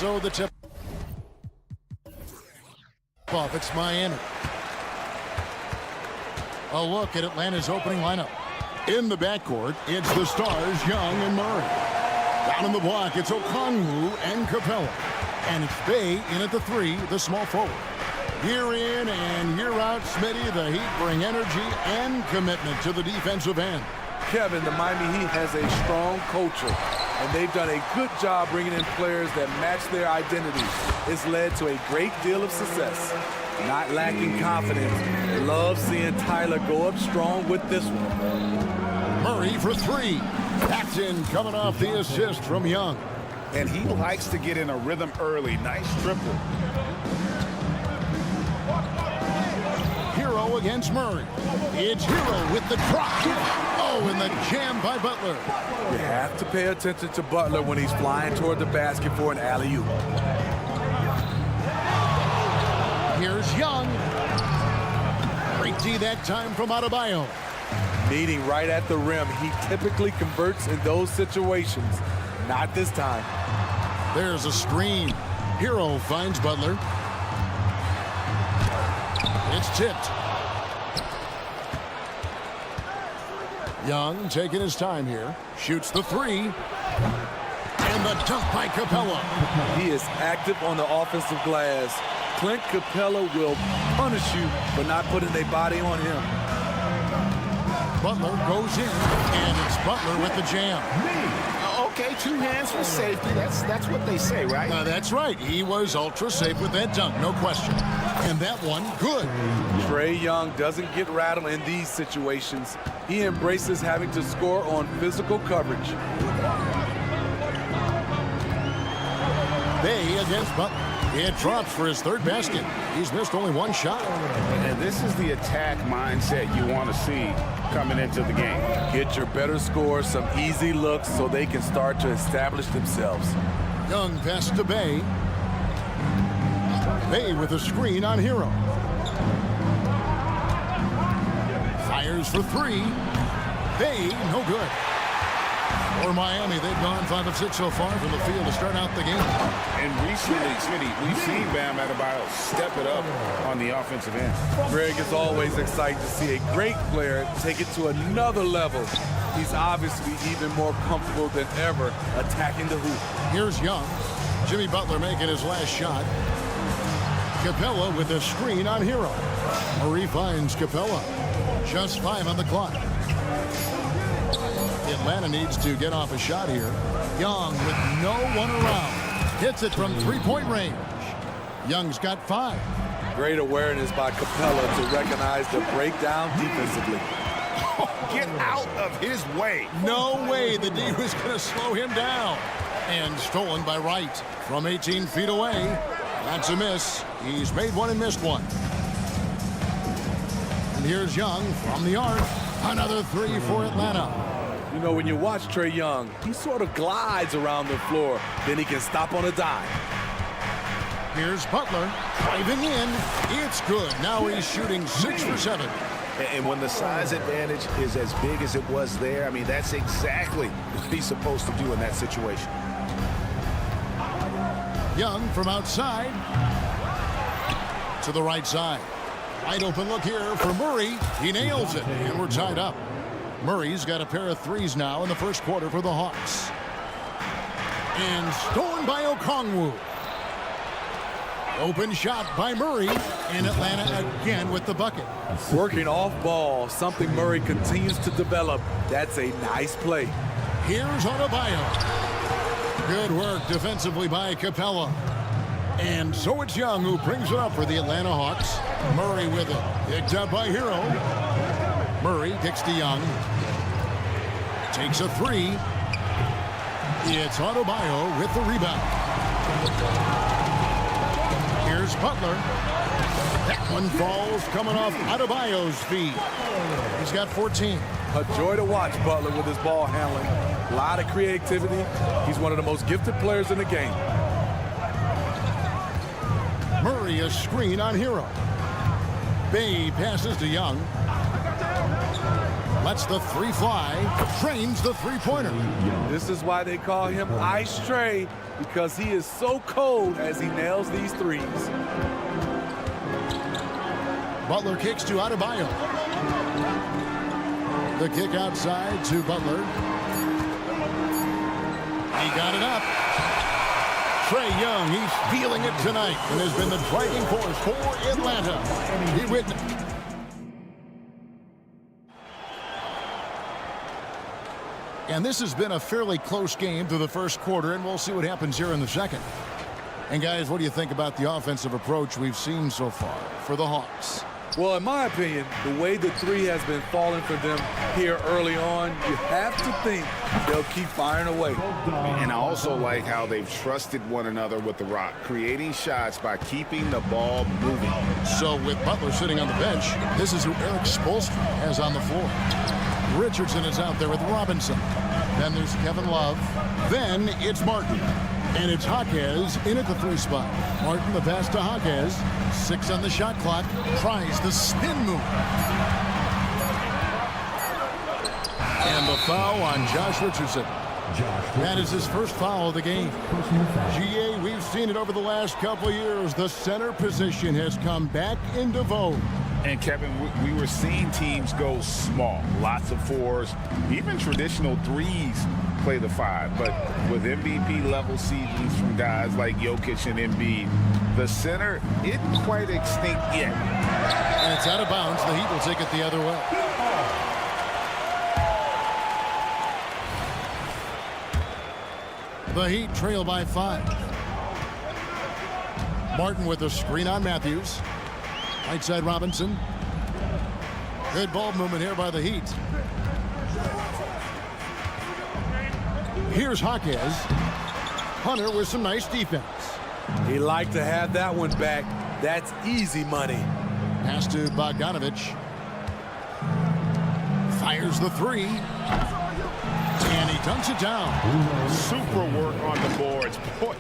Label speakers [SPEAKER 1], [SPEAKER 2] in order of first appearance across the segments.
[SPEAKER 1] So the tip off. It's Miami. A look at Atlanta's opening lineup. In the backcourt, it's the stars, Young and Murray. Down in the block, it's Okongwu and Capella. And it's Bay in at the 3, the small forward. Year in and year out, Smitty, the Heat bring energy and commitment to the defensive end.
[SPEAKER 2] Kevin, the Miami Heat has a strong culture, and they've done a good job bringing in players that match their identity. It's led to a great deal of success. Not lacking confidence. Love seeing Tyler go up strong with this one.
[SPEAKER 1] Murray for 3. That's in, coming off the assist from Young.
[SPEAKER 3] And he likes to get in a rhythm early. Nice triple.
[SPEAKER 1] Hero against Murray. It's Hero with the drop. Oh, and the jam by Butler.
[SPEAKER 2] You have to pay attention to Butler when he's flying toward the basket for an alley-oop.
[SPEAKER 1] Here's Young. Great D that time from Adebayo.
[SPEAKER 2] Meeting right at the rim. He typically converts in those situations. Not this time.
[SPEAKER 1] There's a screen. Hero finds Butler. It's tipped. Young taking his time here. Shoots the 3. And the dunk by Capella.
[SPEAKER 2] He is active on the offensive glass. Clint Capella will punish you for not putting a body on him.
[SPEAKER 1] Butler goes in, and it's Butler with the jam.
[SPEAKER 3] Okay, 2 hands for safety. That's what they say, right?
[SPEAKER 1] That's right. He was ultra safe with that dunk, no question. And that one, good.
[SPEAKER 2] Trae Young doesn't get rattled in these situations. He embraces having to score on physical coverage.
[SPEAKER 1] Bay against Butler. It drops for his 3rd basket. He's missed only 1 shot.
[SPEAKER 3] And this is the attack mindset you want to see coming into the game.
[SPEAKER 2] Get your better scores, some easy looks so they can start to establish themselves.
[SPEAKER 1] Young pass to Bay. Bay with a screen on Hero. Fires for 3. Bay, no good. For Miami, they've gone 5 of 6 so far from the field to start out the game.
[SPEAKER 3] And recently, Smitty, we've seen Bam Adebayo step it up on the offensive end.
[SPEAKER 2] Greg is always excited to see a great player take it to another level. He's obviously even more comfortable than ever attacking the hoop.
[SPEAKER 1] Here's Young. Jimmy Butler making his last shot. Capella with a screen on Hero. Murray finds Capella. Just 5 on the clock. Atlanta needs to get off a shot here. Young with no one around. Hits it from 3-point range. Young's got 5.
[SPEAKER 2] Great awareness by Capella to recognize the breakdown defensively.
[SPEAKER 3] Get out of his way.
[SPEAKER 1] No way the D was going to slow him down. And stolen by Wright from 18 feet away. That's a miss. He's made 1 and missed 1. And here's Young from the arc. Another 3 for Atlanta.
[SPEAKER 2] You know, when you watch Trae Young, he sort of glides around the floor. Then he can stop on a dime.
[SPEAKER 1] Here's Butler driving in. It's good. Now he's shooting 6 for 7.
[SPEAKER 3] And when the size advantage is as big as it was there, I mean, that's exactly what he's supposed to do in that situation.
[SPEAKER 1] Young from outside to the right side. Wide open look here for Murray. He nails it, and we're tied up. Murray's got a pair of 3s now in the first quarter for the Hawks. And stolen by Okongwu. Open shot by Murray, and Atlanta again with the bucket.
[SPEAKER 2] Working off ball, something Murray continues to develop. That's a nice play.
[SPEAKER 1] Here's Adebayo. Good work defensively by Capella. And so it's Young who brings it up for the Atlanta Hawks. Murray with it. Picked up by Hero. Murray kicks to Young. Takes a 3. It's Adebayo with the rebound. Here's Butler. That one falls coming off Adebayo's feet. He's got 14.
[SPEAKER 2] A joy to watch Butler with his ball handling. A lot of creativity. He's one of the most gifted players in the game.
[SPEAKER 1] Murray a screen on Hero. Bay passes to Young. Lets the three fly. Trains the three-pointer.
[SPEAKER 2] This is why they call him Ice Tray, because he is so cold as he nails these threes.
[SPEAKER 1] Butler kicks to Adebayo. The kick outside to Butler. He got it up. Trae Young, he's feeling it tonight and has been the driving force for Atlanta. He witnessed. And this has been a fairly close game through the first quarter, and we'll see what happens here in the second. And guys, what do you think about the offensive approach we've seen so far for the Hawks?
[SPEAKER 2] Well, in my opinion, the way the three has been falling for them here early on, you have to think they'll keep firing away.
[SPEAKER 3] And I also like how they've trusted one another with the rock, creating shots by keeping the ball moving.
[SPEAKER 1] So with Butler sitting on the bench, this is who Eric Spoelstra has on the floor. Richardson is out there with Robinson. Then there's Kevin Love. Then it's Martin. And it's Jaquez in at the three spot. Martin the pass to Jaquez. 6 on the shot clock. Tries the spin move. And the foul on Josh Richardson. That is his first foul of the game. GA, we've seen it over the last couple of years. The center position has come back into vogue.
[SPEAKER 3] And Kevin, we were seeing teams go small, lots of fours, even traditional threes play the 5. But with MVP-level seasons from guys like Jokic and Embiid, the center isn't quite extinct yet.
[SPEAKER 1] And it's out of bounds. The Heat will take it the other way. The Heat trail by 5. Martin with a screen on Matthews. Right side Robinson. Good ball movement here by the Heat. Here's Jaquez. Hunter with some nice defense.
[SPEAKER 2] He liked to have that one back. That's easy money.
[SPEAKER 1] Pass to Bogdanovich. Fires the three. And he dunks it down.
[SPEAKER 3] Super work on the boards. Boy,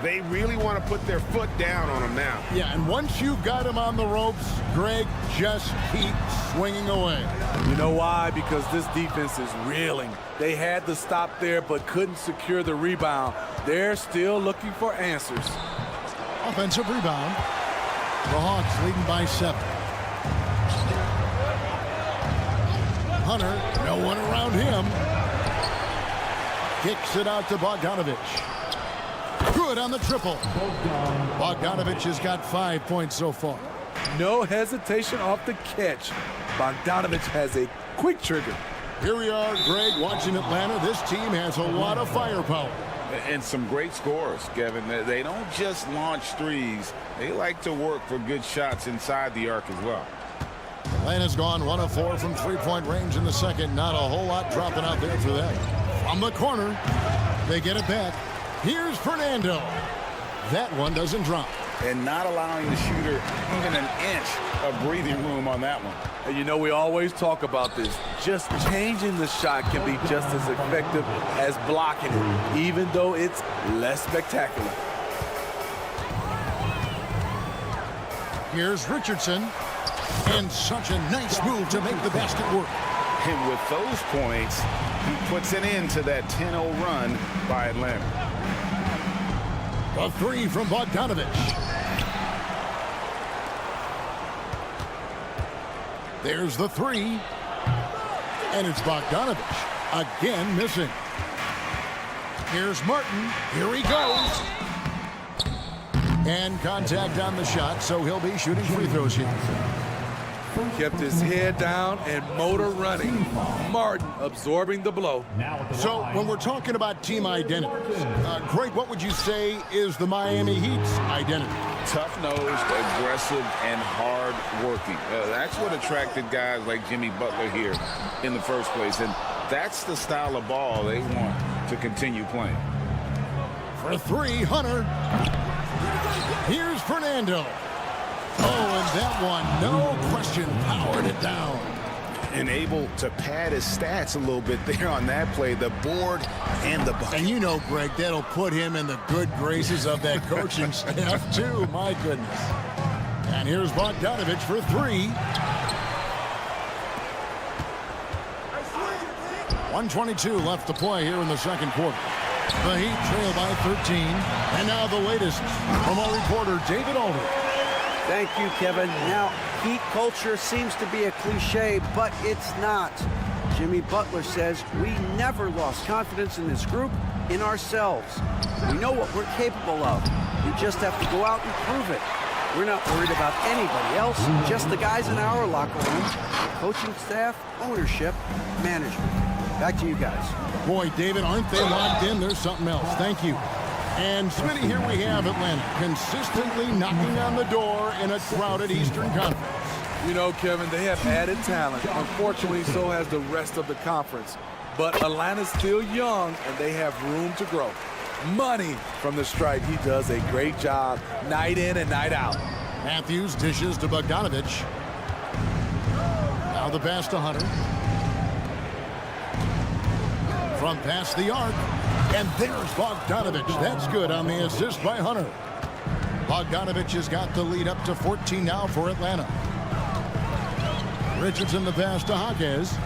[SPEAKER 3] they really want to put their foot down on him now.
[SPEAKER 1] Yeah, and once you've got him on the ropes, Greg, just keep swinging away.
[SPEAKER 2] You know why? Because this defense is reeling. They had to stop there but couldn't secure the rebound. They're still looking for answers.
[SPEAKER 1] Offensive rebound. The Hawks leading by 7. Hunter, no one around him. Kicks it out to Bogdanovich. Good on the triple. Bogdanovich has got 5 points so far.
[SPEAKER 2] No hesitation off the catch. Bogdanovich has a quick trigger.
[SPEAKER 1] Here we are, Greg, watching Atlanta. This team has a lot of firepower.
[SPEAKER 3] And some great scores, Kevin. They don't just launch threes. They like to work for good shots inside the arc as well.
[SPEAKER 1] Atlanta's gone 1 of 4 from three-point range in the second. Not a whole lot dropping out there for them. From the corner, they get it back. Here's Fernando. That one doesn't drop.
[SPEAKER 3] And not allowing the shooter even an inch of breathing room on that one.
[SPEAKER 2] And you know, we always talk about this. Just changing the shot can be just as effective as blocking it, even though it's less spectacular.
[SPEAKER 1] Here's Richardson. And such a nice move to make the basket work.
[SPEAKER 3] And with those points, he puts an end to that 10-0 run by Atlanta.
[SPEAKER 1] A three from Bogdanovich. There's the three. And it's Bogdanovich. Again missing. Here's Martin. Here he goes. And contact on the shot, so he'll be shooting free throws here.
[SPEAKER 2] Kept his head down and motor running. Martin absorbing the blow.
[SPEAKER 1] So when we're talking about team identities, Greg, what would you say is the Miami Heat's identity?
[SPEAKER 3] Tough-nosed, aggressive, and hard-working. That's what attracted guys like Jimmy Butler here in the first place. And that's the style of ball they want to continue playing.
[SPEAKER 1] For three, Hunter. Here's Fernando. Oh, and that one, no question, powered it down.
[SPEAKER 3] And able to pad his stats a little bit there on that play, the board and the bucket.
[SPEAKER 1] And you know, Greg, that'll put him in the good graces of that coaching staff, too. My goodness. And here's Bogdanovich for three. 1:22 left to play here in the second quarter. The Heat trail by 13. And now the latest from our reporter, David Aldridge.
[SPEAKER 4] Thank you, Kevin. Now, Heat culture seems to be a cliche, but it's not. Jimmy Butler says we never lost confidence in this group, in ourselves. We know what we're capable of. We just have to go out and prove it. We're not worried about anybody else, just the guys in our locker room, the coaching staff, ownership, management. Back to you guys.
[SPEAKER 1] Boy, David, aren't they locked in? There's something else. Thank you. And Smitty, here we have Atlanta consistently knocking on the door in a crowded Eastern Conference.
[SPEAKER 2] You know, Kevin, they have added talent. Unfortunately, so has the rest of the conference. But Atlanta's still young, and they have room to grow. Money from the stripe. He does a great job night in and night out.
[SPEAKER 1] Matthews dishes to Bogdanovich. Now the pass to Hunter. From past the arc. And there's Bogdanovich. That's good on the assist by Hunter. Bogdanovich has got the lead up to 14 now for Atlanta. Richardson the pass to Jaquez.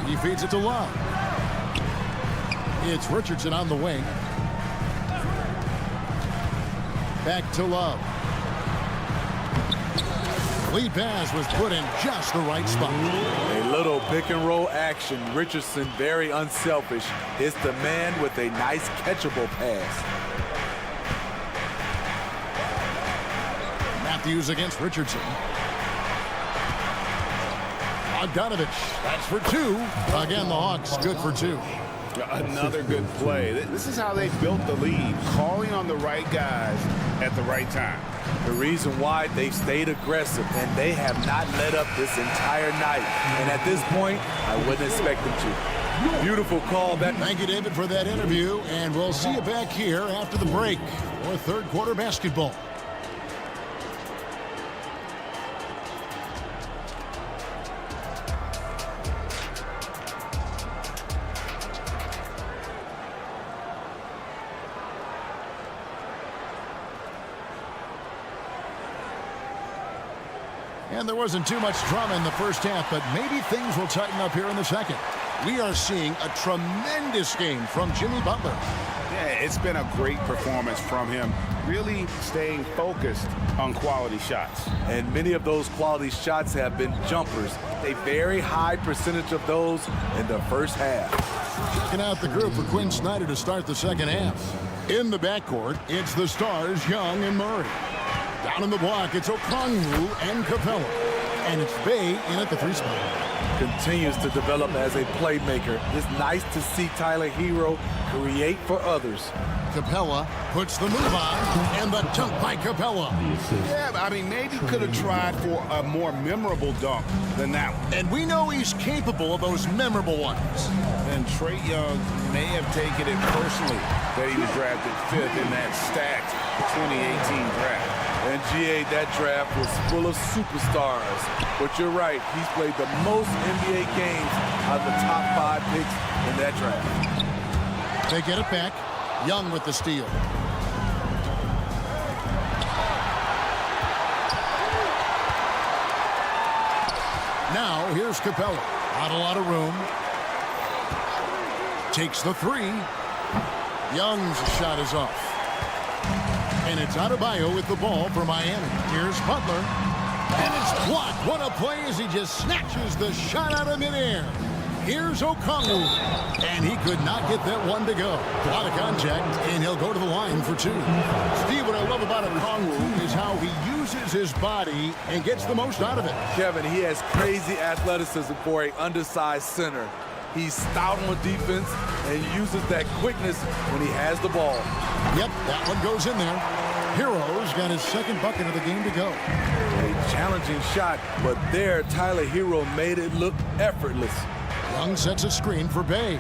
[SPEAKER 1] He feeds it to Love. It's Richardson on the wing. Back to Love. Lead pass was put in just the right spot.
[SPEAKER 2] A little pick and roll action. Richardson very unselfish. It's the man with a nice catchable pass.
[SPEAKER 1] Matthews against Richardson. Bogdanovich, that's for two. Again, the Hawks good for two.
[SPEAKER 3] Another good play. This is how they built the lead, calling on the right guys at the right time.
[SPEAKER 2] The reason why they've stayed aggressive, and they have not let up this entire night. And at this point, I wouldn't expect them to. Beautiful call.
[SPEAKER 1] Thank you, David, for that interview, and we'll see you back here after the break for third quarter basketball. And there wasn't too much drama in the first half, but maybe things will tighten up here in the second. We are seeing a tremendous game from Jimmy Butler.
[SPEAKER 3] Yeah, it's been a great performance from him, really staying focused on quality shots.
[SPEAKER 2] And many of those quality shots have been jumpers. A very high percentage of those in the first half.
[SPEAKER 1] Checking out the group for Quinn Snyder to start the second half. In the backcourt, it's the stars Young and Murray. Down in the block, it's Okongwu and Capella. And it's Bay in at the three spot.
[SPEAKER 2] Continues to develop as a playmaker. It's nice to see Tyler Hero create for others.
[SPEAKER 1] Capella puts the move on, and the dunk by Capella.
[SPEAKER 3] Yeah, I mean, maybe could have tried for a more memorable dunk than that one.
[SPEAKER 1] And we know he's capable of those memorable ones.
[SPEAKER 3] And Trae Young may have taken it personally that he was drafted 5th in that stacked 2018 draft.
[SPEAKER 2] And GA, that draft was full of superstars. But you're right, he's played the most NBA games out of the top 5 picks in that draft.
[SPEAKER 1] They get it back. Young with the steal. Now here's Capella. Not a lot of room. Takes the three. Young's shot is off. And it's Adebayo with the ball for Miami. Here's Butler. And it's blocked. What a play as he just snatches the shot out of midair. Here's Okongwu. And he could not get that one to go. A lot of contact, and he'll go to the line for two. Steve, what I love about Okongwu is how he uses his body and gets the most out of it.
[SPEAKER 2] Kevin, he has crazy athleticism for an undersized center. He's stout on defense and uses that quickness when he has the ball.
[SPEAKER 1] Yep, that one goes in there. Hero's got his second bucket of the game to go.
[SPEAKER 2] A challenging shot, but there Tyler Hero made it look effortless.
[SPEAKER 1] Young sets a screen for Bay.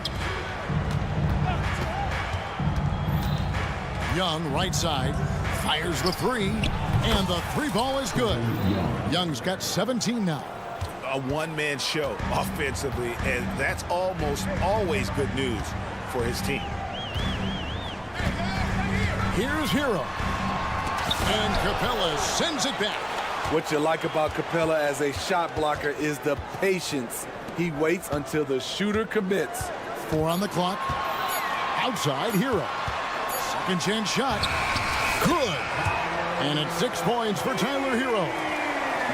[SPEAKER 1] Young, right side, fires the three, and the three ball is good. Young's got 17 now.
[SPEAKER 3] A one-man show offensively, and that's almost always good news for his team.
[SPEAKER 1] Here's Hero. And Capella sends it back.
[SPEAKER 2] What you like about Capella as a shot blocker is the patience. He waits until the shooter commits.
[SPEAKER 1] 4 on the clock. Outside, Hero. Second chance shot. Good. And it's 6 points for Tyler Hero.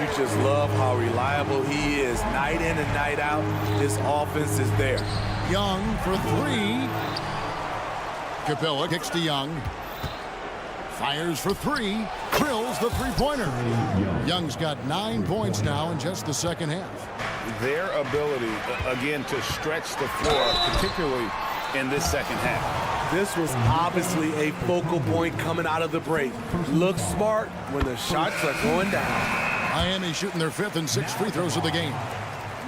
[SPEAKER 2] You just love how reliable he is. Night in and night out, his offense is there.
[SPEAKER 1] Young for 3. Capella kicks to Young. Fires for 3. Drills the three-pointer. Young's got 9 points now in just the second half.
[SPEAKER 3] Their ability, again, to stretch the floor, particularly in this second half.
[SPEAKER 2] This was obviously a focal point coming out of the break. Looks smart when the shots are going down.
[SPEAKER 1] Miami shooting their 5th and 6th free throws of the game.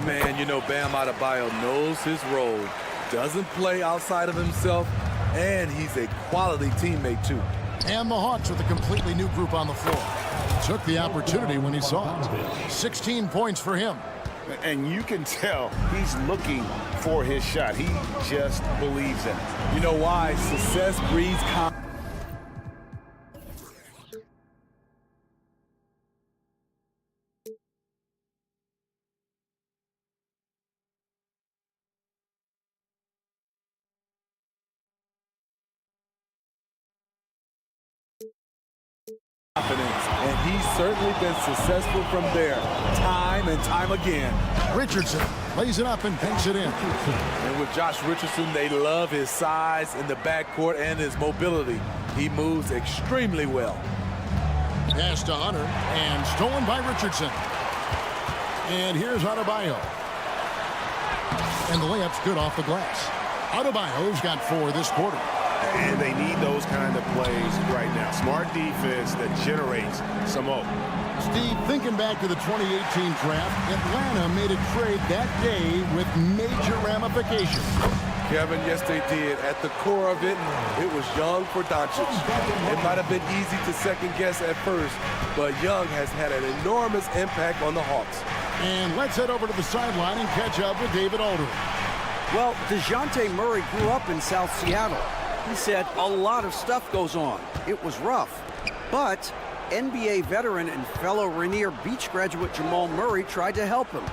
[SPEAKER 2] Man, you know Bam Adebayo knows his role. Doesn't play outside of himself, and he's a quality teammate, too.
[SPEAKER 1] And the Hawks with a completely new group on the floor. Took the opportunity when he saw it. 16 points for him.
[SPEAKER 3] And you can tell he's looking for his shot. He just believes in it.
[SPEAKER 2] You know why? Success breeds confidence. And he's certainly been successful from there, time and time again.
[SPEAKER 1] Richardson lays it up and pinks it in.
[SPEAKER 2] And with Josh Richardson, they love his size in the backcourt and his mobility. He moves extremely well.
[SPEAKER 1] Pass to Hunter, and stolen by Richardson. And here's Adebayo. And the layup's good off the glass. Adebayo's got 4 this quarter.
[SPEAKER 3] And they need those kind of plays right now. Smart defense that generates some hope.
[SPEAKER 1] Steve, thinking back to the 2018 draft, Atlanta made a trade that day with major ramifications.
[SPEAKER 2] Kevin, yes, they did. At the core of it, it was Young for Doncic. It might have been easy to second guess at first, but Young has had an enormous impact on the Hawks.
[SPEAKER 1] And let's head over to the sideline and catch up with David Aldridge.
[SPEAKER 4] Well, DeJounte Murray grew up in South Seattle. He said a lot of stuff goes on. It was rough. But NBA veteran and fellow Rainier Beach graduate Jamal Murray tried to help him.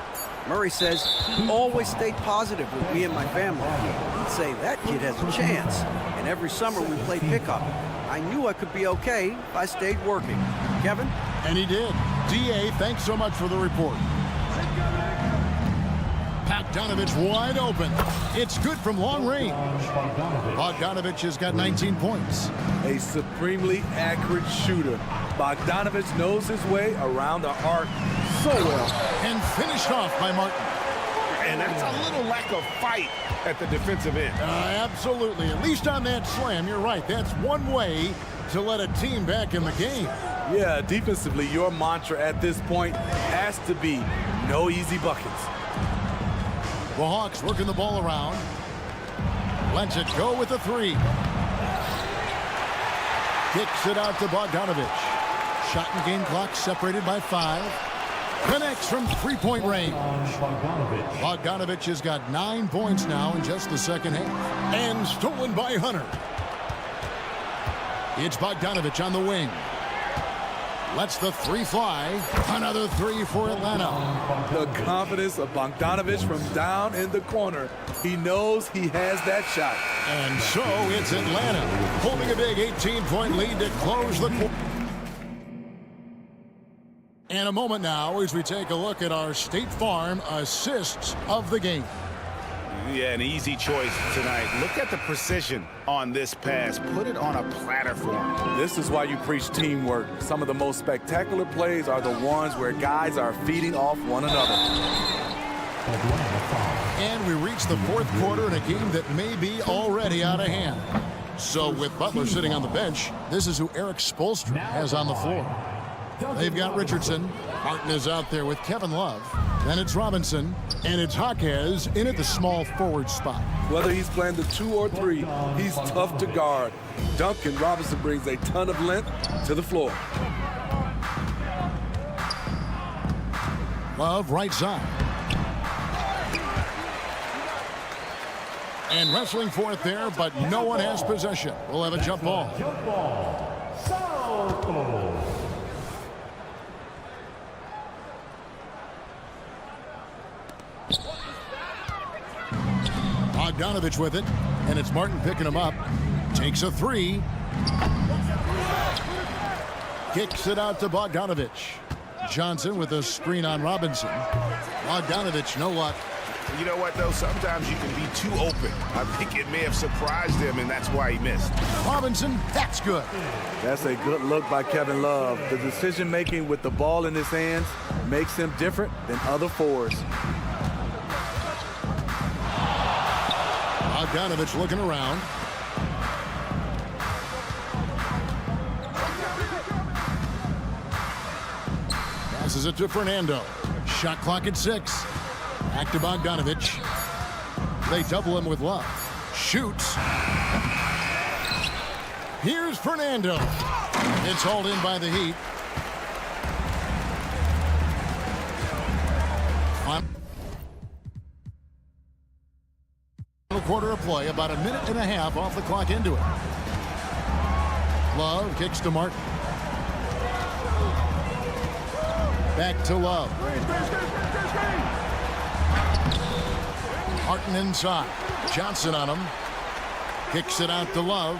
[SPEAKER 4] Murray says he always stayed positive with me and my family. He'd say that kid has a chance. And every summer we played pickup. I knew I could be okay if I stayed working. Kevin?
[SPEAKER 1] And he did. D.A., thanks so much for the report. Bogdanovich wide open. It's good from long range. Bogdanovich has got 19 points.
[SPEAKER 2] A supremely accurate shooter. Bogdanovich knows his way around the arc so well.
[SPEAKER 1] And finished off by Martin.
[SPEAKER 3] And that's a little lack of fight at the defensive end.
[SPEAKER 1] Absolutely. At least on that slam, you're right. That's one way to let a team back in the game.
[SPEAKER 2] Yeah, defensively, your mantra at this point has to be no easy buckets.
[SPEAKER 1] The Hawks working the ball around. Lets it go with a 3. Kicks it out to Bogdanovich. Shot and game clock separated by 5. Connects from three-point range. Bogdanovich has got 9 points now in just the second half. And stolen by Hunter. It's Bogdanovich on the wing. Lets the 3 fly. Another 3 for Atlanta.
[SPEAKER 2] The confidence of Bogdanovich from down in the corner. He knows he has that shot.
[SPEAKER 1] And so it's Atlanta holding a big 18-point lead to close the quarter. And a moment now as we take a look at our State Farm assists of the game.
[SPEAKER 3] Yeah, an easy choice tonight. Look at the precision on this pass. Put it on a platter for him.
[SPEAKER 2] This is why you preach teamwork. Some of the most spectacular plays are the ones where guys are feeding off one another.
[SPEAKER 1] And we reach the 4th quarter in a game that may be already out of hand. So with Butler sitting on the bench, this is who Eric Spoelstra has on the floor. They've got Richardson. Martin is out there with Kevin Love. Then it's Robinson. And it's Jaquez in at the small forward spot.
[SPEAKER 2] Whether he's playing the 2 or 3, he's tough to guard. Duncan Robinson brings a ton of length to the floor.
[SPEAKER 1] Love right side. And wrestling for it there, but no one has possession. We'll have a jump ball. Bogdanovich with it, and it's Martin picking him up. Takes a three. Kicks it out to Bogdanovich. Johnson with a screen on Robinson. Bogdanovich, know what?
[SPEAKER 3] You know what, though? Sometimes you can be too open. I think it may have surprised him, and that's why he missed.
[SPEAKER 1] Robinson, that's good.
[SPEAKER 2] That's a good look by Kevin Love. The decision-making with the ball in his hands makes him different than other fours.
[SPEAKER 1] Bogdanovich looking around. Passes it to Fernando. Shot clock at 6. Back to Bogdanovich. They double him with Love. Shoots. Here's Fernando. It's hauled in by the Heat. Final quarter of play, about a minute and a half off the clock into it. Love kicks to Martin. Back to Love. Martin inside. Johnson on him. Kicks it out to Love.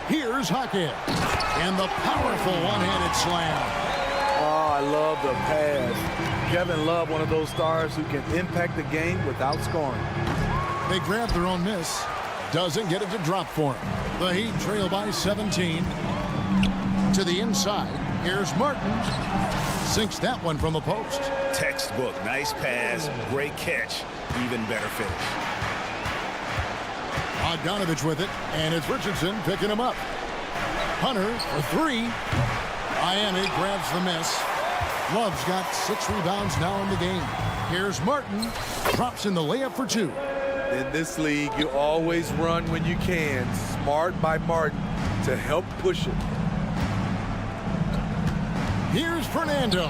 [SPEAKER 1] Here's Hackett. And the powerful one-handed slam.
[SPEAKER 2] Oh, I love the pass. Kevin Love, one of those stars who can impact the game without scoring.
[SPEAKER 1] They grab their own miss. Doesn't get it to drop for him. The Heat trail by 17. To the inside. Here's Martin. Sinks that one from the post.
[SPEAKER 3] Textbook. Nice pass. Great catch. Even better finish.
[SPEAKER 1] Bogdanovich with it. And it's Richardson picking him up. Hunter for 3. Miami grabs the miss. Love's got 6 rebounds now in the game. Here's Martin. Drops in the layup for 2.
[SPEAKER 2] In this league, you always run when you can. Smart by Martin to help push it.
[SPEAKER 1] Here's Fernando.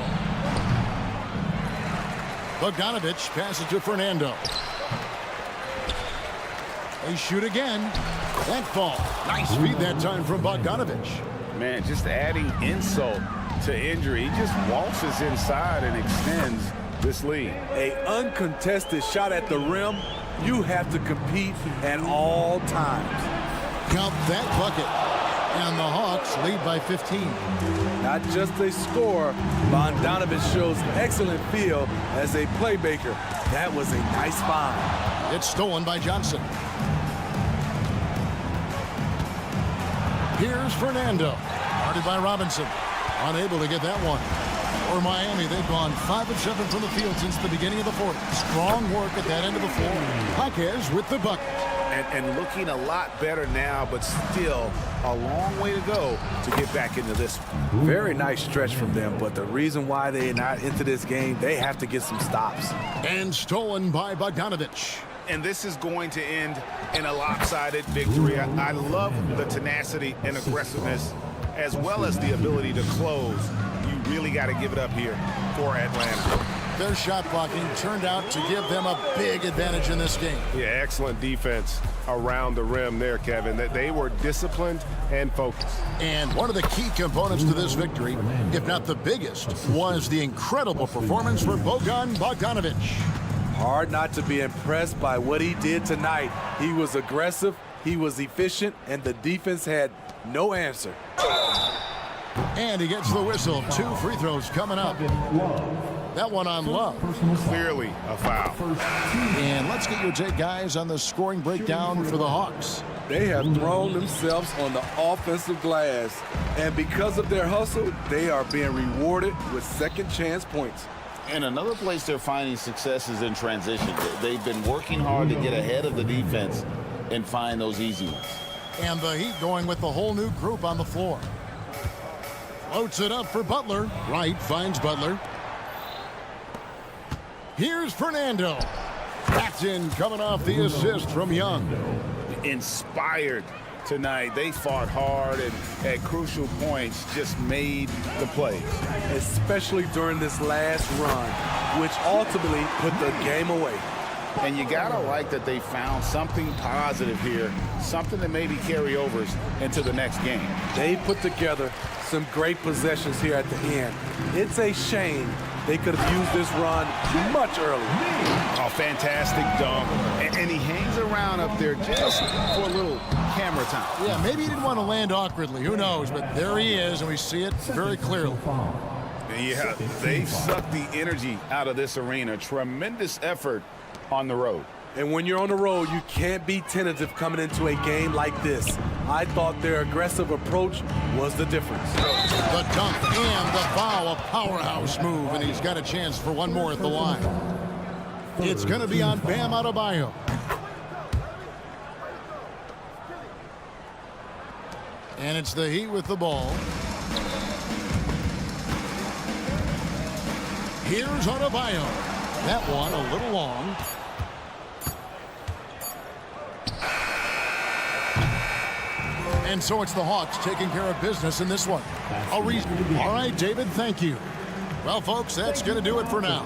[SPEAKER 1] Bogdanovich passes to Fernando. They shoot again. That fall. Nice feed that time from Bogdanovich.
[SPEAKER 3] Man, just adding insult to injury. He just waltzes inside and extends this lead.
[SPEAKER 2] An uncontested shot at the rim. You have to compete at all times.
[SPEAKER 1] Count that bucket. And the Hawks lead by 15.
[SPEAKER 2] Not just a scorer, Bogdanovich shows excellent feel as a playmaker. That was a nice find.
[SPEAKER 1] It's stolen by Johnson. Here's Fernando. Guarded by Robinson. Unable to get that one. For Miami, they've gone 5 of 7 from the field since the beginning of the fourth. Strong work at that end of the floor. Jaquez with the bucket.
[SPEAKER 3] And looking a lot better now, but still a long way to go to get back into this one.
[SPEAKER 2] Very nice stretch from them, but the reason why they're not into this game, they have to get some stops.
[SPEAKER 1] And stolen by Bogdanovich.
[SPEAKER 3] And this is going to end in a lopsided victory. I love the tenacity and aggressiveness, as well as the ability to close. You really got to give it up here for Atlanta.
[SPEAKER 1] Their shot blocking turned out to give them a big advantage in this game.
[SPEAKER 5] Yeah, excellent defense around the rim there, Kevin. That they were disciplined and focused.
[SPEAKER 1] And one of the key components to this victory, if not the biggest, was the incredible performance for Bojan Bogdanovich.
[SPEAKER 2] Hard not to be impressed by what he did tonight. He was aggressive, he was efficient, and the defense had no answer.
[SPEAKER 1] And he gets the whistle. 2 free throws coming up. That one on Love.
[SPEAKER 3] Clearly a foul.
[SPEAKER 1] And let's get your take, guys, on the scoring breakdown for the Hawks.
[SPEAKER 2] They have thrown themselves on the offensive glass, and because of their hustle, they are being rewarded with second chance points.
[SPEAKER 6] And another place they're finding success is in transition. They've been working hard to get ahead of the defense and find those easy ones.
[SPEAKER 1] And the Heat going with the whole new group on the floor. Floats it up for Butler. Wright finds Butler. Here's Fernando. That's in, coming off the assist from Young.
[SPEAKER 3] Inspired tonight. They fought hard and at crucial points just made the plays.
[SPEAKER 2] Especially during this last run, which ultimately put the game away.
[SPEAKER 6] And you gotta like that they found something positive here, something that maybe carry overs into the next game.
[SPEAKER 2] They put together some great possessions here at the end. It's a shame They could have used this run much earlier.
[SPEAKER 3] A fantastic dunk. And he hangs around up there just for a little camera time.
[SPEAKER 1] Yeah, maybe he didn't want to land awkwardly. Who knows? But there he is, and we see it very clearly.
[SPEAKER 3] Yeah, they sucked the energy out of this arena. Tremendous effort on the road.
[SPEAKER 2] And when you're on the road, you can't be tentative coming into a game like this. I thought their aggressive approach was the difference.
[SPEAKER 1] The dunk and the foul, a powerhouse move, and he's got a chance for one more at the line. It's going to be on Bam Adebayo. And it's the Heat with the ball. Here's Adebayo. That one a little long. And so it's the Hawks taking care of business in this one. All right, David, thank you. Well, folks, that's going to do it for now.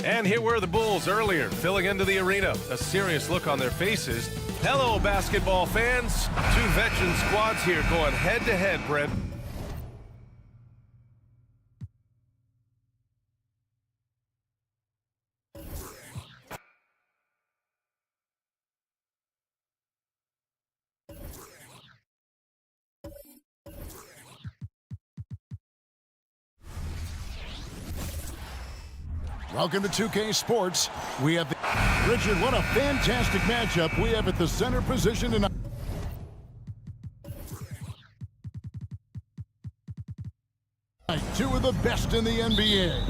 [SPEAKER 7] And here were the Bulls earlier, filling into the arena. A serious look on their faces. Hello, basketball fans. Two veteran squads here going head-to-head, Brent.
[SPEAKER 1] Welcome to 2K Sports. We have Richard, what a fantastic matchup we have at the center position tonight. Two of the best in the NBA.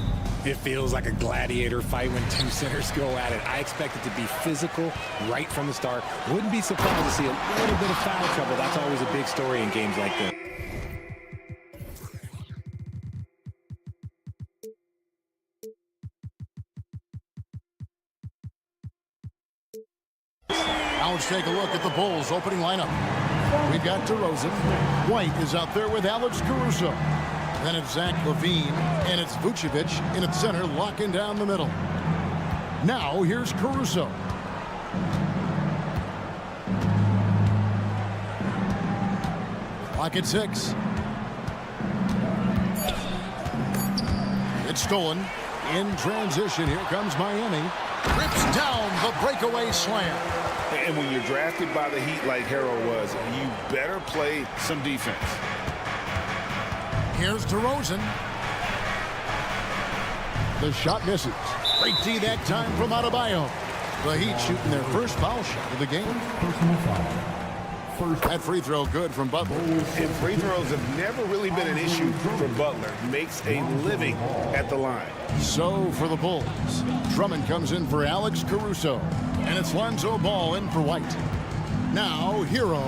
[SPEAKER 8] It feels like a gladiator fight when two centers go at it. I expect it to be physical right from the start. Wouldn't be surprised to see a little bit of foul trouble. That's always a big story in games like this.
[SPEAKER 1] Now let's take a look at the Bulls' opening lineup. We've got DeRozan. White is out there with Alex Caruso. Then it's Zach LaVine, and it's Vucevic in at center, locking down the middle. Now here's Caruso. Clock at 6. It's stolen. In transition, here comes Miami. Rips down the breakaway slam.
[SPEAKER 3] And when you're drafted by the Heat like Harrell was, you better play some defense.
[SPEAKER 1] Here's DeRozan. The shot misses. Great D that time from Adebayo. The Heat shooting their first foul shot of the game. That free throw good from Butler.
[SPEAKER 3] And free throws have never really been an issue for Butler. Makes a living at the line.
[SPEAKER 1] So for the Bulls, Drummond comes in for Alex Caruso. And it's Lonzo Ball in for White. Now Hero.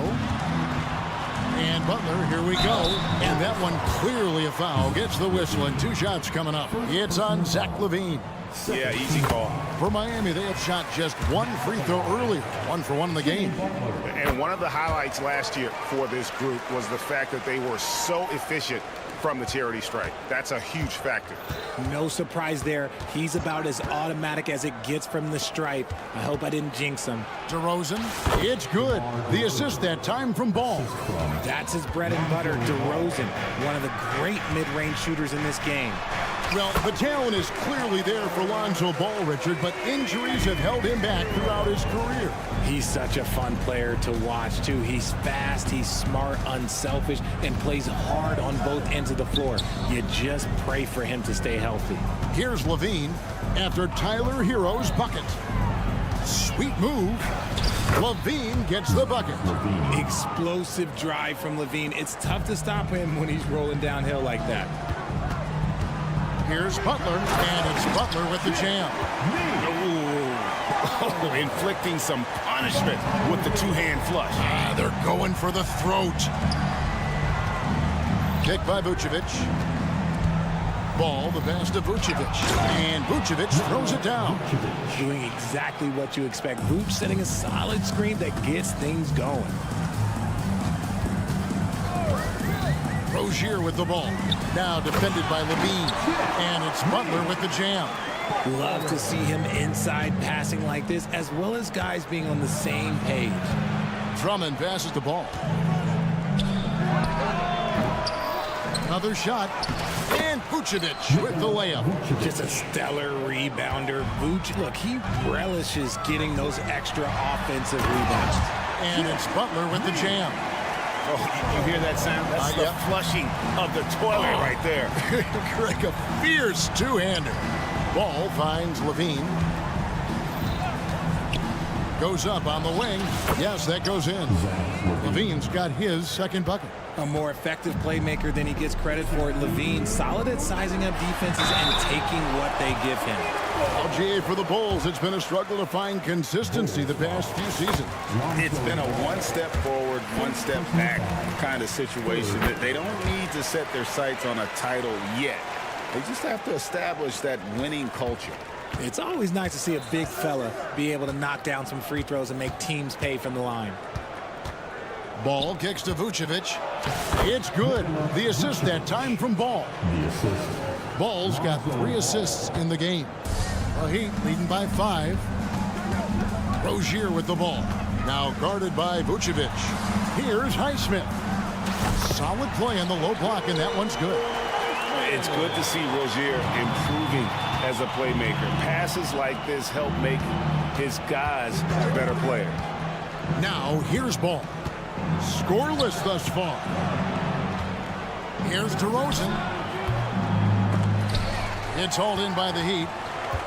[SPEAKER 1] And Butler, here we go. And that one clearly a foul. Gets the whistle and 2 shots coming up. It's on Zach LaVine.
[SPEAKER 3] Yeah, easy call.
[SPEAKER 1] For Miami, they have shot just 1 free throw earlier. 1 for 1 in the game.
[SPEAKER 3] And one of the highlights last year for this group was the fact that they were so efficient from the charity stripe. That's a huge factor.
[SPEAKER 8] No surprise there. He's about as automatic as it gets from the stripe. I hope I didn't jinx him.
[SPEAKER 1] DeRozan, it's good. The assist that time from Ball.
[SPEAKER 8] That's his bread and butter, DeRozan, one of the great mid-range shooters in this game.
[SPEAKER 1] Well, the talent is clearly there for Lonzo Ball, Richard, but injuries have held him back throughout his career.
[SPEAKER 8] He's such a fun player to watch, too. He's fast, he's smart, unselfish, and plays hard on both ends of the floor. You just pray for him to stay healthy.
[SPEAKER 1] Here's LaVine after Tyler Hero's bucket. Sweet move. LaVine gets the bucket.
[SPEAKER 8] Explosive drive from LaVine. It's tough to stop him when he's rolling downhill like that.
[SPEAKER 1] Here's Butler, and it's Butler with the jam.
[SPEAKER 3] Oh, inflicting some punishment with the 2-hand flush.
[SPEAKER 1] They're going for the throat. Kick by Vucevic. Ball, the pass to Vucevic. And Vucevic throws it down.
[SPEAKER 8] Doing exactly what you expect. Vuce setting a solid screen that gets things going.
[SPEAKER 1] Rozier with the ball. Now defended by LaVine. And it's Butler with the jam.
[SPEAKER 8] Love to see him inside passing like this, as well as guys being on the same page.
[SPEAKER 1] Drummond passes the ball. Another shot. And Vucevic with the layup.
[SPEAKER 8] Just a stellar rebounder. Vuce, look, he relishes getting those extra offensive rebounds.
[SPEAKER 1] And it's Butler with the jam.
[SPEAKER 3] Oh, you hear that sound? That's the flushing of the toilet right there.
[SPEAKER 1] Like a fierce 2-hander. Ball finds LaVine. Goes up on the wing. Yes, that goes in. LaVine's got his second bucket.
[SPEAKER 8] A more effective playmaker than he gets credit for. LaVine, solid at sizing up defenses and taking what they give him.
[SPEAKER 1] LGA for the Bulls. It's been a struggle to find consistency the past few seasons.
[SPEAKER 3] It's been a 1 step forward, 1 step back kind of situation. That they don't need to set their sights on a title yet. They just have to establish that winning culture.
[SPEAKER 8] It's always nice to see a big fella be able to knock down some free throws and make teams pay from the line.
[SPEAKER 1] Ball kicks to Vucevic. It's good. The assist that time from Ball. Ball's got 3 assists in the game. The Heat leading by 5. Rozier with the ball. Now guarded by Vucevic. Here's Highsmith. Solid play on the low block, and that one's good.
[SPEAKER 3] It's good to see Rozier improving as a playmaker. Passes like this help make his guys a better player.
[SPEAKER 1] Now here's Ball. Scoreless thus far. Here's DeRozan. It's hauled in by the Heat.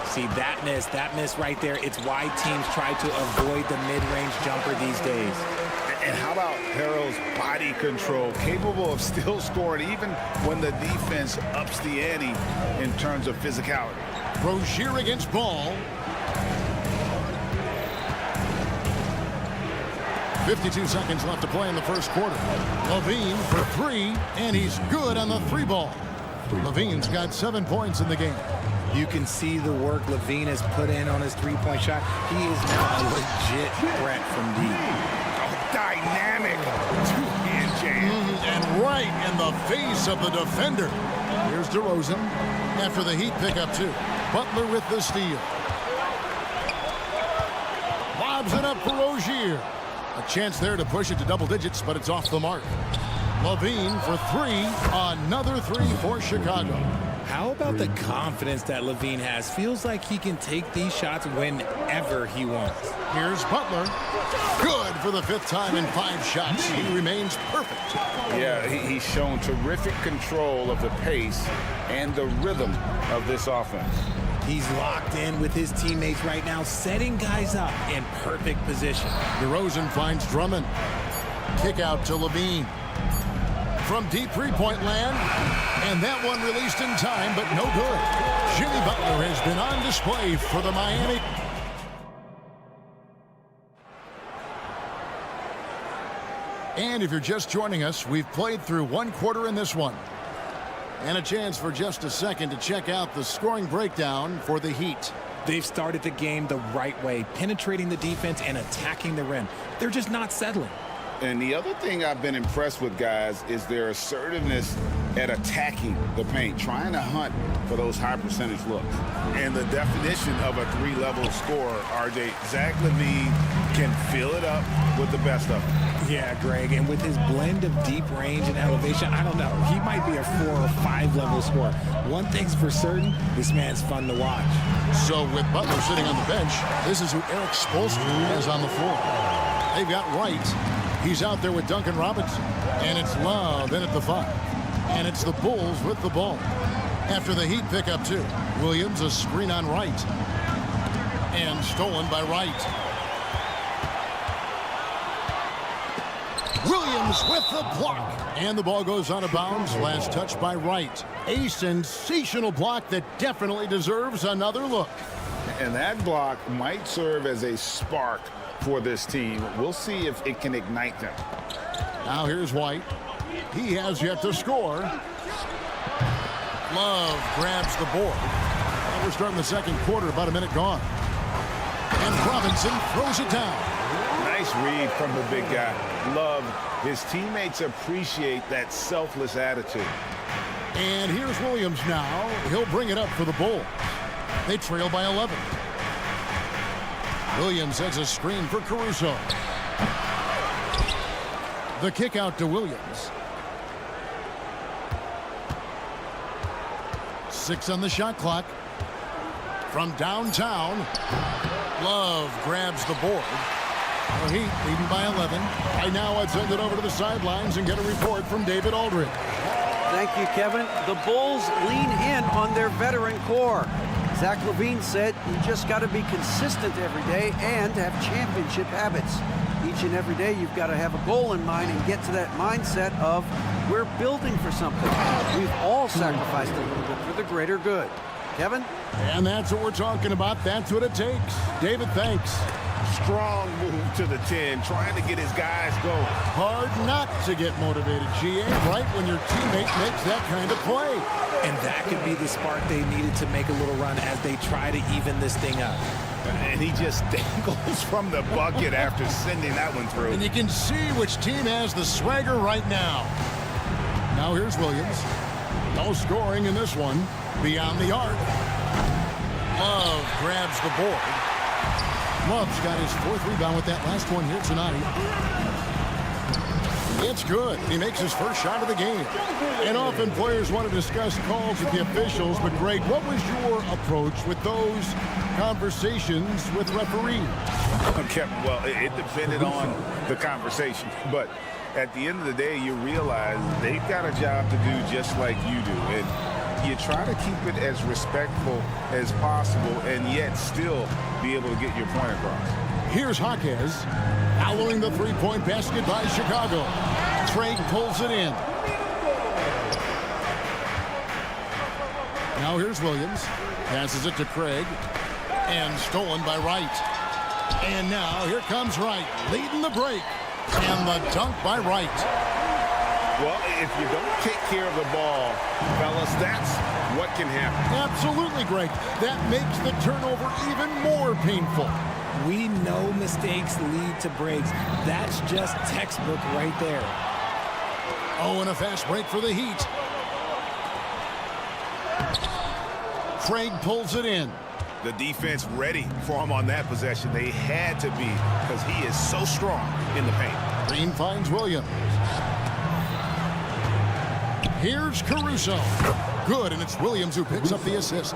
[SPEAKER 8] See, that miss right there, it's why teams try to avoid the mid-range jumper these days.
[SPEAKER 3] And how about Harrell's body control, capable of still scoring even when the defense ups the ante in terms of physicality.
[SPEAKER 1] Rozier against Ball. 52 seconds left to play in the first quarter. LaVine for 3, and he's good on the 3 ball. LaVine's got 7 points in the game.
[SPEAKER 8] You can see the work LaVine has put in on his three-point shot. He is now a legit threat from deep.
[SPEAKER 3] Dynamic two-hand jam.
[SPEAKER 1] And right in the face of the defender. Here's DeRozan after the Heat pick up 2. Butler with the steal. Lobs it up for Rozier. A chance there to push it to double digits, but it's off the mark. LaVine for 3. Another 3 for Chicago.
[SPEAKER 8] How about the confidence that LaVine has? Feels like he can take these shots whenever he wants.
[SPEAKER 1] Here's Butler. Good for the 5th time in 5 shots. He remains perfect.
[SPEAKER 3] Yeah, he's shown terrific control of the pace and the rhythm of this offense.
[SPEAKER 8] He's locked in with his teammates right now, setting guys up in perfect position.
[SPEAKER 1] DeRozan finds Drummond. Kick out to LaVine. From deep three-point land, and that one released in time, but no good. Jimmy Butler has been on display for the Miami. And if you're just joining us, we've played through 1 quarter in this one. And a chance for just a second to check out the scoring breakdown for the Heat.
[SPEAKER 8] They've started the game the right way, penetrating the defense and attacking the rim. They're just not settling.
[SPEAKER 3] And the other thing I've been impressed with, guys, is their assertiveness at attacking the paint, trying to hunt for those high percentage looks. And the definition of a 3-level scorer, RJ, Zach LaVine can fill it up with the best of them.
[SPEAKER 8] Yeah, Greg, and with his blend of deep range and elevation, I don't know, he might be a 4 or 5 level scorer. One thing's for certain, this man's fun to watch.
[SPEAKER 1] So with Butler sitting on the bench, this is who Eric Spoelstra has on the floor. They've got Wright. He's out there with Duncan Robinson. And it's Love in at the 5. And it's the Bulls with the ball. After the Heat pick up 2. Williams a screen on Wright. And stolen by Wright. Williams with the block. And the ball goes out of bounds. Last touch by Wright. A sensational block that definitely deserves another look.
[SPEAKER 3] And that block might serve as a spark for this team. We'll see if it can ignite them.
[SPEAKER 1] Now here's White. He has yet to score. Love grabs the board. And we're starting the second quarter, about a minute gone. And Robinson throws it down.
[SPEAKER 3] Nice read from the big guy. Love, his teammates appreciate that selfless attitude.
[SPEAKER 1] And here's Williams now. He'll bring it up for the Bulls. They trail by 11. Williams has a screen for Caruso. The kick out to Williams. 6 on the shot clock. From downtown, Love grabs the board. The Heat leading by 11. Right now, I'd send it over to the sidelines and get a report from David Aldridge.
[SPEAKER 4] Thank you, Kevin. The Bulls lean in on their veteran core. Zach LaVine said you just got to be consistent every day and have championship habits. Each and every day you've got to have a goal in mind and get to that mindset of we're building for something. We've all sacrificed a little bit for the greater good. Kevin?
[SPEAKER 1] And that's what we're talking about. That's what it takes. David, thanks.
[SPEAKER 3] Strong move to the 10, trying to get his guys going.
[SPEAKER 1] Hard not to get motivated, GA, right when your teammate makes that kind of play.
[SPEAKER 8] And that could be the spark they needed to make a little run as they try to even this thing up.
[SPEAKER 3] And he just dangles from the bucket after sending that one through.
[SPEAKER 1] And you can see which team has the swagger right now. Now here's Williams. No scoring in this one. Beyond the arc. Love grabs the board. Love's got his 4th rebound with that last one here tonight. It's good. He makes his first shot of the game. And often players want to discuss calls with the officials, but Greg, what was your approach with those conversations with referees?
[SPEAKER 3] Kevin, well, it depended on the conversation, but at the end of the day, you realize they've got a job to do just like you do. And you try to keep it as respectful as possible and yet still be able to get your point across.
[SPEAKER 1] Here's Jaquez following the three-point basket by Chicago. Craig pulls it in. Now here's Williams. Passes it to Craig. And stolen by Wright. And now here comes Wright leading the break. And the dunk by Wright.
[SPEAKER 3] Well, if you don't take care of the ball, fellas, that's what can happen.
[SPEAKER 1] Absolutely, Greg. That makes the turnover even more painful.
[SPEAKER 8] We know mistakes lead to breaks. That's just textbook right there.
[SPEAKER 1] Oh, and a fast break for the Heat. Craig pulls it in.
[SPEAKER 5] The defense ready for him on that possession. They had to be because he is so strong in the paint.
[SPEAKER 1] Green finds Williams. Here's Caruso. Good, and it's Williams who picks up the assist.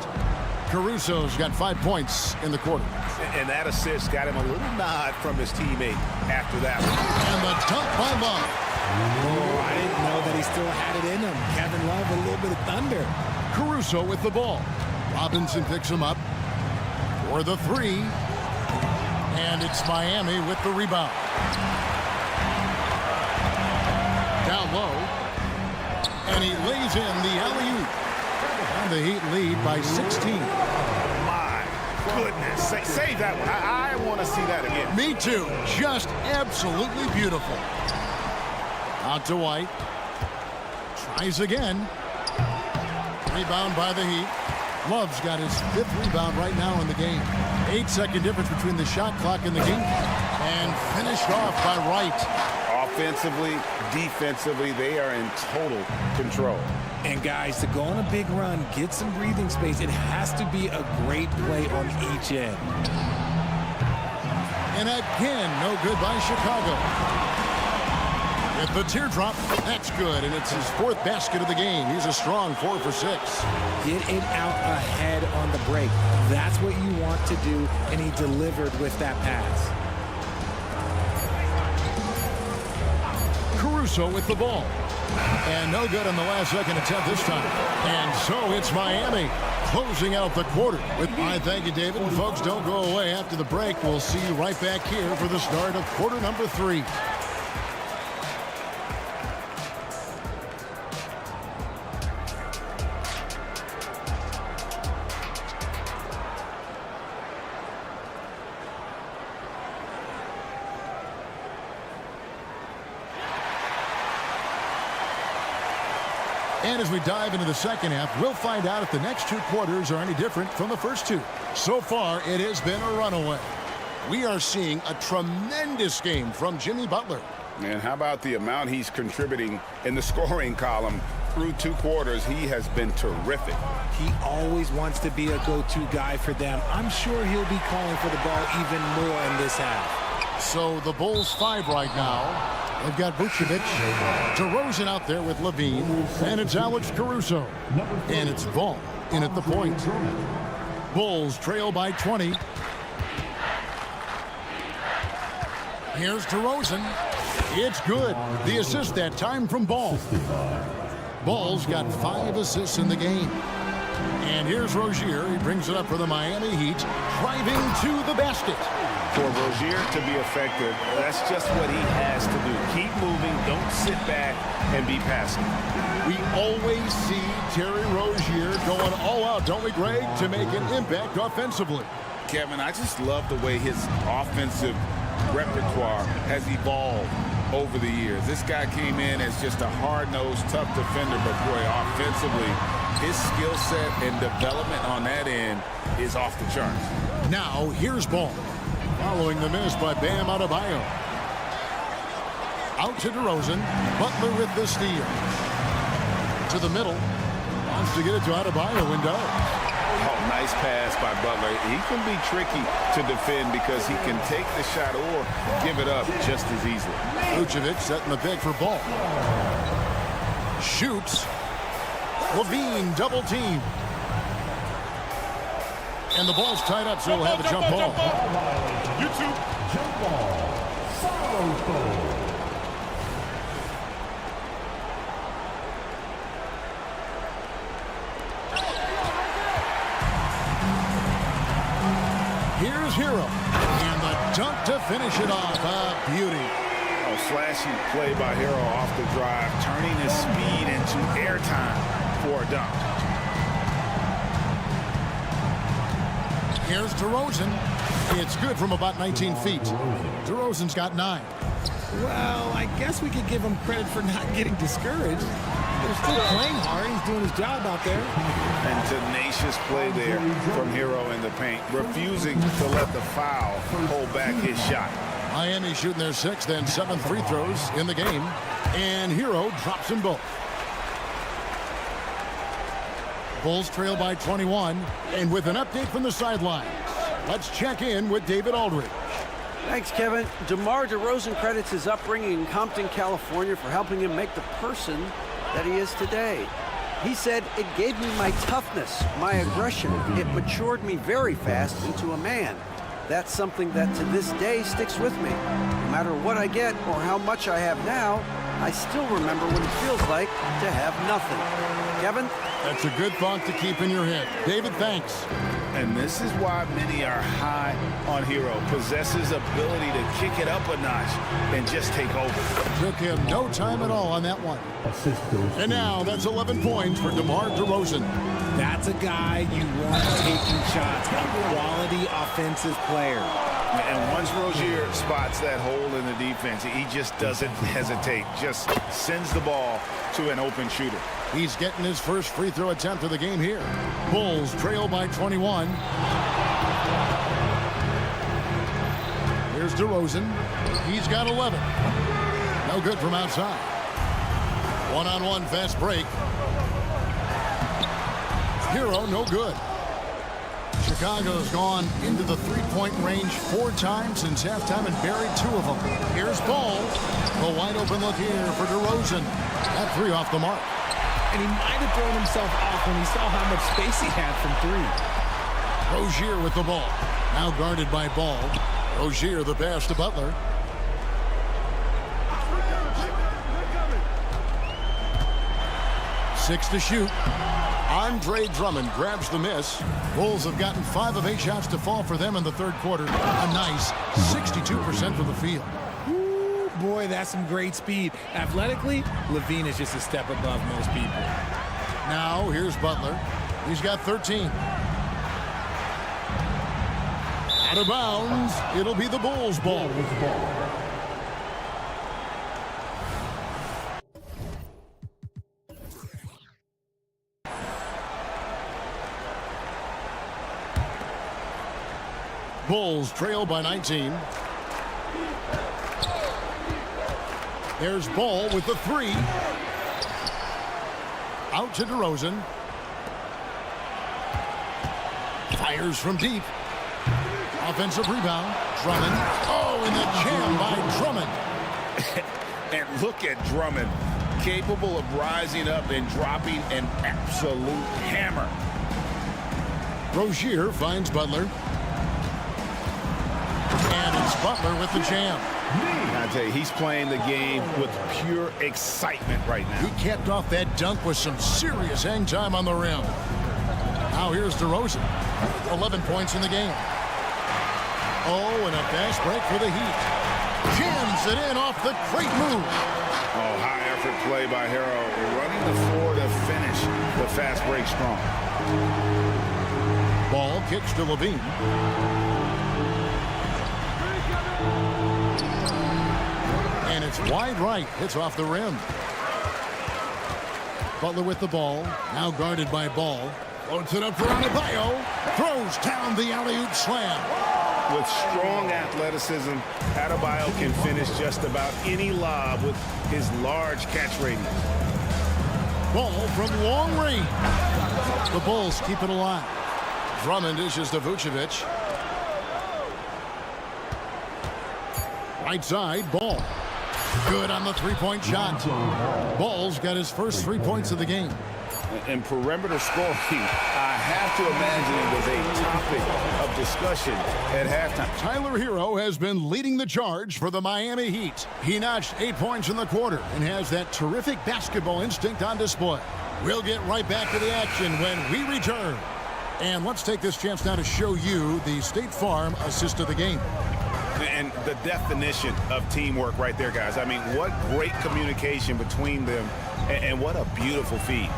[SPEAKER 1] Caruso's got 5 points in the quarter.
[SPEAKER 5] And that assist got him a little nod from his teammate after that one.
[SPEAKER 1] And the dunk by Love.
[SPEAKER 8] Oh, I didn't know that he still had it in him. Kevin Love with a little bit of thunder.
[SPEAKER 1] Caruso with the ball. Robinson picks him up for the three. And it's Miami with the rebound. Down low. And he lays in the alley-oop. And the Heat lead by 16.
[SPEAKER 5] My goodness. Save that one. I want to see that again.
[SPEAKER 1] Me too. Just absolutely beautiful. Out to White. Tries again. Rebound by the Heat. Love's got his 5th rebound right now in the game. 8-second difference between the shot clock and the game. And finished off by Wright.
[SPEAKER 3] Offensively, defensively, they are in total control.
[SPEAKER 8] And guys, to go on a big run, get some breathing space, it has to be a great play on each end.
[SPEAKER 1] And again, no good by Chicago. With the teardrop, that's good, and it's his 4th basket of the game. He's a strong 4 for 6.
[SPEAKER 8] Get it out ahead on the break. That's what you want to do, and he delivered with that pass.
[SPEAKER 1] Caruso with the ball. And no good on the last second attempt this time. And so it's Miami closing out the quarter. I thank you, David. And folks, don't go away after the break. We'll see you right back here for the start of quarter number 3. And as we dive into the second half, we'll find out if the next 2 quarters are any different from the first 2. So far, it has been a runaway. We are seeing a tremendous game from Jimmy Butler.
[SPEAKER 3] And how about the amount he's contributing in the scoring column through 2 quarters? He has been terrific.
[SPEAKER 8] He always wants to be a go-to guy for them. I'm sure he'll be calling for the ball even more in this half.
[SPEAKER 1] So the Bulls 5 right now. They've got Vucevic, DeRozan out there with Levine, and it's Alex Caruso. And it's Ball in at the point. Bulls trail by 20. Here's DeRozan. It's good. The assist that time from Ball. Ball's got 5 assists in the game. And here's Rozier. He brings it up for the Miami Heat, driving to the basket.
[SPEAKER 3] For Rozier to be effective, that's just what he has to do. Keep moving, don't sit back and be passive.
[SPEAKER 1] We always see Terry Rozier going all out, don't we, Greg, to make an impact offensively.
[SPEAKER 3] Kevin, I just love the way his offensive repertoire has evolved over the years. This guy came in as just a hard-nosed, tough defender, but boy, offensively, his skill set and development on that end is off the charts.
[SPEAKER 1] Now, here's Ball. Following the miss by Bam Adebayo. Out to DeRozan. Butler with the steal. To the middle. Wants to get it to Adebayo. Window.
[SPEAKER 3] Oh, nice pass by Butler. He can be tricky to defend because he can take the shot or give it up just as easily.
[SPEAKER 1] Vucevic setting the pick for Ball. Shoots. Levine double team. And the ball's tied up, so he'll have a jump ball.
[SPEAKER 9] YouTube. Jump ball.
[SPEAKER 1] Here's Hero. And the dunk to finish it off. A beauty.
[SPEAKER 3] Oh, flashy play by Hero off the drive, turning his speed into airtime for a dunk.
[SPEAKER 1] Here's DeRozan. It's good from about 19 feet. DeRozan's got 9.
[SPEAKER 8] Well, I guess we could give him credit for not getting discouraged. They're still playing hard. He's doing his job out there.
[SPEAKER 3] And tenacious play there from Hero in the paint, refusing to let the foul hold back his shot.
[SPEAKER 1] Miami shooting their 6th and 7th free throws in the game. And Hero drops them both. Bulls trail by 21. And with an update from the sidelines, let's check in with David Aldridge.
[SPEAKER 4] Thanks, Kevin. DeMar DeRozan credits his upbringing in Compton, California for helping him make the person that he is today. He said, "It gave me my toughness, my aggression. It matured me very fast into a man. That's something that to this day sticks with me. No matter what I get or how much I have now, I still remember what it feels like to have nothing." Kevin?
[SPEAKER 1] That's a good thought to keep in your head. David, thanks.
[SPEAKER 3] And this is why many are high on Hero. Possesses ability to kick it up a notch and just take over.
[SPEAKER 1] Took him no time at all on that one. And now that's 11 points for DeMar DeRozan.
[SPEAKER 8] That's a guy you want taking shots, a quality offensive player.
[SPEAKER 3] And once Rozier spots that hole in the defense, he just doesn't hesitate. Just sends the ball to an open shooter.
[SPEAKER 1] He's getting his first free throw attempt of the game here. Bulls trail by 21. Here's DeRozan. He's got 11. No good from outside. One-on-one fast break. Hero, no good. Chicago's gone into the three-point range 4 times since halftime and buried 2 of them. Here's Ball. The wide-open look here for DeRozan. That 3 off the mark.
[SPEAKER 8] And he might have thrown himself off when he saw how much space he had from 3.
[SPEAKER 1] Rozier with the ball. Now guarded by Ball. Rozier the pass to Butler. Six to shoot. Andre Drummond grabs the miss. Bulls have gotten 5 of 8 shots to fall for them in the third quarter. A nice 62% from the field.
[SPEAKER 8] Ooh, boy, that's some great speed. Athletically, Levine is just a step above most people.
[SPEAKER 1] Now here's Butler. He's got 13. Out of bounds. It'll be the Bulls' ball. Bulls trail by 19. There's Ball with the 3. Out to DeRozan. Fires from deep. Offensive rebound. Drummond. Oh, and the jam by Drummond.
[SPEAKER 3] And look at Drummond, capable of rising up and dropping an absolute hammer.
[SPEAKER 1] Rozier finds Butler. And it's Butler with the jam.
[SPEAKER 3] I tell you, he's playing the game with pure excitement right now.
[SPEAKER 1] He capped off that dunk with some serious hang time on the rim. Now here's DeRozan. 11 points in the game. Oh, and a fast break for the Heat. Jams it in off the great move.
[SPEAKER 3] Oh, high effort play by Hero. Running the floor to finish the fast break strong.
[SPEAKER 1] Ball kicks to Levine. And it's wide right. Hits off the rim. Butler with the ball. Now guarded by Ball. Floats it up for Adebayo. Throws down the alley-oop slam.
[SPEAKER 3] With strong athleticism, Adebayo can finish just about any lob with his large catch radius.
[SPEAKER 1] Ball from long range. The Bulls keep it alive. Drummond dishes to Vucevic. Right side, Ball. Good on the three-point shot. Ball's got his first 3 points of the game.
[SPEAKER 3] And perimeter scoring, I have to imagine it was a topic of discussion at halftime.
[SPEAKER 1] Tyler Hero has been leading the charge for the Miami Heat. He notched 8 points in the quarter and has that terrific basketball instinct on display. We'll get right back to the action when we return. And let's take this chance now to show you the State Farm assist of the game.
[SPEAKER 5] And the definition of teamwork right there, guys. I mean, what great communication between them, and what a beautiful feed.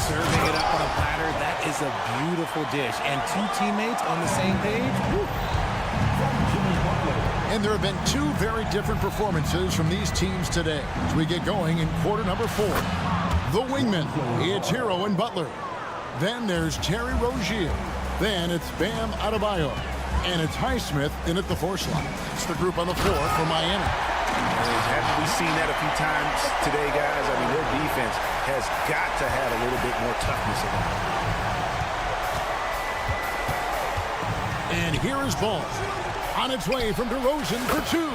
[SPEAKER 8] Serving it up on a platter, that is a beautiful dish. And two teammates on the same page. Woo.
[SPEAKER 1] And there have been two very different performances from these teams today as we get going in quarter number 4. The wingmen, it's Hero and Butler. Then there's Terry Rozier. Then it's Bam Adebayo. And it's Highsmith in at the 4 slot. It's the group on the floor for Miami.
[SPEAKER 5] We've seen that a few times today, guys. I mean, their defense has got to have a little bit more toughness in it.
[SPEAKER 1] And here is Ball. On its way from DeRozan for 2.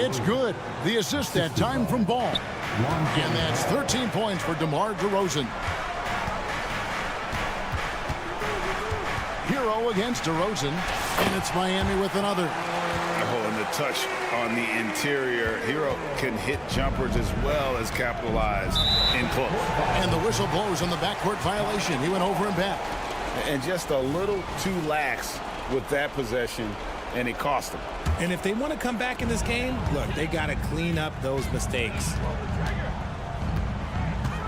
[SPEAKER 1] It's good. The assist that time from Ball. And that's 13 points for DeMar DeRozan. Hero against DeRozan, and it's Miami with another.
[SPEAKER 3] Oh, and the touch on the interior. Hero can hit jumpers as well as capitalize in close.
[SPEAKER 1] And the whistle blows on the backcourt violation. He went over and back.
[SPEAKER 3] And just a little too lax with that possession, and it cost them.
[SPEAKER 8] And if they want to come back in this game, look, they got to clean up those mistakes.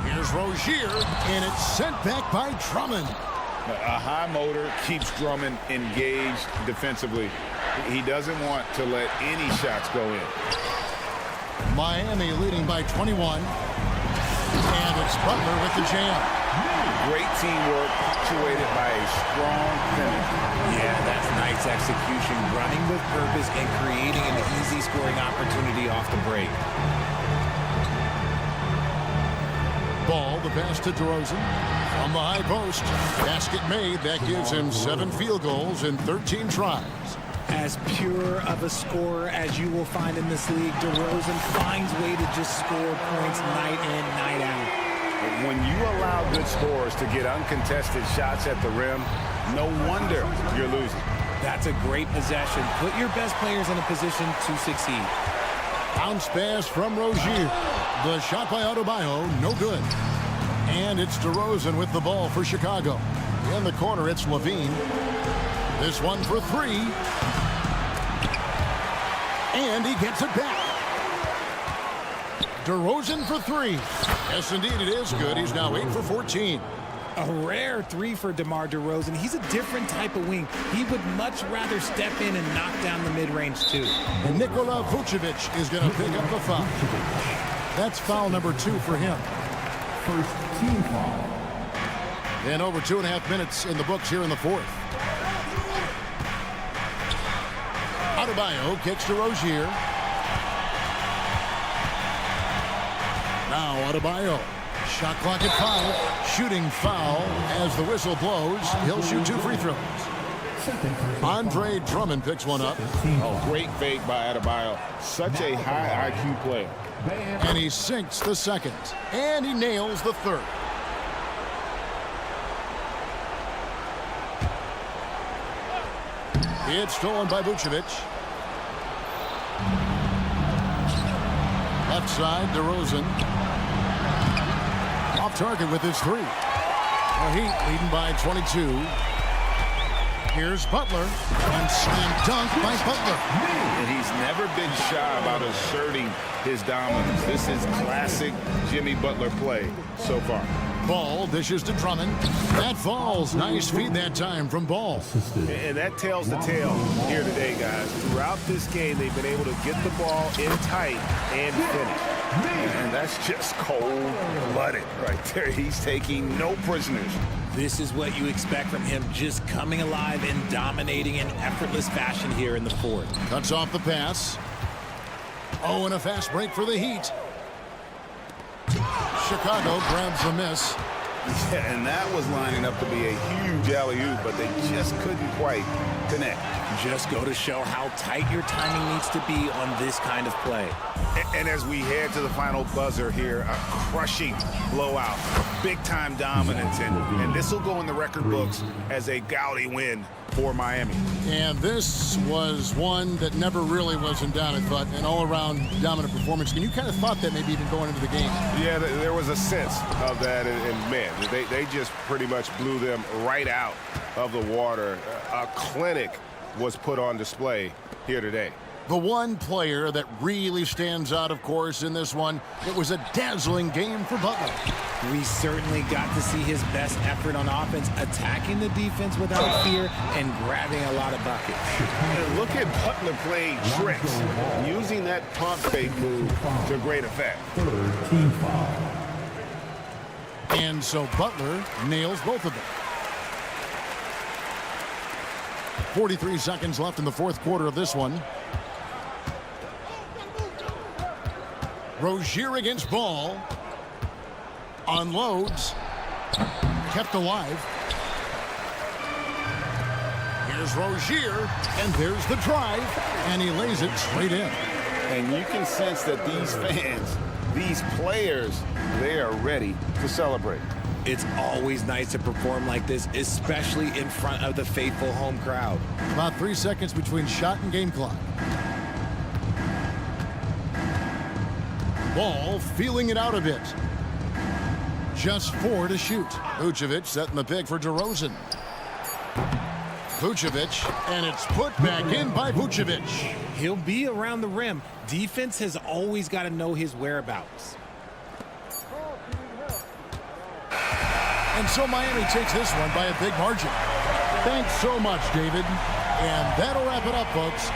[SPEAKER 1] Here's Rozier, and it's sent back by Drummond.
[SPEAKER 3] A high motor keeps Drummond engaged defensively. He doesn't want to let any shots go in.
[SPEAKER 1] Miami leading by 21. And it's Butler with the jam.
[SPEAKER 3] Great teamwork punctuated by a strong finish.
[SPEAKER 8] Yeah, that's nice execution, running with purpose and creating an easy scoring opportunity off the break.
[SPEAKER 1] Ball, the pass to DeRozan. From the high post. Basket made. That gives him 7 field goals in 13 tries.
[SPEAKER 8] As pure of a scorer as you will find in this league, DeRozan finds way to just score points night in, night out.
[SPEAKER 3] When you allow good scorers to get uncontested shots at the rim, no wonder you're losing.
[SPEAKER 8] That's a great possession. Put your best players in a position to succeed.
[SPEAKER 1] Bounce pass from Rozier. The shot by Adebayo, no good. And it's DeRozan with the ball for Chicago. In the corner, it's Levine. This one for 3. And he gets it back. DeRozan for 3. Yes, indeed, it is good. He's now 8 for 14.
[SPEAKER 8] A rare 3 for DeMar DeRozan. He's a different type of wing. He would much rather step in and knock down the mid-range, too.
[SPEAKER 1] Nikola Vucevic is going to pick up the foul. That's foul number 2 for him.
[SPEAKER 9] First team foul.
[SPEAKER 1] And over 2.5 minutes in the books here in the 4th. Adebayo kicks to Rozier. Now Adebayo. Shot clock at 5. Shooting foul as the whistle blows. He'll shoot 2 free throws. Andre Drummond picks one up.
[SPEAKER 3] Oh, great fake by Adebayo. Such a high IQ player.
[SPEAKER 1] And he sinks the second. And he nails the third. It's stolen by Vucevic. Left side, DeRozan. Off target with his 3. The Heat leading by 22. Here's Butler. And slam dunk by Butler.
[SPEAKER 3] And he's never been shy about asserting his dominance. This is classic Jimmy Butler play so far.
[SPEAKER 1] Ball dishes to Drummond. That falls. Nice feed that time from Ball.
[SPEAKER 5] And that tells the tale here today, guys. Throughout this game, they've been able to get the ball in tight and finish.
[SPEAKER 3] And that's just cold-blooded right there. He's taking no prisoners.
[SPEAKER 8] This is what you expect from him, just coming alive and dominating in effortless fashion here in the 4th.
[SPEAKER 1] Cuts off the pass. Oh, and a fast break for the Heat. Chicago grabs the miss.
[SPEAKER 5] Yeah, and that was lining up to be a huge alley-oop, but they just couldn't quite connect.
[SPEAKER 8] Just go to show how tight your timing needs to be on this kind of play.
[SPEAKER 5] And as we head to the final buzzer here, a crushing blowout, big-time dominance, and this will go in the record books as a gaudy win for Miami.
[SPEAKER 1] And this was one that never really was in doubt, I thought, an all-around dominant performance. And you kind of thought that maybe even going into the game.
[SPEAKER 5] Yeah, there was a sense of that, and man, they just pretty much blew them right out of the water. A clinic was put on display here today.
[SPEAKER 1] The one player that really stands out, of course, in this one, it was a dazzling game for Butler.
[SPEAKER 8] We certainly got to see his best effort on offense, attacking the defense without fear and grabbing a lot of buckets.
[SPEAKER 5] And look at Butler playing tricks, using that pump fake move to great effect.
[SPEAKER 9] Third team foul.
[SPEAKER 1] And so Butler nails both of them. 43 seconds left in the fourth quarter of this one. Rozier against Ball. Unloads. Kept alive. Here's Rozier, and there's the drive, and he lays it straight in.
[SPEAKER 3] And you can sense that these fans, these players, they are ready to celebrate.
[SPEAKER 8] It's always nice to perform like this, especially in front of the faithful home crowd.
[SPEAKER 1] About 3 seconds between shot and game clock. Ball feeling it out a bit. Just 4 to shoot. Vucevic setting the pick for DeRozan. Vucevic, and it's put back in by Vucevic.
[SPEAKER 8] He'll be around the rim. Defense has always got to know his whereabouts.
[SPEAKER 1] And so Miami takes this one by a big margin. Thanks so much, David. And that'll wrap it up, folks.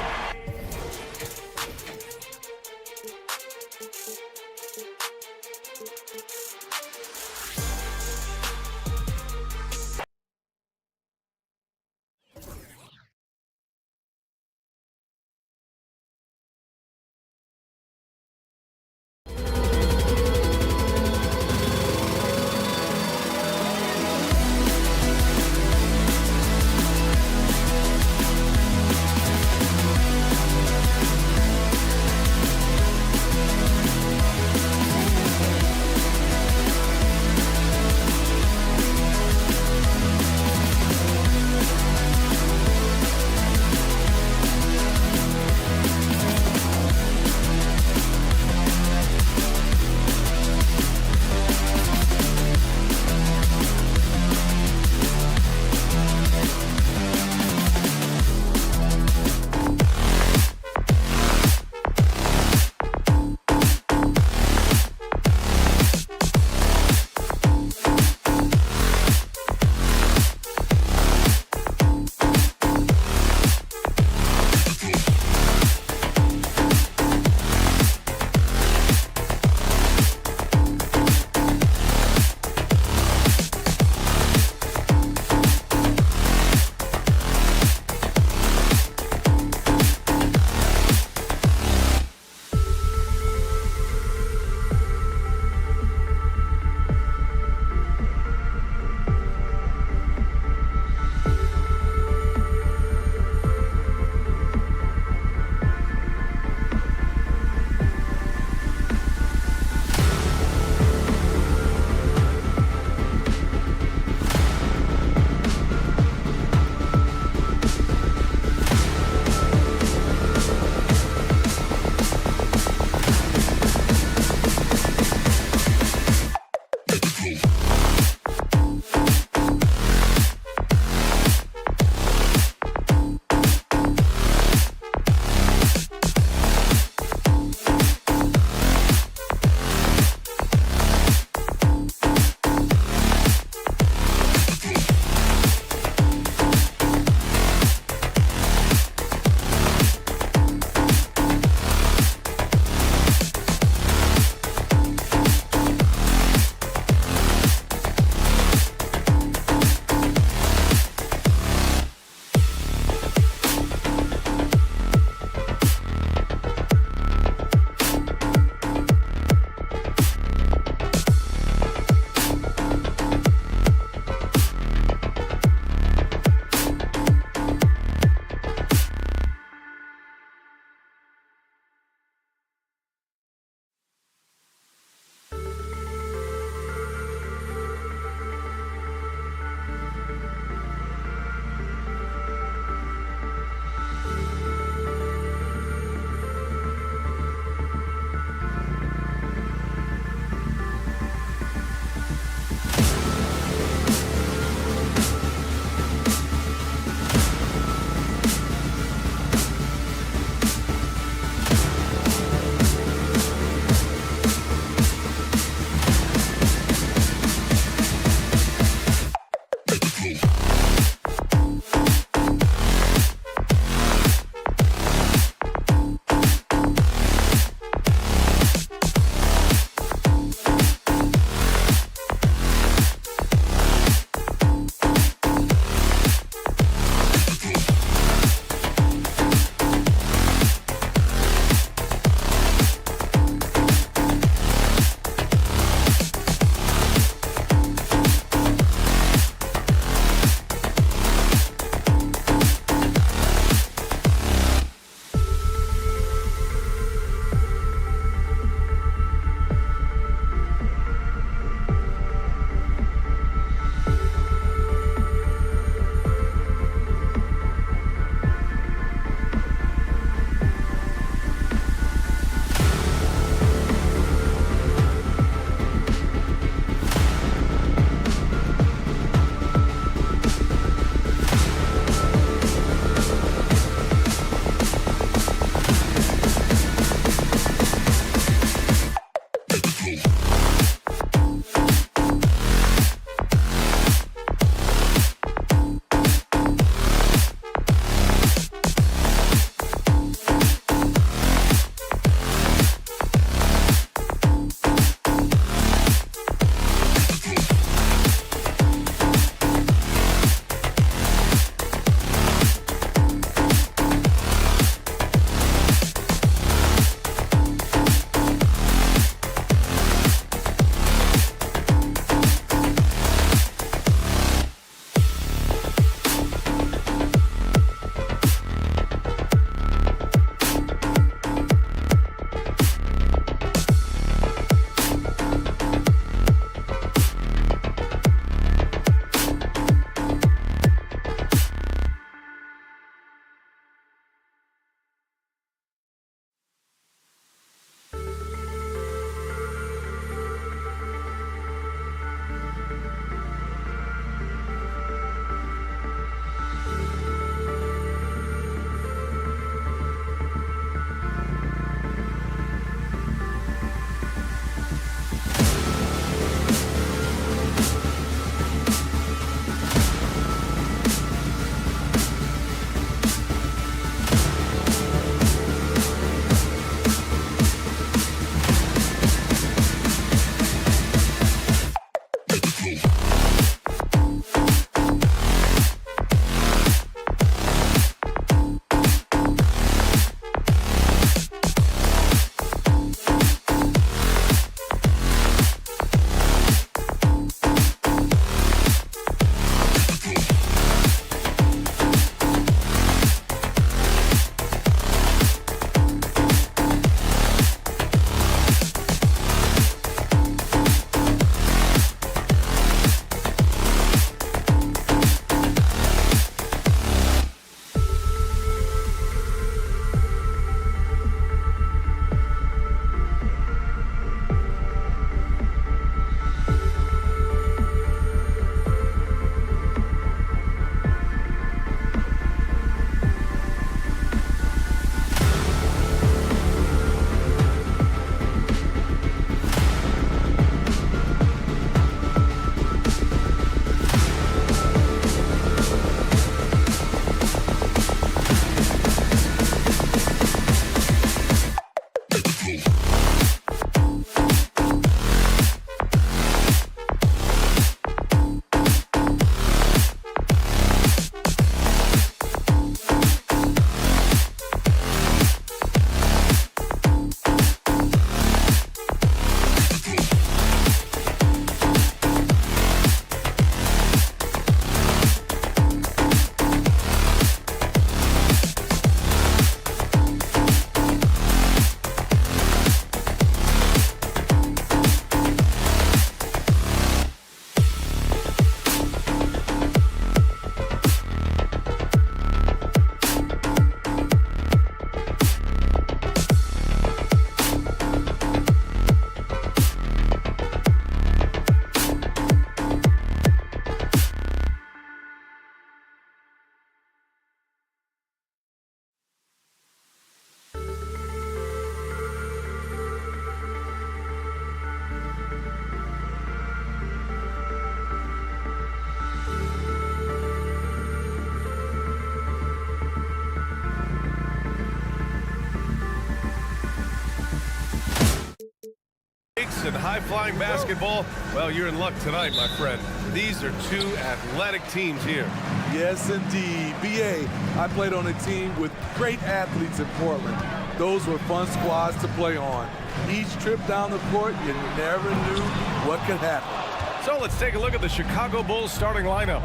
[SPEAKER 7] And high-flying basketball, well, you're in luck tonight, my friend. These are two athletic teams here.
[SPEAKER 2] Yes, indeed. B.A., I played on a team with great athletes in Portland. Those were fun squads to play on. Each trip down the court, you never knew what could happen.
[SPEAKER 7] So let's take a look at the Chicago Bulls starting lineup.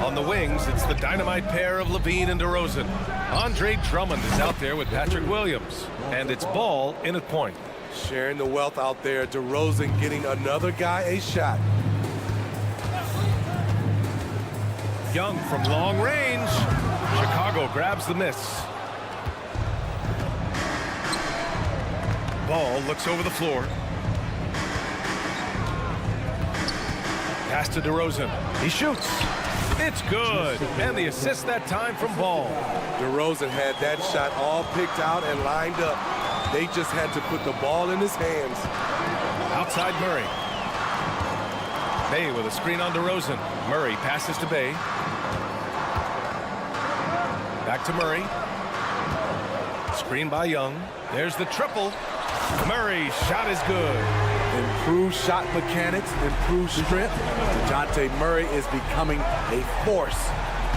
[SPEAKER 7] On the wings, it's the dynamite pair of Levine and DeRozan. Andre Drummond is out there with Patrick Williams. And it's Ball in at point.
[SPEAKER 2] Sharing the wealth out there, DeRozan getting another guy a shot.
[SPEAKER 7] Young from long range. Chicago grabs the miss. Ball looks over the floor. Pass to DeRozan. He shoots. It's good. And the assist that time from Ball.
[SPEAKER 2] DeRozan had that shot all picked out and lined up. They just had to put the ball in his hands.
[SPEAKER 7] Outside Murray. Bay with a screen on DeRozan. Murray passes to Bay. Back to Murray. Screen by Young. There's the triple. Murray's shot is good.
[SPEAKER 2] Improved shot mechanics, improved strength. DeJounte Murray is becoming a force.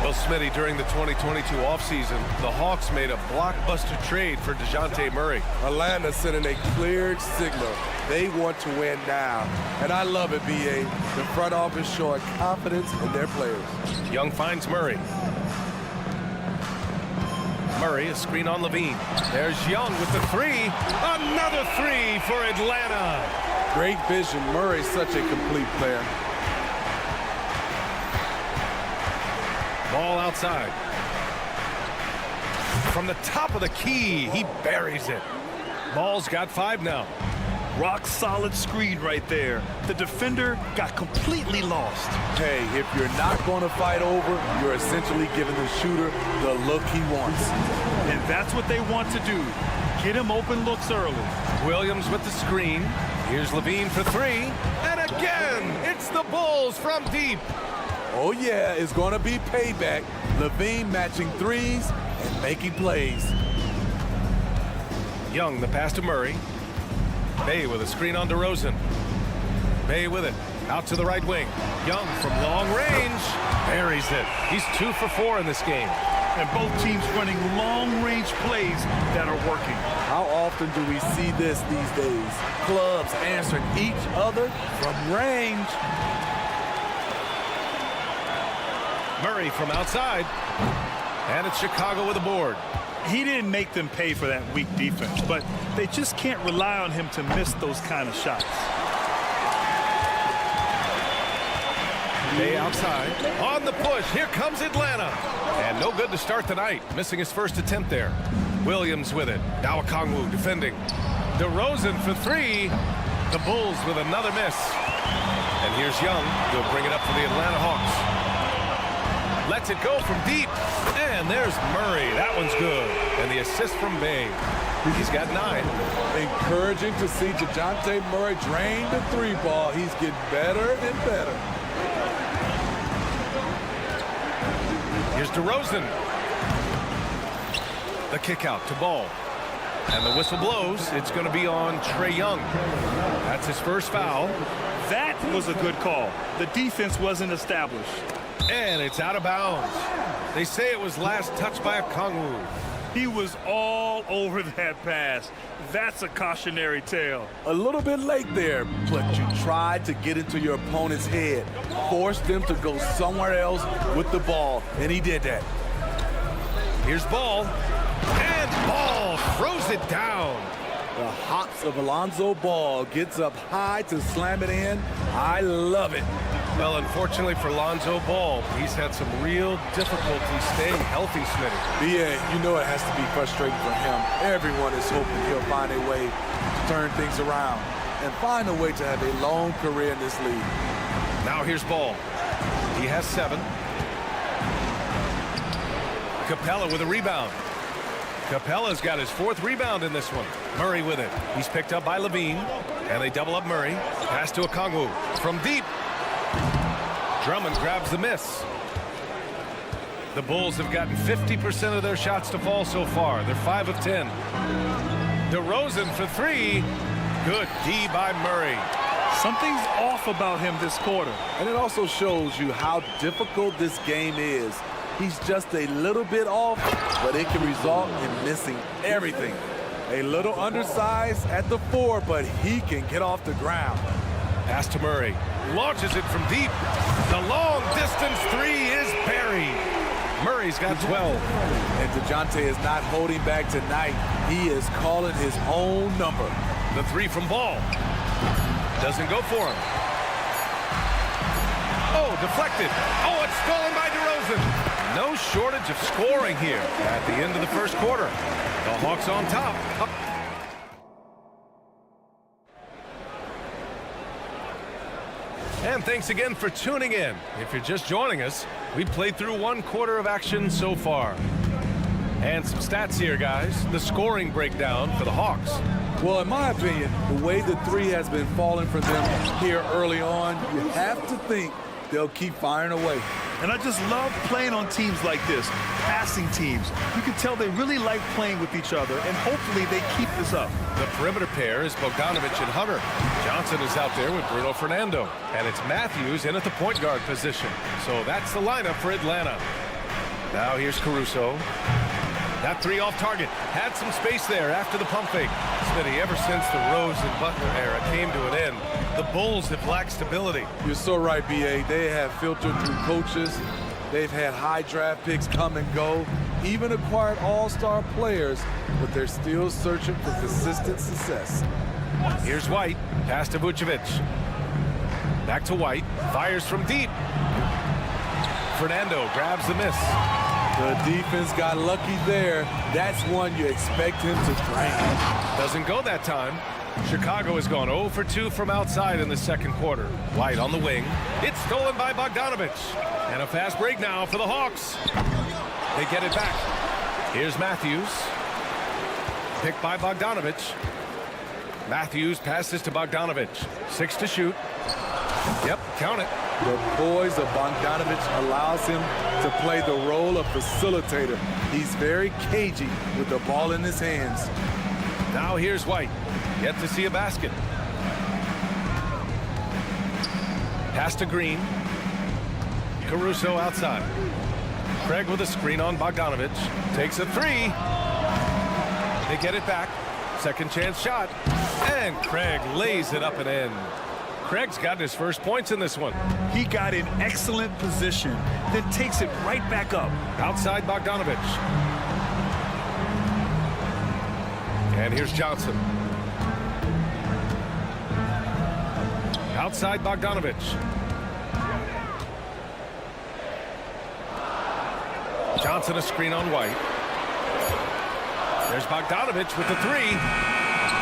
[SPEAKER 7] Well, Smitty, during the 2022 offseason, the Hawks made a blockbuster trade for DeJounte Murray.
[SPEAKER 2] Atlanta sending a clear signal. They want to win now. And I love it, B.A. The front office showing confidence in their players.
[SPEAKER 7] Young finds Murray. Murray, a screen on Levine. There's Young with the three. Another three for Atlanta.
[SPEAKER 2] Great vision. Murray's such a complete player.
[SPEAKER 7] Ball outside. From the top of the key, he buries it. Ball's got 5 now.
[SPEAKER 10] Rock solid screen right there. The defender got completely lost.
[SPEAKER 2] Hey, if you're not going to fight over, you're essentially giving the shooter the look he wants.
[SPEAKER 10] And that's what they want to do. Get him open looks early.
[SPEAKER 7] Williams with the screen. Here's Levine for 3. And again, it's the Bulls from deep.
[SPEAKER 2] Oh, yeah, it's going to be payback. Levine matching threes and making plays.
[SPEAKER 7] Young, the pass to Murray. Bay with a screen on DeRozan. Bay with it. Out to the right wing. Young from long range. Buries it. He's 2 for 4 in this game.
[SPEAKER 10] And both teams running long-range plays that are working.
[SPEAKER 2] How often do we see this these days? Clubs answering each other from range.
[SPEAKER 7] Murray from outside. And it's Chicago with a board.
[SPEAKER 10] He didn't make them pay for that weak defense, but they just can't rely on him to miss those kind of shots.
[SPEAKER 7] Bay outside. On the push. Here comes Atlanta. And no good to start the night. Missing his first attempt there. Williams with it. Now Okongwu defending. DeRozan for 3. The Bulls with another miss. And here's Young. He'll bring it up for the Atlanta Hawks. Lets it go from deep. And there's Murray. That one's good. And the assist from Bay. He's got 9.
[SPEAKER 2] Encouraging to see DeJounte Murray drain the 3-ball. He's getting better and better.
[SPEAKER 7] Here's DeRozan. The kick out to Ball. And the whistle blows. It's going to be on Trae Young. That's his first foul.
[SPEAKER 10] That was a good call. The defense wasn't established.
[SPEAKER 7] And it's out of bounds. They say it was last touched by Okongwu.
[SPEAKER 10] He was all over that pass. That's a cautionary tale.
[SPEAKER 2] A little bit late there, but you tried to get into your opponent's head. Forced them to go somewhere else with the ball, and he did that.
[SPEAKER 7] Here's Ball. And Ball throws it down.
[SPEAKER 2] The hops of Alonzo Ball gets up high to slam it in. I love it.
[SPEAKER 7] Well, unfortunately for Lonzo Ball, he's had some real difficulty staying healthy, Smitty.
[SPEAKER 2] B.A., you know it has to be frustrating for him. Everyone is hoping he'll find a way to turn things around and find a way to have a long career in this league.
[SPEAKER 7] Now here's Ball. He has 7. Capella with a rebound. Capella's got his 4th rebound in this one. Murray with it. He's picked up by Levine. And they double up Murray. Pass to Okongwu. From deep. Drummond grabs the miss. The Bulls have gotten 50% of their shots to fall so far. They're 5 of 10. DeRozan for 3. Good D by Murray.
[SPEAKER 10] Something's off about him this quarter.
[SPEAKER 2] And it also shows you how difficult this game is. He's just a little bit off, but it can result in missing everything. A little undersized at the 4, but he can get off the ground.
[SPEAKER 7] Pass to Murray. Launches it from deep. The long distance 3 is buried. Murray's got 12.
[SPEAKER 2] And DeJounte is not holding back tonight. He is calling his own number.
[SPEAKER 7] The 3 from Ball. Doesn't go for him. Oh, deflected. Oh, it's stolen by DeRozan. No shortage of scoring here at the end of the first quarter. The Hawks on top. And thanks again for tuning in. If you're just joining us, we played through 1 quarter of action so far. And some stats here, guys. The scoring breakdown for the Hawks.
[SPEAKER 2] Well, in my opinion, the way the 3 has been falling for them here early on, you have to think they'll keep firing away.
[SPEAKER 10] And I just love playing on teams like this, passing teams. You can tell they really like playing with each other, and hopefully they keep this up.
[SPEAKER 7] The perimeter pair is Bogdanovich and Hunter. Johnson is out there with Bruno Fernando. And it's Matthews in at the point guard position. So that's the lineup for Atlanta. Now here's Caruso. That 3 off target. Had some space there after the pump fake. Smitty, ever since the Rose and Butler era came to an end, the Bulls have lacked stability.
[SPEAKER 2] You're so right, B.A. They have filtered through coaches. They've had high draft picks come and go, even acquired all-star players, but they're still searching for consistent success.
[SPEAKER 7] Here's White. Pass to Vucevic. Back to White. Fires from deep. Fernando grabs the miss.
[SPEAKER 2] The defense got lucky there. That's one you expect him to drain.
[SPEAKER 7] Doesn't go that time. Chicago has gone 0 for 2 from outside in the second quarter. White on the wing. It's stolen by Bogdanovich. And a fast break now for the Hawks. They get it back. Here's Matthews. Picked by Bogdanovich. Matthews passes to Bogdanovich. 6 to shoot. Yep, count it.
[SPEAKER 2] The poise of Bogdanovich allows him to play the role of facilitator. He's very cagey with the ball in his hands.
[SPEAKER 7] Now here's White. Yet to see a basket. Pass to Green. Caruso outside. Craig with a screen on Bogdanovich. Takes a 3. They get it back. Second chance shot. And Craig lays it up and in. Craig's gotten his first points in this one.
[SPEAKER 10] He got in excellent position, then takes it right back up.
[SPEAKER 7] Outside Bogdanovich. And here's Johnson. Outside Bogdanovich. Johnson a screen on White. There's Bogdanovich with the 3.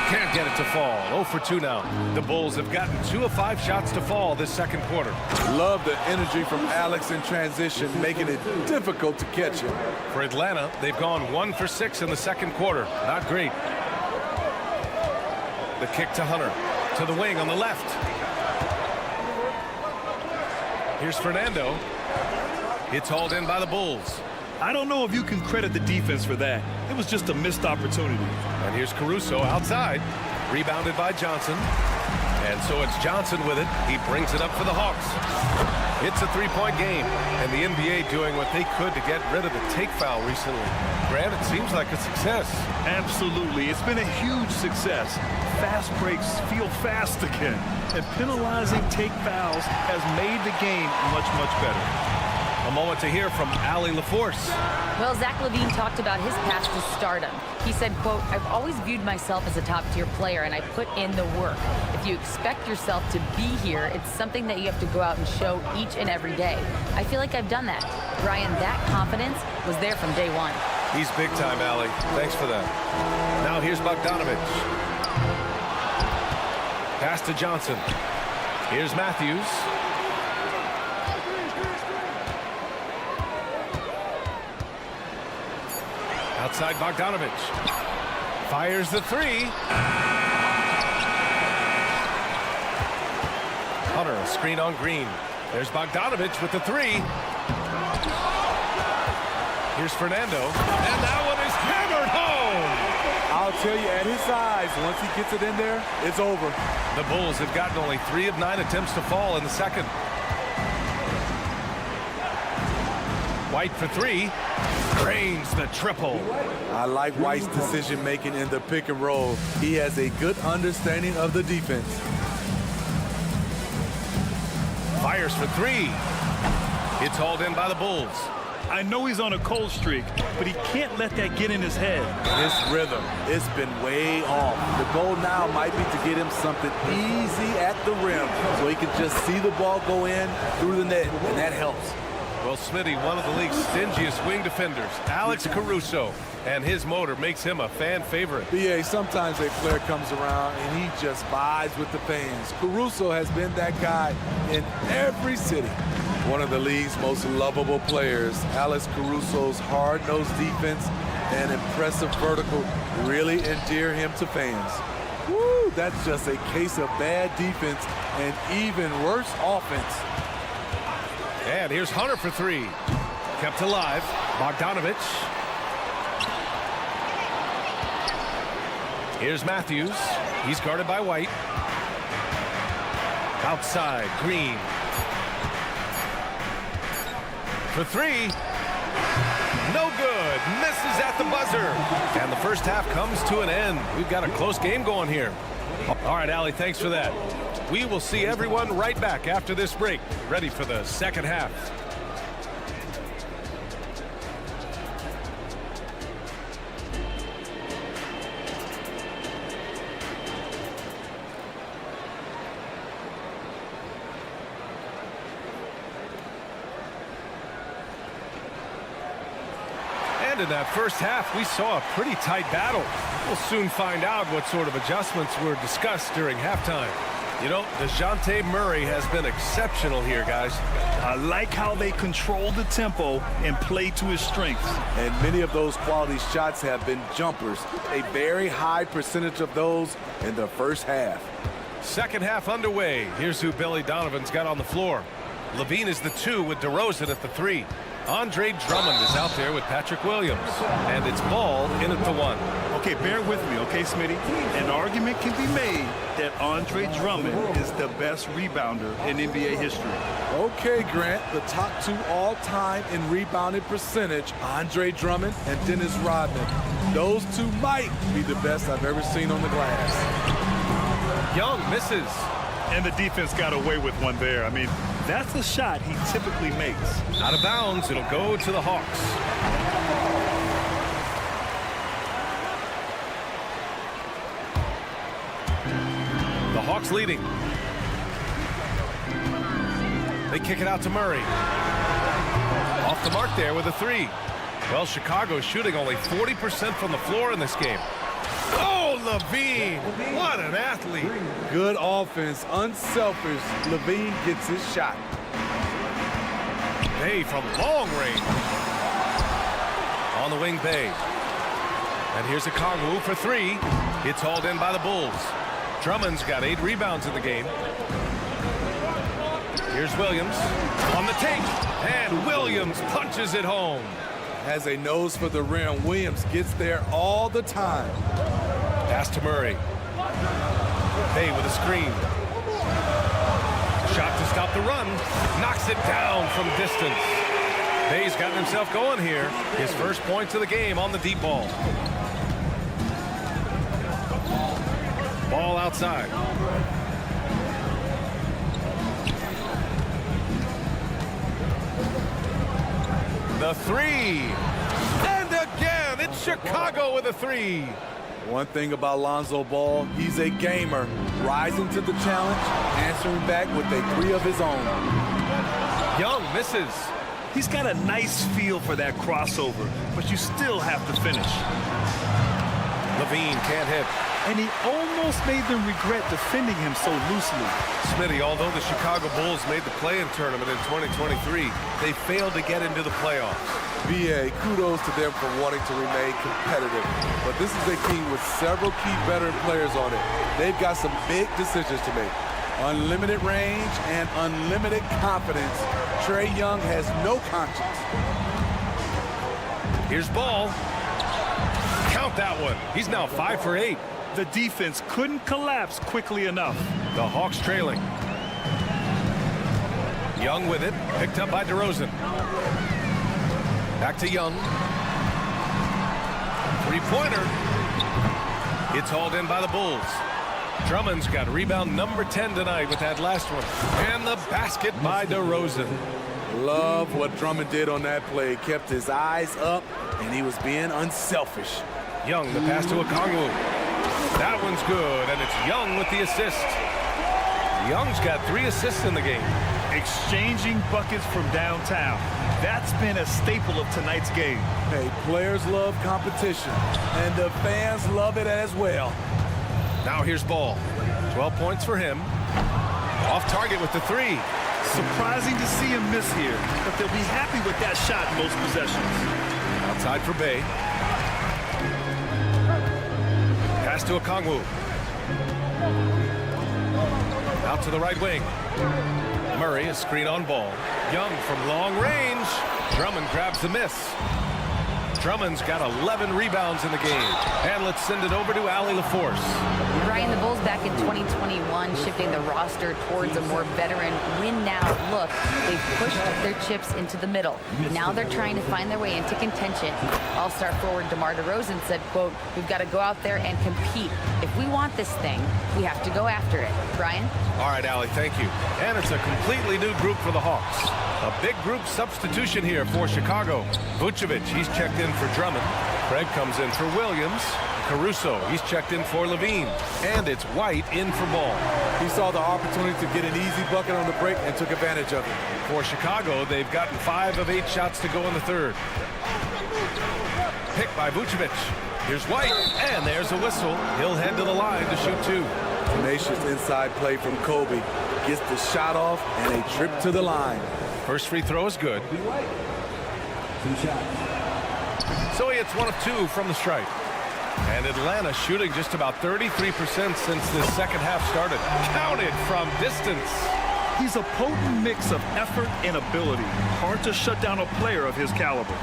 [SPEAKER 7] Can't get it to fall. 0 for 2 now. The Bulls have gotten 2 of 5 shots to fall this second quarter.
[SPEAKER 2] Love the energy from Alex in transition, making it difficult to catch him.
[SPEAKER 7] For Atlanta, they've gone 1 for 6 in the second quarter. Not great. The kick to Hunter. To the wing on the left. Here's Fernando. It's hauled in by the Bulls.
[SPEAKER 10] I don't know if you can credit the defense for that. It was just a missed opportunity.
[SPEAKER 7] And here's Caruso outside. Rebounded by Johnson. And so it's Johnson with it. He brings it up for the Hawks. It's a 3-point game. And the NBA doing what they could to get rid of the take foul recently. Grant, it seems like a success.
[SPEAKER 10] Absolutely. It's been a huge success. Fast breaks feel fast again. And penalizing take fouls has made the game much, much better.
[SPEAKER 7] A moment to hear from Allie LaForce.
[SPEAKER 11] Well, Zach LaVine talked about his path to stardom. He said, quote, "I've always viewed myself as a top-tier player, and I put in the work. If you expect yourself to be here, it's something that you have to go out and show each and every day. I feel like I've done that." Brian, that confidence was there from day one.
[SPEAKER 7] He's big time, Allie. Thanks for that. Now here's Bogdanovich. Pass to Johnson. Here's Matthews. Outside Bogdanovich. Fires the 3. Hunter, a screen on Green. There's Bogdanovich with the 3. Here's Fernando. And that one is hammered home.
[SPEAKER 2] I'll tell you, at his size, once he gets it in there, it's over.
[SPEAKER 7] The Bulls have gotten only 3 of 9 attempts to fall in the second. White for 3. Drains the triple.
[SPEAKER 2] I like White's decision-making in the pick and roll. He has a good understanding of the defense.
[SPEAKER 7] Fires for 3. It's hauled in by the Bulls.
[SPEAKER 10] I know he's on a cold streak, but he can't let that get in his head.
[SPEAKER 2] His rhythm, it's been way off. The goal now might be to get him something easy at the rim so he can just see the ball go in through the net, and that helps.
[SPEAKER 7] Well, Smitty, one of the league's stingiest wing defenders, Alex Caruso, and his motor makes him a fan favorite.
[SPEAKER 2] BA, sometimes a player comes around and he just vibes with the fans. Caruso has been that guy in every city. One of the league's most lovable players, Alex Caruso's hard-nosed defense and impressive vertical really endear him to fans. Woo, that's just a case of bad defense and even worse offense.
[SPEAKER 7] And here's Hunter for 3. Kept alive. Bogdanovich. Here's Matthews. He's guarded by White. Outside, Green. For 3. No good. Misses at the buzzer. And the first half comes to an end. We've got a close game going here. All right, Allie, thanks for that. We will see everyone right back after this break, ready for the second half. And in that first half, we saw a pretty tight battle. We'll soon find out what sort of adjustments were discussed during halftime. You know, DeJounte Murray has been exceptional here, guys.
[SPEAKER 10] I like how they control the tempo and play to his strengths.
[SPEAKER 2] And many of those quality shots have been jumpers. A very high percentage of those in the first half.
[SPEAKER 7] Second half underway. Here's who Billy Donovan's got on the floor. Levine is the 2 with DeRozan at the 3. Andre Drummond is out there with Patrick Williams. And it's Ball in at the 1.
[SPEAKER 10] Okay, bear with me, okay, Smitty? An argument can be made that Andre Drummond is the best rebounder in NBA history.
[SPEAKER 2] Okay, Grant, the top 2 all-time in rebounding percentage, Andre Drummond and Dennis Rodman. Those 2 might be the best I've ever seen on the glass.
[SPEAKER 7] Young misses.
[SPEAKER 10] And the defense got away with one there. I mean, that's a shot he typically makes.
[SPEAKER 7] Out of bounds, it'll go to the Hawks. The Hawks leading. They kick it out to Murray. Off the mark there with a 3. Well, Chicago's shooting only 40% from the floor in this game. Oh, Levine! What an athlete!
[SPEAKER 2] Good offense, unselfish. Levine gets his shot.
[SPEAKER 7] Bay from long range. On the wing, Bay. And here's a Kongwu for 3. It's hauled in by the Bulls. Drummond's got 8 rebounds in the game. Here's Williams on the take. And Williams punches it home.
[SPEAKER 2] Has a nose for the rim. Williams gets there all the time.
[SPEAKER 7] Pass to Murray. Bay with a screen. Shot to stop the run. Knocks it down from distance. Bay's gotten himself going here. His first points of the game on the deep ball. Ball outside. The 3. And again, it's Chicago with a 3.
[SPEAKER 2] One thing about Lonzo Ball, he's a gamer. Rising to the challenge, answering back with a 3 of his own.
[SPEAKER 7] Young misses.
[SPEAKER 10] He's got a nice feel for that crossover, but you still have to finish.
[SPEAKER 7] Levine can't hit.
[SPEAKER 10] And he almost made them regret defending him so loosely.
[SPEAKER 7] Smitty, although the Chicago Bulls made the play-in tournament in 2023, they failed to get into the playoffs.
[SPEAKER 2] BA, kudos to them for wanting to remain competitive. But this is a team with several key veteran players on it. They've got some big decisions to make. Unlimited range and unlimited confidence. Trae Young has no conscience.
[SPEAKER 7] Here's Ball. Count that one. He's now 5 for 8.
[SPEAKER 10] The defense couldn't collapse quickly enough.
[SPEAKER 7] The Hawks trailing. Young with it, picked up by DeRozan. Back to Young. Three-pointer. It's hauled in by the Bulls. Drummond's got rebound number 10 tonight with that last one. And the basket by DeRozan.
[SPEAKER 2] Love what Drummond did on that play. Kept his eyes up, and he was being unselfish.
[SPEAKER 7] Young, the pass to Okongwu. That one's good, and it's Young with the assist. Young's got 3 assists in the game.
[SPEAKER 10] Exchanging buckets from downtown. That's been a staple of tonight's game.
[SPEAKER 2] Hey, players love competition, and the fans love it as well.
[SPEAKER 7] Now here's Ball. 12 points for him. Off target with the 3.
[SPEAKER 10] Surprising to see him miss here, but they'll be happy with that shot in most possessions.
[SPEAKER 7] Outside for Bay. Pass to Okongwu. Out to the right wing. Murray, a screen on Ball. Young from long range. Drummond grabs the miss. Drummond's got 11 rebounds in the game. And let's send it over to Allie LaForce.
[SPEAKER 11] Brian, the Bulls back in 2021 shifting the roster towards a more veteran win-now look. They've pushed their chips into the middle. Now they're trying to find their way into contention. All-star forward DeMar DeRozan said, quote, "We've got to go out there and compete. If we want this thing, we have to go after it." Brian?
[SPEAKER 7] All right, Allie, thank you. And it's a completely new group for the Hawks. A big group substitution here for Chicago. Vucevic, he's checked in for Drummond. Craig comes in for Williams. Caruso, he's checked in for Levine. And it's White in for Ball.
[SPEAKER 2] He saw the opportunity to get an easy bucket on the break and took advantage of it.
[SPEAKER 7] For Chicago, they've gotten 5 of 8 shots to go in the third. Picked by Vucevic. Here's White, and there's a whistle. He'll head to the line to shoot 2.
[SPEAKER 2] Tenacious inside play from Kobe. Gets the shot off and a trip to the line.
[SPEAKER 7] First free throw is good. So he hits 1 of 2 from the stripe. And Atlanta shooting just about 33% since the second half started. Counted from distance.
[SPEAKER 10] He's a potent mix of effort and ability. Hard to shut down a player of his caliber.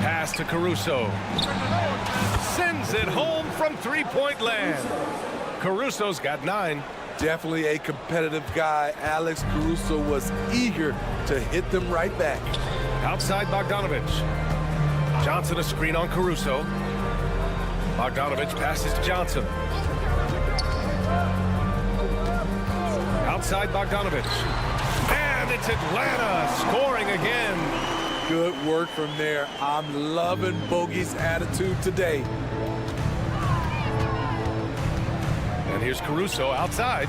[SPEAKER 7] Pass to Caruso. Sends it home from three-point land. Caruso's got 9.
[SPEAKER 2] Definitely a competitive guy. Alex Caruso was eager to hit them right back.
[SPEAKER 7] Outside Bogdanovic. Johnson a screen on Caruso. Bogdanovic passes to Johnson. Outside Bogdanovic. And it's Atlanta scoring again.
[SPEAKER 2] Good work from there. I'm loving Bogey's attitude today.
[SPEAKER 7] And here's Caruso outside.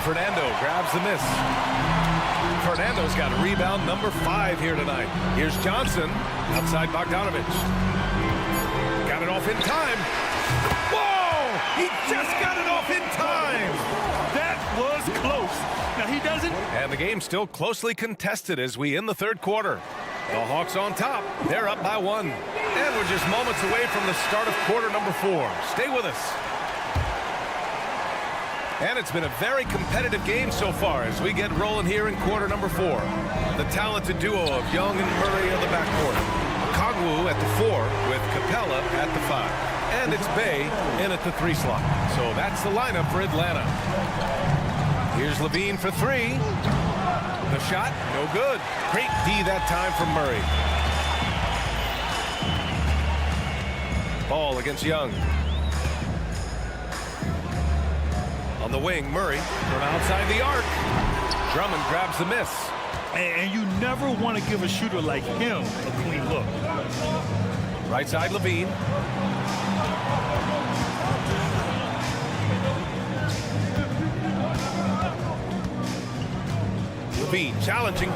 [SPEAKER 7] Fernando grabs the miss. Fernando's got rebound number 5 here tonight. Here's Johnson outside Bogdanovic. Got it off in time. Whoa! He just got it off in time.
[SPEAKER 10] That was close. Now he doesn't.
[SPEAKER 7] And the game's still closely contested as we end the third quarter. The Hawks on top. They're up by 1. And we're just moments away from the start of quarter number 4. Stay with us. And it's been a very competitive game so far as we get rolling here in quarter number 4. The talented duo of Young and Murray on the backcourt. Okongwu at the 4 with Capella at the 5. And it's Bay in at the 3 slot. So that's the lineup for Atlanta. Here's Levine for 3. The shot, no good. Great D that time from Murray. Ball against Young. On the wing, Murray from outside the arc. Drummond grabs the miss.
[SPEAKER 10] And you never want to give a shooter like him a clean look.
[SPEAKER 7] Right side, Levine. Levine challenging,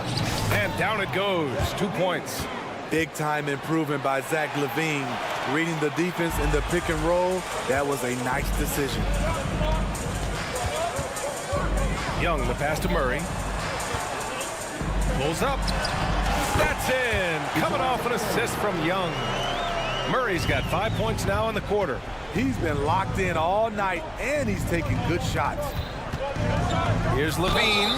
[SPEAKER 7] and down it goes. 2 points.
[SPEAKER 2] Big time improvement by Zach Levine. Reading the defense in the pick and roll, that was a nice decision.
[SPEAKER 7] Young, the pass to Murray. Pulls up. That's in. Coming off an assist from Young. Murray's got 5 points now in the quarter.
[SPEAKER 2] He's been locked in all night, and he's taking good shots.
[SPEAKER 7] Here's Levine.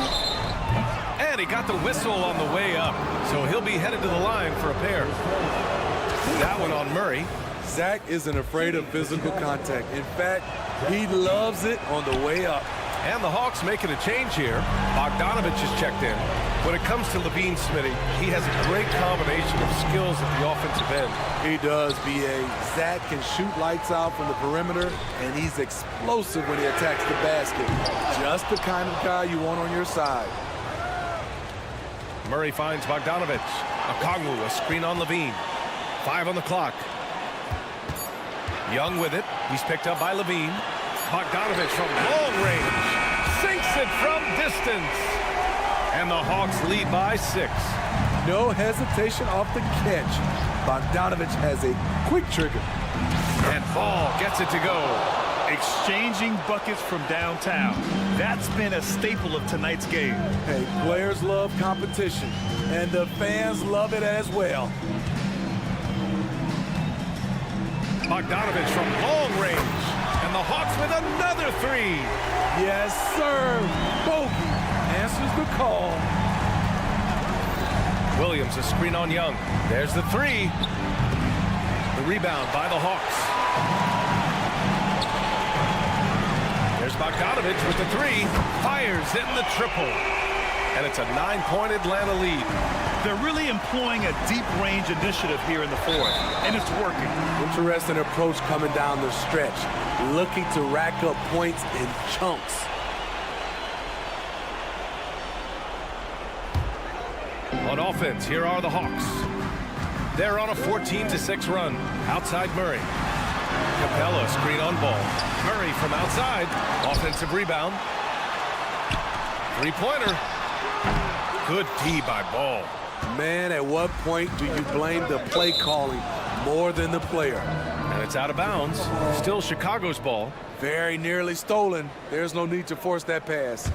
[SPEAKER 7] And he got the whistle on the way up, so he'll be headed to the line for a pair. That one on Murray.
[SPEAKER 2] Zach isn't afraid of physical contact. In fact, he loves it on the way up.
[SPEAKER 7] And the Hawks making a change here. Bogdanovich is checked in. When it comes to Levine, Smitty, he has a great combination of skills at the offensive end.
[SPEAKER 2] He does, B.A. Zach can shoot lights out from the perimeter, and he's explosive when he attacks the basket. Just the kind of guy you want on your side.
[SPEAKER 7] Murray finds Bogdanovich. Okongwu, a screen on Levine. 5 on the clock. Young with it. He's picked up by Levine. Bogdanovich from long range. Sinks it from distance. And the Hawks lead by 6.
[SPEAKER 2] No hesitation off the catch. Bogdanovich has a quick trigger.
[SPEAKER 7] And Ball gets it to go.
[SPEAKER 10] Exchanging buckets from downtown. That's been a staple of tonight's game.
[SPEAKER 2] Hey, players love competition, and the fans love it as well.
[SPEAKER 7] Bogdanovich from long range. And the Hawks with another 3.
[SPEAKER 2] Yes, sir. Bogey answers the call.
[SPEAKER 7] Williams, a screen on Young. There's the 3. The rebound by the Hawks. There's Bogdanovich with the 3. Fires in the triple. And it's a 9-point Atlanta lead.
[SPEAKER 10] They're really employing a deep range initiative here in the 4th, and it's working.
[SPEAKER 2] Interesting approach coming down the stretch, looking to rack up points in chunks.
[SPEAKER 7] On offense, here are the Hawks. They're on a 14-6 run. Outside Murray. Capella, screen on Ball. Murray from outside. Offensive rebound. 3-pointer. Good D by Ball.
[SPEAKER 2] Man, at what point do you blame the play calling more than the player?
[SPEAKER 7] And it's out of bounds. Still Chicago's ball.
[SPEAKER 2] Very nearly stolen. There's no need to force that pass.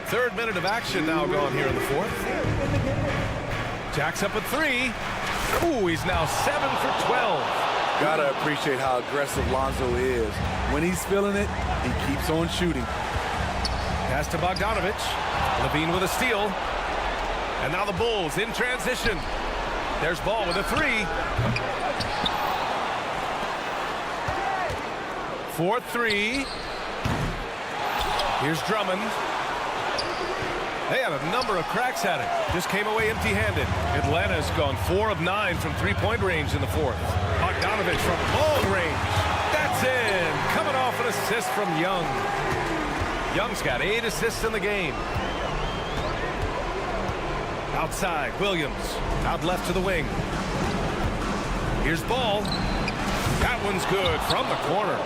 [SPEAKER 7] 3rd minute of action now gone here in the 4th. Jacks up a 3. Ooh, he's now 7 for 12.
[SPEAKER 2] Gotta appreciate how aggressive Lonzo is. When he's feeling it, he keeps on shooting.
[SPEAKER 7] Pass to Bogdanovich. Levine with a steal. And now the Bulls in transition. There's Ball with a 3. 4-3. Here's Drummond. They had a number of cracks at it. Just came away empty-handed. Atlanta's gone 4 of 9 from 3-point range in the 4th. Bogdanovich from long range. That's in. Coming off an assist from Young. Young's got 8 assists in the game. Outside, Williams. Out left to the wing. Here's Ball. That one's good from the corner.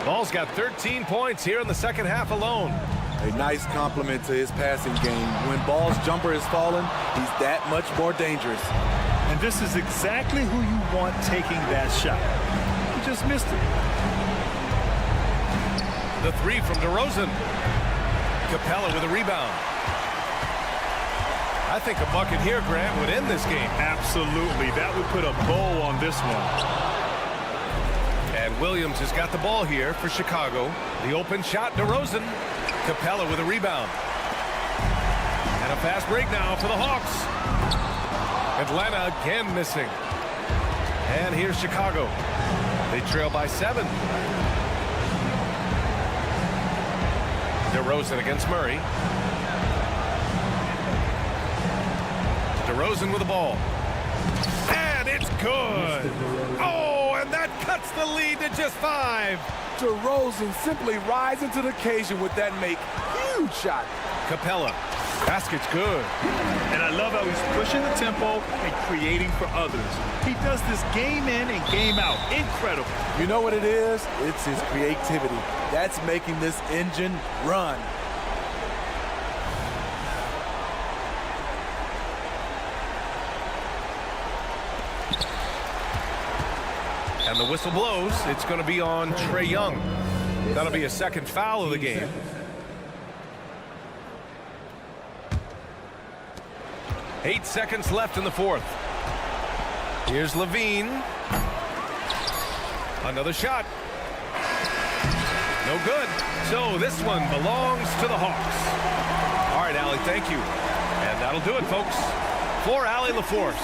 [SPEAKER 7] Ball's got 13 points here in the second half alone.
[SPEAKER 2] A nice compliment to his passing game. When Ball's jumper is falling, he's that much more dangerous.
[SPEAKER 10] And this is exactly who you want taking that shot. He just missed it.
[SPEAKER 7] The 3 from DeRozan. Capella with a rebound. I think a bucket here, Grant, would end this game.
[SPEAKER 10] Absolutely. That would put a bow on this one.
[SPEAKER 7] And Williams has got the ball here for Chicago. The open shot, DeRozan. Capella with a rebound. And a fast break now for the Hawks. Atlanta again missing. And here's Chicago. They trail by 7. DeRozan against Murray. DeRozan with the ball. And it's good. Oh, and that cuts the lead to just 5.
[SPEAKER 2] DeRozan simply rises to the occasion with that huge shot.
[SPEAKER 7] Capella. Basket's good.
[SPEAKER 10] And I love how he's pushing the tempo and creating for others. He does this game in and game out. Incredible.
[SPEAKER 2] You know what it is? It's his creativity. That's making this engine run.
[SPEAKER 7] And the whistle blows. It's going to be on Trae Young. That'll be a second foul of the game. Eight seconds left in the 4th. Here's Levine. Another shot. No good. So this one belongs to the Hawks. All right, Allie, thank you. And that'll do it, folks. For Allie LaForce.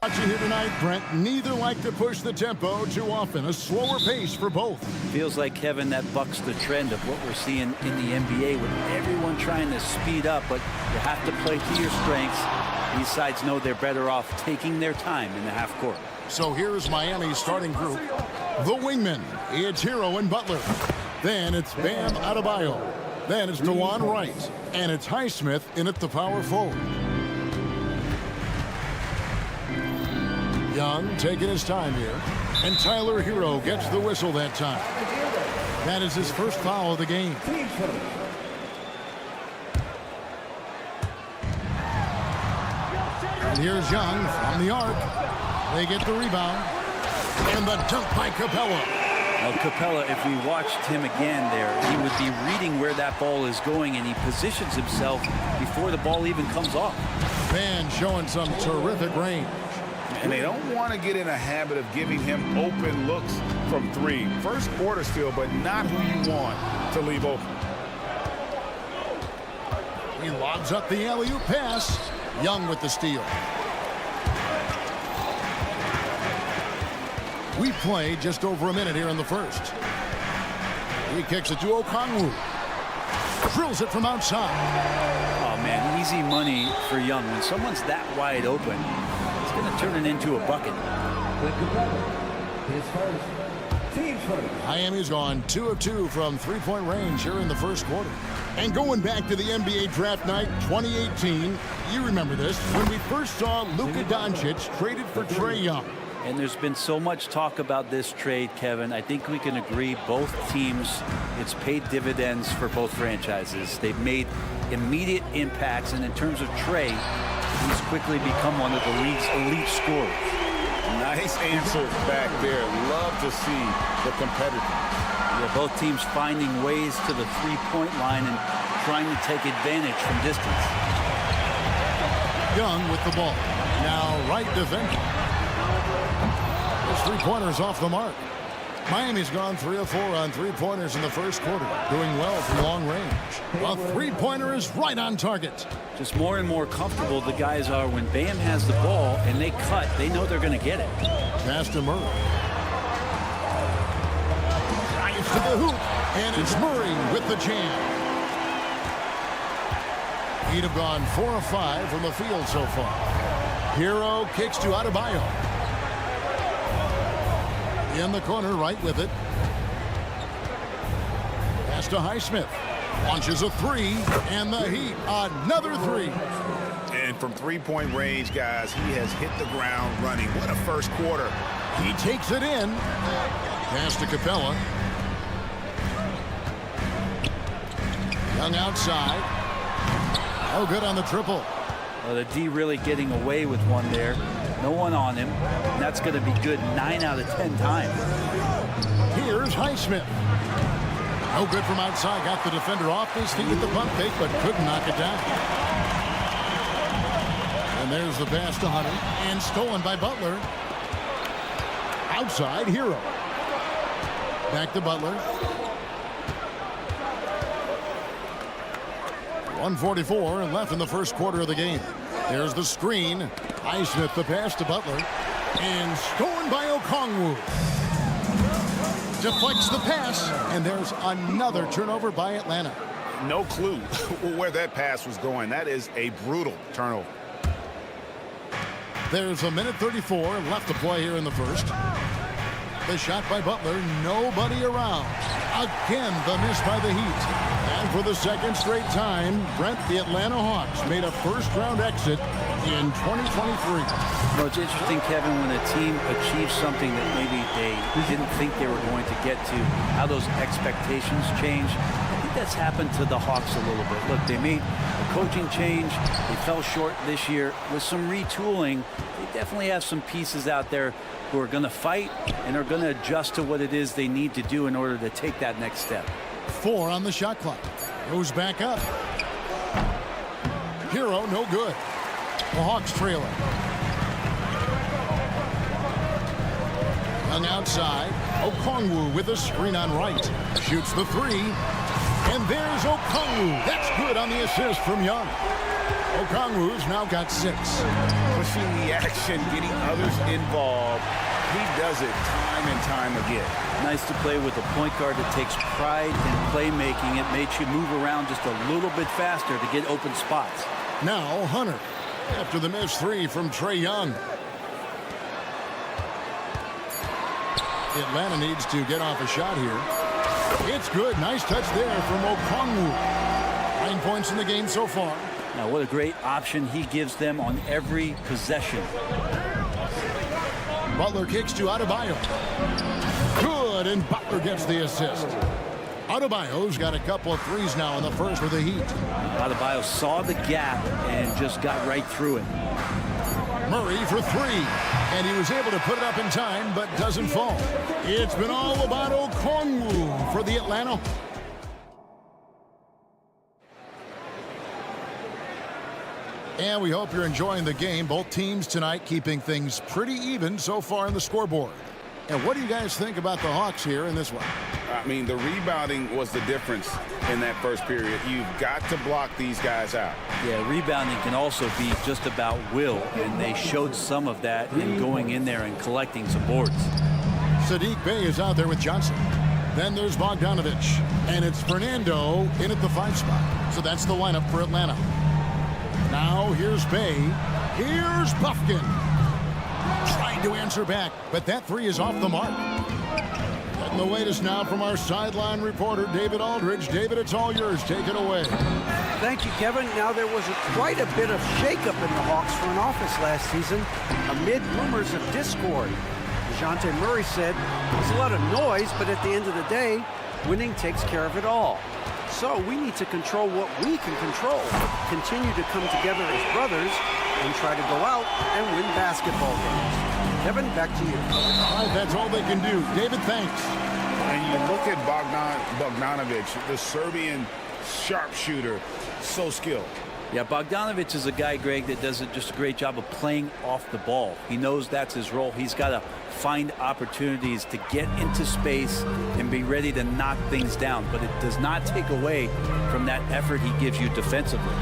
[SPEAKER 1] Watching here tonight, Brent, neither like to push the tempo too often. A slower pace for both.
[SPEAKER 4] Feels like, Kevin, that bucks the trend of what we're seeing in the NBA with everyone trying to speed up, but you have to play to your strengths. These sides know they're better off taking their time in the half court.
[SPEAKER 1] So here's Miami's starting group. The wingmen, it's Hero and Butler. Then it's Bam Adebayo. Then it's DeJuan Wright. And it's Highsmith in at the power forward. Young taking his time here. And Tyler Hero gets the whistle that time. That is his first foul of the game. And here's Young from the arc. They get the rebound. And the dunk by Capella.
[SPEAKER 4] Well, Capella, if we watched him again there, he would be reading where that ball is going, and he positions himself before the ball even comes off.
[SPEAKER 1] Man showing some terrific range.
[SPEAKER 3] And they don't want to get in a habit of giving him open looks from three. First quarter still, but not who you want to leave open.
[SPEAKER 1] He lobs up the alley-oop pass. Young with the steal. We play just over a minute here in the first. He kicks it to Okongwu. Drills it from outside.
[SPEAKER 4] Oh, man, easy money for Young. When someone's that wide open, it's going to turn it into a bucket.
[SPEAKER 1] Miami's gone 2 of 2 from three-point range here in the first quarter. And going back to the NBA draft night 2018, you remember this, when we first saw Luka Doncic traded for Trae Young.
[SPEAKER 4] And there's been so much talk about this trade, Kevin. I think we can agree both teams, it's paid dividends for both franchises. They've made immediate impacts, and in terms of Trae, he's quickly become one of the league's elite scorers.
[SPEAKER 3] Nice answer back there. Love to see the competitor.
[SPEAKER 4] Yeah, both teams finding ways to the three-point line and trying to take advantage from distance.
[SPEAKER 1] Young with the ball. Now right defender. His three-pointers off the mark. Miami's gone 3 of 4 on three-pointers in the first quarter, doing well from long range. A three-pointer is right on target.
[SPEAKER 4] Just more and more comfortable the guys are when Bam has the ball and they cut, they know they're going to get it.
[SPEAKER 1] Pass to Murray. Drives to the hoop, and it's Murray with the jam. He'd have gone 4 of 5 from the field so far. Hero kicks to Adebayo. In the corner, right with it. Pass to Highsmith. Launches a three, and the Heat, another three.
[SPEAKER 5] And from three-point range, guys, he has hit the ground running. What a first quarter.
[SPEAKER 1] He takes it in. Pass to Capella. Young outside. Oh, good on the triple.
[SPEAKER 4] Well, the D really getting away with one there. No one on him. And that's going to be good 9 out of 10 times.
[SPEAKER 1] Here's Highsmith. No good from outside. Got the defender off his feet with the pump fake, but couldn't knock it down. And there's the pass to Hunter. And stolen by Butler. Outside, Hero. Back to Butler. 1:44 left in the first quarter of the game. There's the screen. Highsmith the pass to Butler. And stolen by Okongwu. Deflects the pass. And there's another turnover by Atlanta.
[SPEAKER 5] No clue where that pass was going. That is a brutal turnover.
[SPEAKER 1] There's a minute 34 left to play here in the first. The shot by Butler, nobody around. Again, the miss by the Heat. And for the second straight time, Brent, the Atlanta Hawks made a first-round exit in 2023.
[SPEAKER 4] Well, it's interesting, Kevin, when a team achieves something that maybe they didn't think they were going to get to, how those expectations change. I think that's happened to the Hawks a little bit. Look, they made a coaching change. They fell short this year. With some retooling, they definitely have some pieces out there who are going to fight and are going to adjust to what it is they need to do in order to take that next step.
[SPEAKER 1] 4 on the shot clock. Goes back up. Hero, no good. The Hawks trailing. Young outside. Okongwu with a screen on right. Shoots the 3. And there's Okongwu. That's good on the assist from Young. Okongwu's now got 6.
[SPEAKER 5] Pushing the action, getting others involved. He does it time and time again.
[SPEAKER 4] Nice to play with a point guard that takes pride in playmaking. It makes you move around just a little bit faster to get open spots.
[SPEAKER 1] Now Hunter after the missed 3 from Trae Young. Atlanta needs to get off a shot here. It's good. Nice touch there from Okongwu. 9 points in the game so far.
[SPEAKER 4] Now, what a great option he gives them on every possession.
[SPEAKER 1] Butler kicks to Adebayo. Good, and Butler gets the assist. Adebayo's got a couple of threes now in the first for the Heat.
[SPEAKER 4] Adebayo saw the gap and just got right through it.
[SPEAKER 1] Murray for 3, and he was able to put it up in time, but doesn't fall. It's been all about Okongwu for the Atlanta. And we hope you're enjoying the game. Both teams tonight keeping things pretty even so far in the scoreboard. And what do you guys think about the Hawks here in this one?
[SPEAKER 3] I mean, the rebounding was the difference in that first period. You've got to block these guys out.
[SPEAKER 4] Yeah, rebounding can also be just about will, and they showed some of that in going in there and collecting some boards.
[SPEAKER 1] Saddiq Bey is out there with Johnson. Then there's Bogdanovich, and it's Fernando in at the 5 spot. So that's the lineup for Atlanta. Now here's Bey. Here's Buffkin. Trying to answer back, but that 3 is off the mark. Getting the latest now from our sideline reporter, David Aldridge. David, it's all yours. Take it away.
[SPEAKER 4] Thank you, Kevin. Now, there was quite a bit of shakeup in the Hawks front office last season amid rumors of discord. DeJounte Murray said there's a lot of noise, but at the end of the day, winning takes care of it all. So we need to control what we can control, continue to come together as brothers, and try to go out and win basketball games. Kevin, back to you.
[SPEAKER 1] All right, that's all they can do. David, thanks.
[SPEAKER 3] And you look at Bogdanovich, the Serbian sharpshooter, so skilled.
[SPEAKER 4] Yeah, Bogdanovich is a guy, Greg, that does just a great job of playing off the ball. He knows that's his role. He's got to find opportunities to get into space and be ready to knock things down. But it does not take away from that effort he gives you defensively.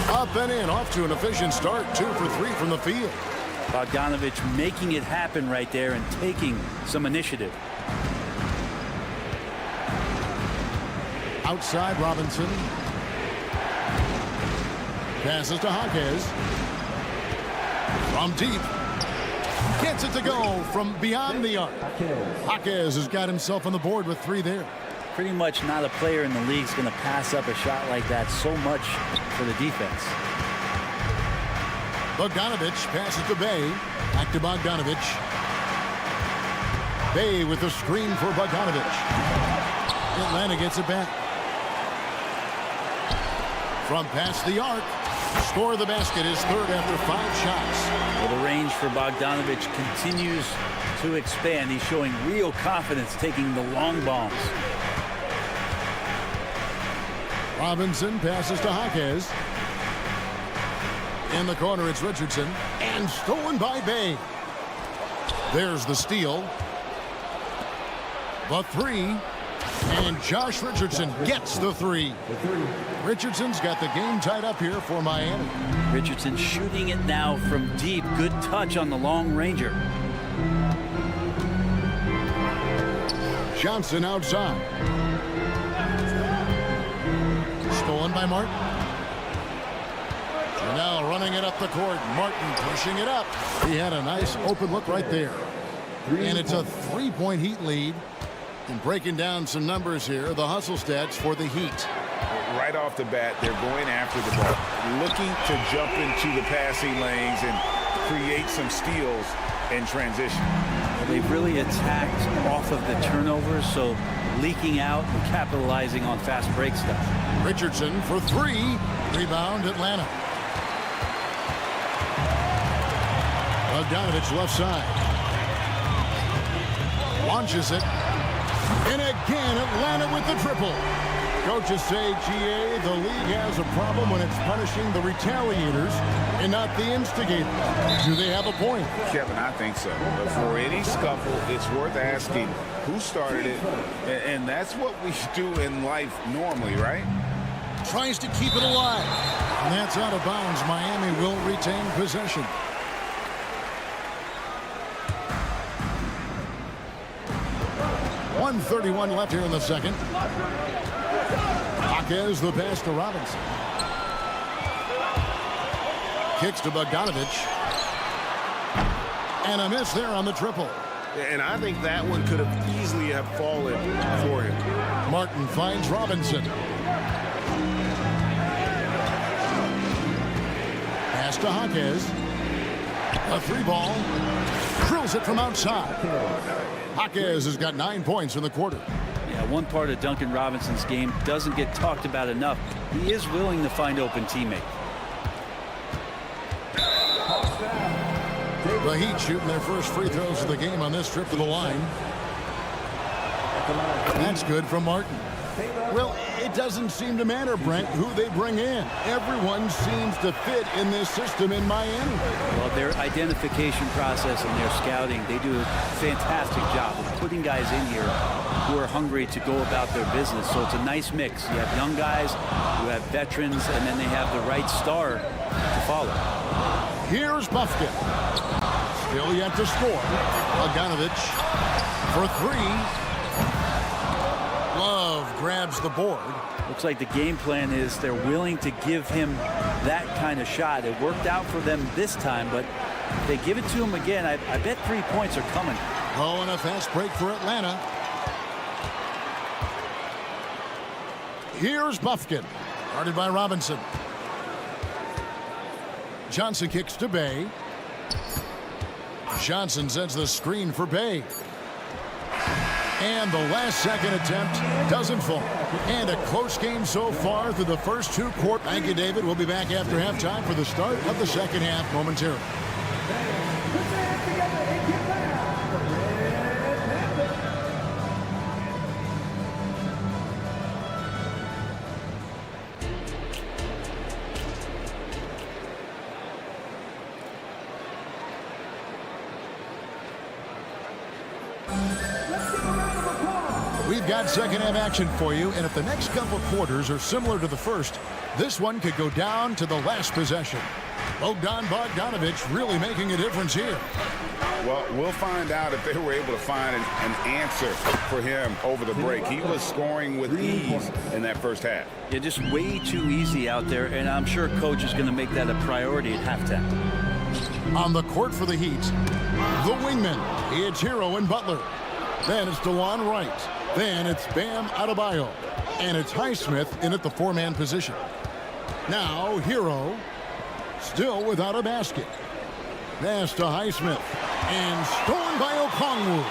[SPEAKER 1] Up and in, off to an efficient start. 2 for 3 from the field.
[SPEAKER 4] Bogdanovich making it happen right there and taking some initiative.
[SPEAKER 1] Outside, Robinson. Passes to Jaquez. From deep. Gets it to go from beyond the arc. Jaquez has got himself on the board with 3 there.
[SPEAKER 4] Pretty much not a player in the league is going to pass up a shot like that so much for the defense.
[SPEAKER 1] Bogdanovich passes to Bey. Back to Bogdanovich. Bey with the screen for Bogdanovich. Atlanta gets it back. From past the arc. Score of the basket is 3rd after 5 shots.
[SPEAKER 4] Well, the range for Bogdanovich continues to expand. He's showing real confidence taking the long bombs.
[SPEAKER 1] Robinson passes to Jaquez. In the corner, it's Richardson. And stolen by Bey. There's the steal. The 3. And Josh Richardson gets the 3. Richardson's got the game tied up here for Miami.
[SPEAKER 4] Richardson shooting it now from deep. Good touch on the long ranger.
[SPEAKER 1] Johnson outside. Stolen by Martin. Now running it up the court. Martin pushing it up. He had a nice open look right there. And it's a 3-point Heat lead. And breaking down some numbers here, the hustle stats for the Heat.
[SPEAKER 3] Right off the bat, they're going after the ball, looking to jump into the passing lanes and create some steals in transition.
[SPEAKER 12] They've really attacked off of the turnovers, so leaking out and capitalizing on fast break stuff.
[SPEAKER 1] Richardson for 3. Rebound, Atlanta. Bogdanovich left side. Launches it. And again, Atlanta with the triple. Coaches say, GA, the league has a problem when it's punishing the retaliators and not the instigators. Do they have a point?
[SPEAKER 3] Kevin, I think so. But for any scuffle, it's worth asking who started it. And that's what we do in life normally, right?
[SPEAKER 1] Tries to keep it alive. And that's out of bounds. Miami will retain possession. .131 left here in the second. Jaquez the pass to Robinson. Kicks to Bogdanovich. And a miss there on the triple.
[SPEAKER 13] And I think that one could have easily have fallen for him.
[SPEAKER 1] Martin finds Robinson. Pass to Jaquez. A 3-ball. Drills it from outside. Jaquez has got 9 points in the quarter.
[SPEAKER 12] Yeah, one part of Duncan Robinson's game doesn't get talked about enough. He is willing to find open teammates.
[SPEAKER 1] The Heat shooting their first free throws of the game on this trip to the line. That's good from Martin. Well, it doesn't seem to matter, Brent, who they bring in. Everyone seems to fit in this system in Miami.
[SPEAKER 12] Well, their identification process and their scouting, they do a fantastic job of putting guys in here who are hungry to go about their business. So it's a nice mix. You have young guys, you have veterans, and then they have the right star to follow.
[SPEAKER 1] Here's Buffkin. Still yet to score. Bogdanovich for 3. Love grabs the board.
[SPEAKER 12] Looks like the game plan is they're willing to give him that kind of shot. It worked out for them this time, but if they give it to him again, I bet 3 points are coming.
[SPEAKER 1] Oh, and a fast break for Atlanta. Here's Buffkin. Guarded by Robinson. Johnson kicks to Bay. Johnson sends the screen for Bay. And the last second attempt doesn't fall. And a close game so far through the first 2 quarters. Thank you, David. We'll be back after halftime for the start of the second half momentarily. We've got second half action for you, and if the next couple quarters are similar to the first, this one could go down to the last possession. Bogdanovich really making a difference here.
[SPEAKER 3] Well, we'll find out if they were able to find an answer for him over the break. He was scoring with ease in that first half.
[SPEAKER 12] Yeah, just way too easy out there, and I'm sure coach is going to make that a priority at halftime.
[SPEAKER 1] On the court for the Heat, the wingman, it's Hero and Butler. Then it's DeLon Wright. Then it's Bam Adebayo. And it's Highsmith in at the 4-man position. Now, Hero, still without a basket. Pass to Highsmith. And stolen by Okongwu.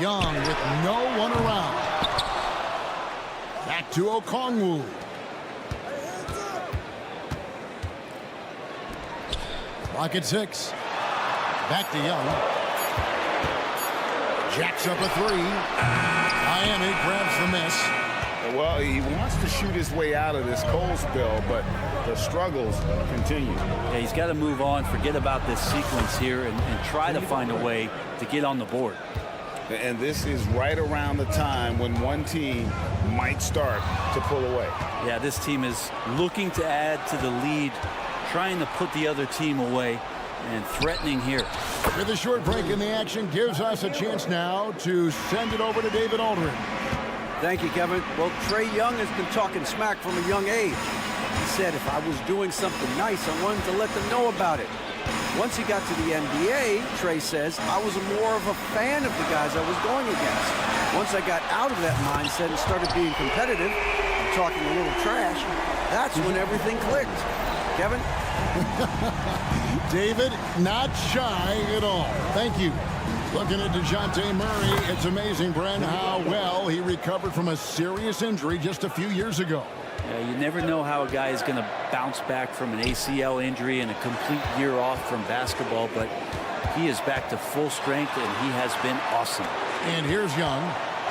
[SPEAKER 1] Young with no one around. Back to Okongwu. Clock at 6. Back to Young. Jacks up a 3. Miami grabs the miss.
[SPEAKER 3] Well, he wants to shoot his way out of this cold spell, but the struggles continue.
[SPEAKER 12] Yeah, he's got to move on, forget about this sequence here, and try to find a way to get on the board.
[SPEAKER 3] And this is right around the time when one team might start to pull away.
[SPEAKER 12] Yeah, this team is looking to add to the lead, trying to put the other team away, and threatening here.
[SPEAKER 1] With a short break in the action, gives us a chance now to send it over to David Aldridge.
[SPEAKER 4] Thank you, Kevin. Well, Trae Young has been talking smack from a young age. He said, if I was doing something nice, I wanted to let them know about it. Once he got to the NBA, Trey says, I was more of a fan of the guys I was going against. Once I got out of that mindset and started being competitive, and talking a little trash, that's when everything clicked. Kevin?
[SPEAKER 1] David, not shy at all. Thank you. Looking at DeJounte Murray, it's amazing, Brent, how well he recovered from a serious injury just a few years ago.
[SPEAKER 12] Yeah, you never know how a guy is going to bounce back from an ACL injury and a complete year off from basketball, but he is back to full strength, and he has been awesome.
[SPEAKER 1] And here's Young.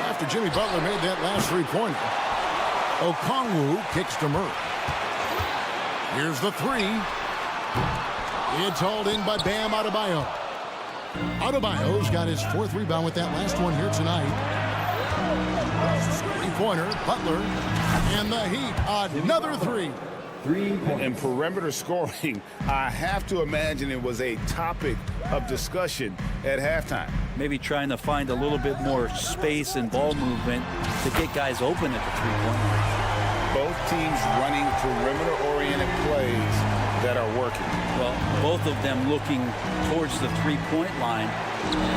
[SPEAKER 1] After Jimmy Butler made that last three-pointer, Okongwu kicks to Murray. Here's the three. It's hauled in by Bam Adebayo. Adebayo's got his fourth rebound with that last one here tonight. Three-pointer, Butler, and the Heat, another three.
[SPEAKER 3] And perimeter scoring, I have to imagine it was a topic of discussion at halftime.
[SPEAKER 12] Maybe trying to find a little bit more space and ball movement to get guys open at the three-point line.
[SPEAKER 3] Both teams running perimeter-oriented plays that are working.
[SPEAKER 12] Well, both of them looking towards the three-point line.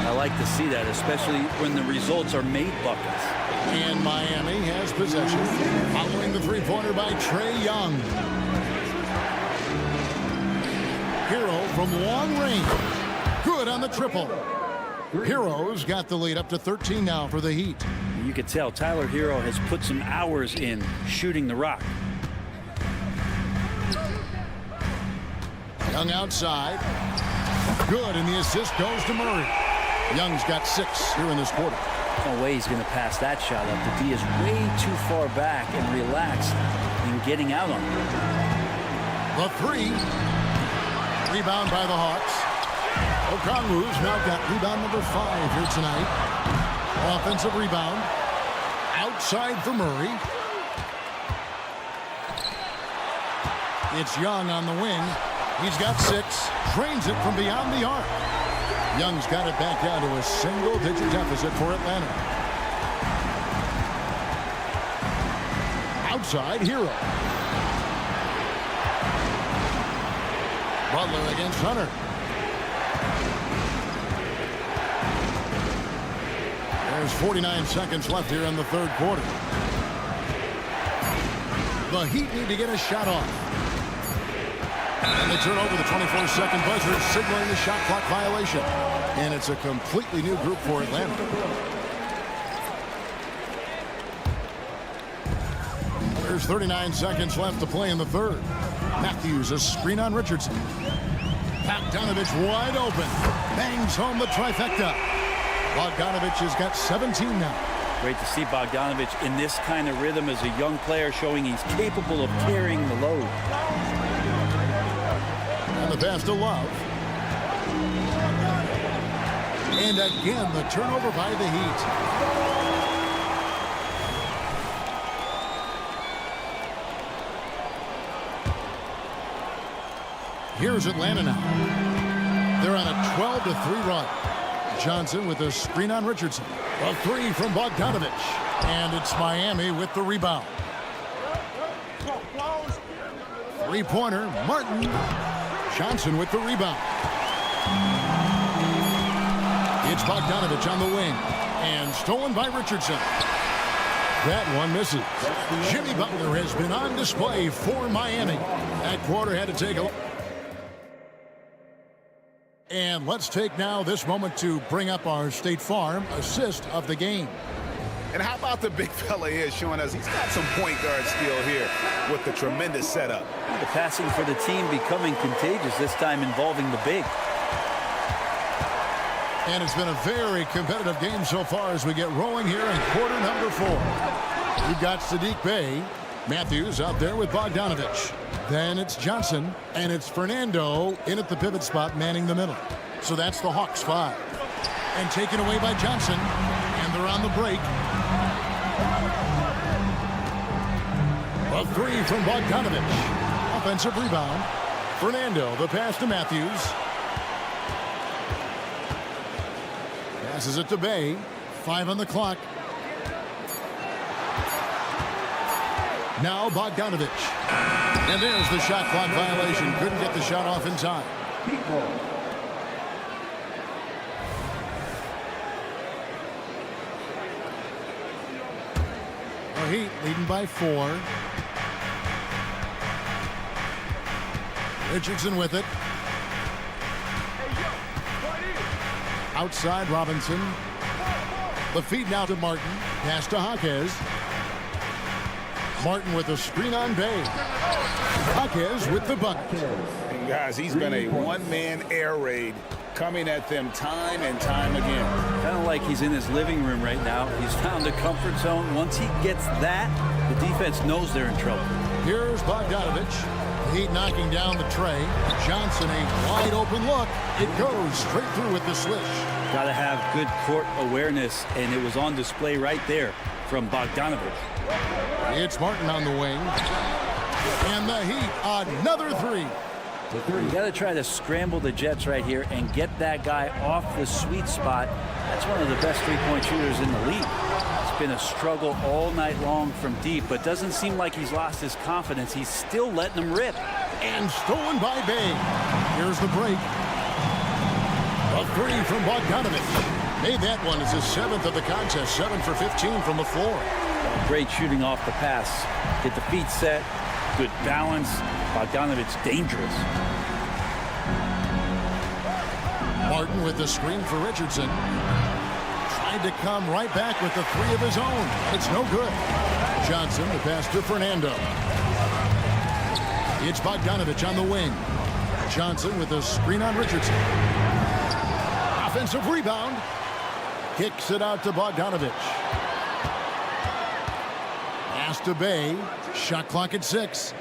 [SPEAKER 12] I like to see that, especially when the results are made buckets.
[SPEAKER 1] And Miami has possession, following the three-pointer by Trae Young. Hero from long range. Good on the triple. Hero's got the lead up to 13 now for the Heat.
[SPEAKER 12] You can tell Tyler Hero has put some hours in shooting the rock.
[SPEAKER 1] Young outside. Good, and the assist goes to Murray. Young's got 6 here in this quarter.
[SPEAKER 12] No way he's going to pass that shot up. The D is way too far back and relaxed in getting out on it.
[SPEAKER 1] The three. Rebound by the Hawks. Okongwu's now got rebound number 5 here tonight. Offensive rebound. Outside for Murray. It's Young on the wing. He's got 6. Drains it from beyond the arc. Young's got it back down to a single-digit deficit for Atlanta. Outside, Hero. Butler against Hunter. There's 49 seconds left here in the third quarter. The Heat need to get a shot off. And they turn over the 24-second buzzer, signaling the shot clock violation. And it's a completely new group for Atlanta. There's 39 seconds left to play in the third. Matthews, a screen on Richardson. Bogdanovich wide open. Bangs home the trifecta. Bogdanovich has got 17 now.
[SPEAKER 12] Great to see Bogdanovich in this kind of rhythm as a young player, showing he's capable of carrying the load.
[SPEAKER 1] And the pass to Love. And again, the turnover by the Heat. Here's Atlanta now. They're on a 12-3 run. Johnson with a screen on Richardson. A three from Bogdanovich. And it's Miami with the rebound. Three-pointer, Martin. Johnson with the rebound. It's Bogdanovich on the wing. And stolen by Richardson. That one misses. Jimmy Butler has been on display for Miami. That quarter had to take a... And let's take now this moment to bring up our State Farm assist of the game.
[SPEAKER 5] And how about the big fella here showing us he's got some point guard skill here with the tremendous setup.
[SPEAKER 12] The passing for the team becoming contagious, this time involving the big.
[SPEAKER 1] And it's been a very competitive game so far as we get rolling here in quarter number 4. We've got Sadiq Bey. Matthews out there with Bogdanovich. Then it's Johnson, and it's Fernando in at the pivot spot, manning the middle. So that's the Hawks 5. And taken away by Johnson, and they're on the break. A three from Bogdanovich. Offensive rebound. Fernando, the pass to Matthews. Passes it to Bey. 5 on the clock. Now Bogdanovich. And there's the shot clock violation. Couldn't get the shot off in time. Heat leading by 4. Richardson with it. Outside Robinson. The feed now to Martin. Pass to Jaquez. Martin with a screen on Bay. Jaquez with the bucket.
[SPEAKER 3] And guys, he's been a one-man air raid coming at them time and time again.
[SPEAKER 12] Kind of like he's in his living room right now. He's found a comfort zone. Once he gets that, the defense knows they're in trouble.
[SPEAKER 1] Here's Bogdanovich. Heat knocking down the tray. Johnson, a wide open look. It goes straight through with the swish.
[SPEAKER 12] Got to have good court awareness, and it was on display right there from Bogdanovich.
[SPEAKER 1] It's Martin on the wing. And the Heat, another 3.
[SPEAKER 12] You got to try to scramble the Jets right here and get that guy off the sweet spot. That's one of the best three-point shooters in the league. It's been a struggle all night long from deep, but doesn't seem like he's lost his confidence. He's still letting them rip.
[SPEAKER 1] And stolen by Bay. Here's the break. A 3 from Bogdanovich. Made that one as his 7th of the contest. 7 for 15 from the floor.
[SPEAKER 12] Great shooting off the pass. Get the feet set. Good balance. Bogdanovich dangerous.
[SPEAKER 1] Martin with the screen for Richardson. Tried to come right back with the 3 of his own. It's no good. Johnson the pass to Fernando. It's Bogdanovich on the wing. Johnson with the screen on Richardson. Offensive rebound. Kicks it out to Bogdanovich. Pass to Bay. Shot clock at 6.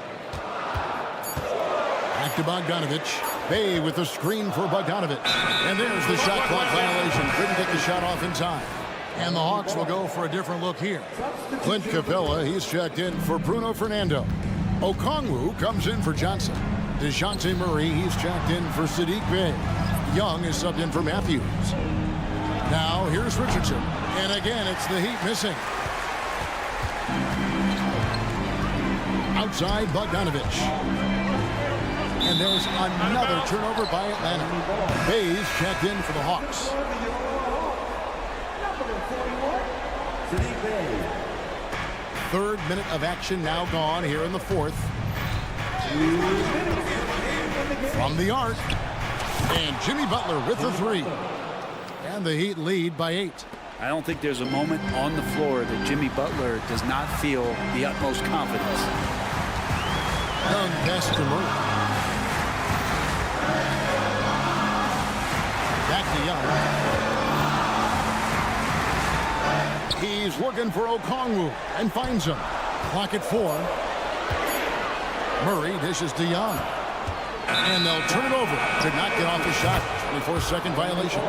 [SPEAKER 1] Back to Bogdanovich. Bay with the screen for Bogdanovich. And there's the shot clock violation. Couldn't get the shot off in time. And the Hawks will go for a different look here. Clint Capella, he's checked in for Bruno Fernando. Okongwu comes in for Johnson. DeJounte Murray, he's checked in for Saddiq Bey. Young is subbed in for Matthews. Now here's Richardson. And again, it's the Heat missing. Outside Bogdanovich. And there's another turnover by Atlanta. Bayes checked in for the Hawks. Third minute of action now gone here in the 4th. From the arc. And Jimmy Butler with the 3. And the Heat lead by 8.
[SPEAKER 12] I don't think there's a moment on the floor that Jimmy Butler does not feel the utmost confidence.
[SPEAKER 1] Young pass to Murray. Back to Young. He's looking for Okongwu and finds him. Clock at 4. Murray dishes to Young. And they'll turn it over. Could not get off the shot. 24-second violation.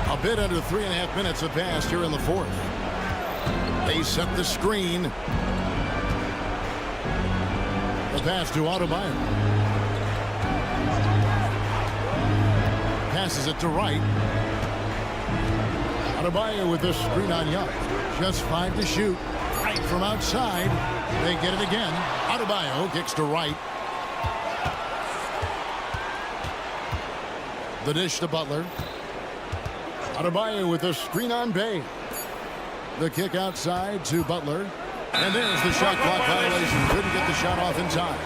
[SPEAKER 1] A bit under 3.5 minutes have passed here in the 4th. They set the screen. The pass to Adebayo. Passes it to Wright. Adebayo with the screen on Young. Just 5 to shoot. Wright from outside. They get it again. Adebayo kicks to Wright. The dish to Butler. Adebayo with a screen on Bay. The kick outside to Butler. And there's the shot clock violation. Couldn't get the shot off in time.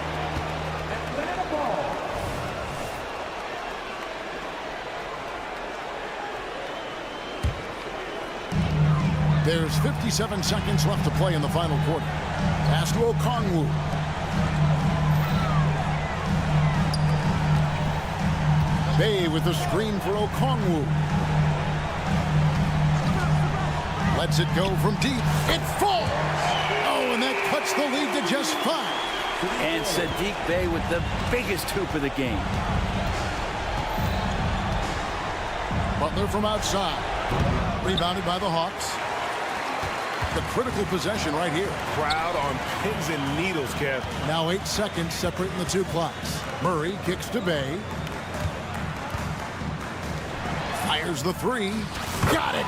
[SPEAKER 1] There's 57 seconds left to play in the final quarter. Pass to Okongwu. Bay with the screen for Okongwu. Lets it go from deep. It falls. Oh, and that cuts the lead to just 5.
[SPEAKER 12] And Saddiq Bey with the biggest hoop of the game.
[SPEAKER 1] Butler from outside. Rebounded by the Hawks. The critical possession right here.
[SPEAKER 13] Crowd on pins and needles, Kev.
[SPEAKER 1] Now 8 seconds separating the 2 clocks. Murray kicks to Bay. Fires the 3. Got it.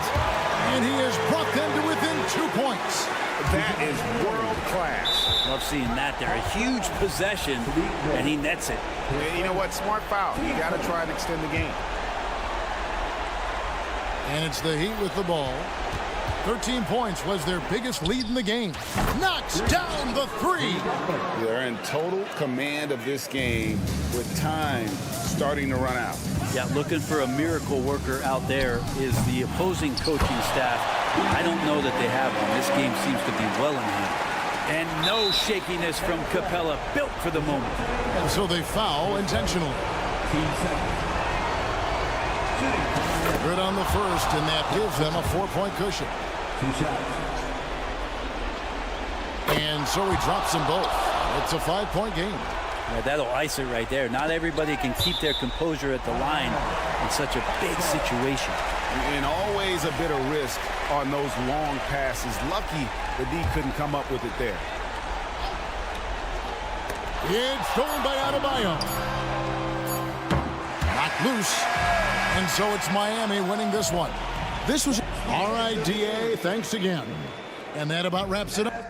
[SPEAKER 1] And he has brought them to within 2 points.
[SPEAKER 3] That is world class.
[SPEAKER 12] Love seeing that there. A huge possession, and he nets it.
[SPEAKER 5] And you know what? Smart foul. You got to try and extend the game.
[SPEAKER 1] And it's the Heat with the ball. 13 points was their biggest lead in the game. Knocks down the three.
[SPEAKER 3] They're in total command of this game with time starting to run out.
[SPEAKER 12] Yeah, looking for a miracle worker out there is the opposing coaching staff. I don't know that they have one. This game seems to be well in hand. And no shakiness from Capella, built for the moment.
[SPEAKER 1] And so they foul intentionally. Good on the first, and that gives them a 4-point cushion. And so he drops them both. It's a 5-point game.
[SPEAKER 12] Yeah, that'll ice it right there. Not everybody can keep their composure at the line in such a big situation.
[SPEAKER 3] And always a bit of risk on those long passes. Lucky the D couldn't come up with it there.
[SPEAKER 1] It's stolen by Adebayo. Knocked loose. And so it's Miami winning this one. This was... All right, DA, thanks again. And that about wraps it up.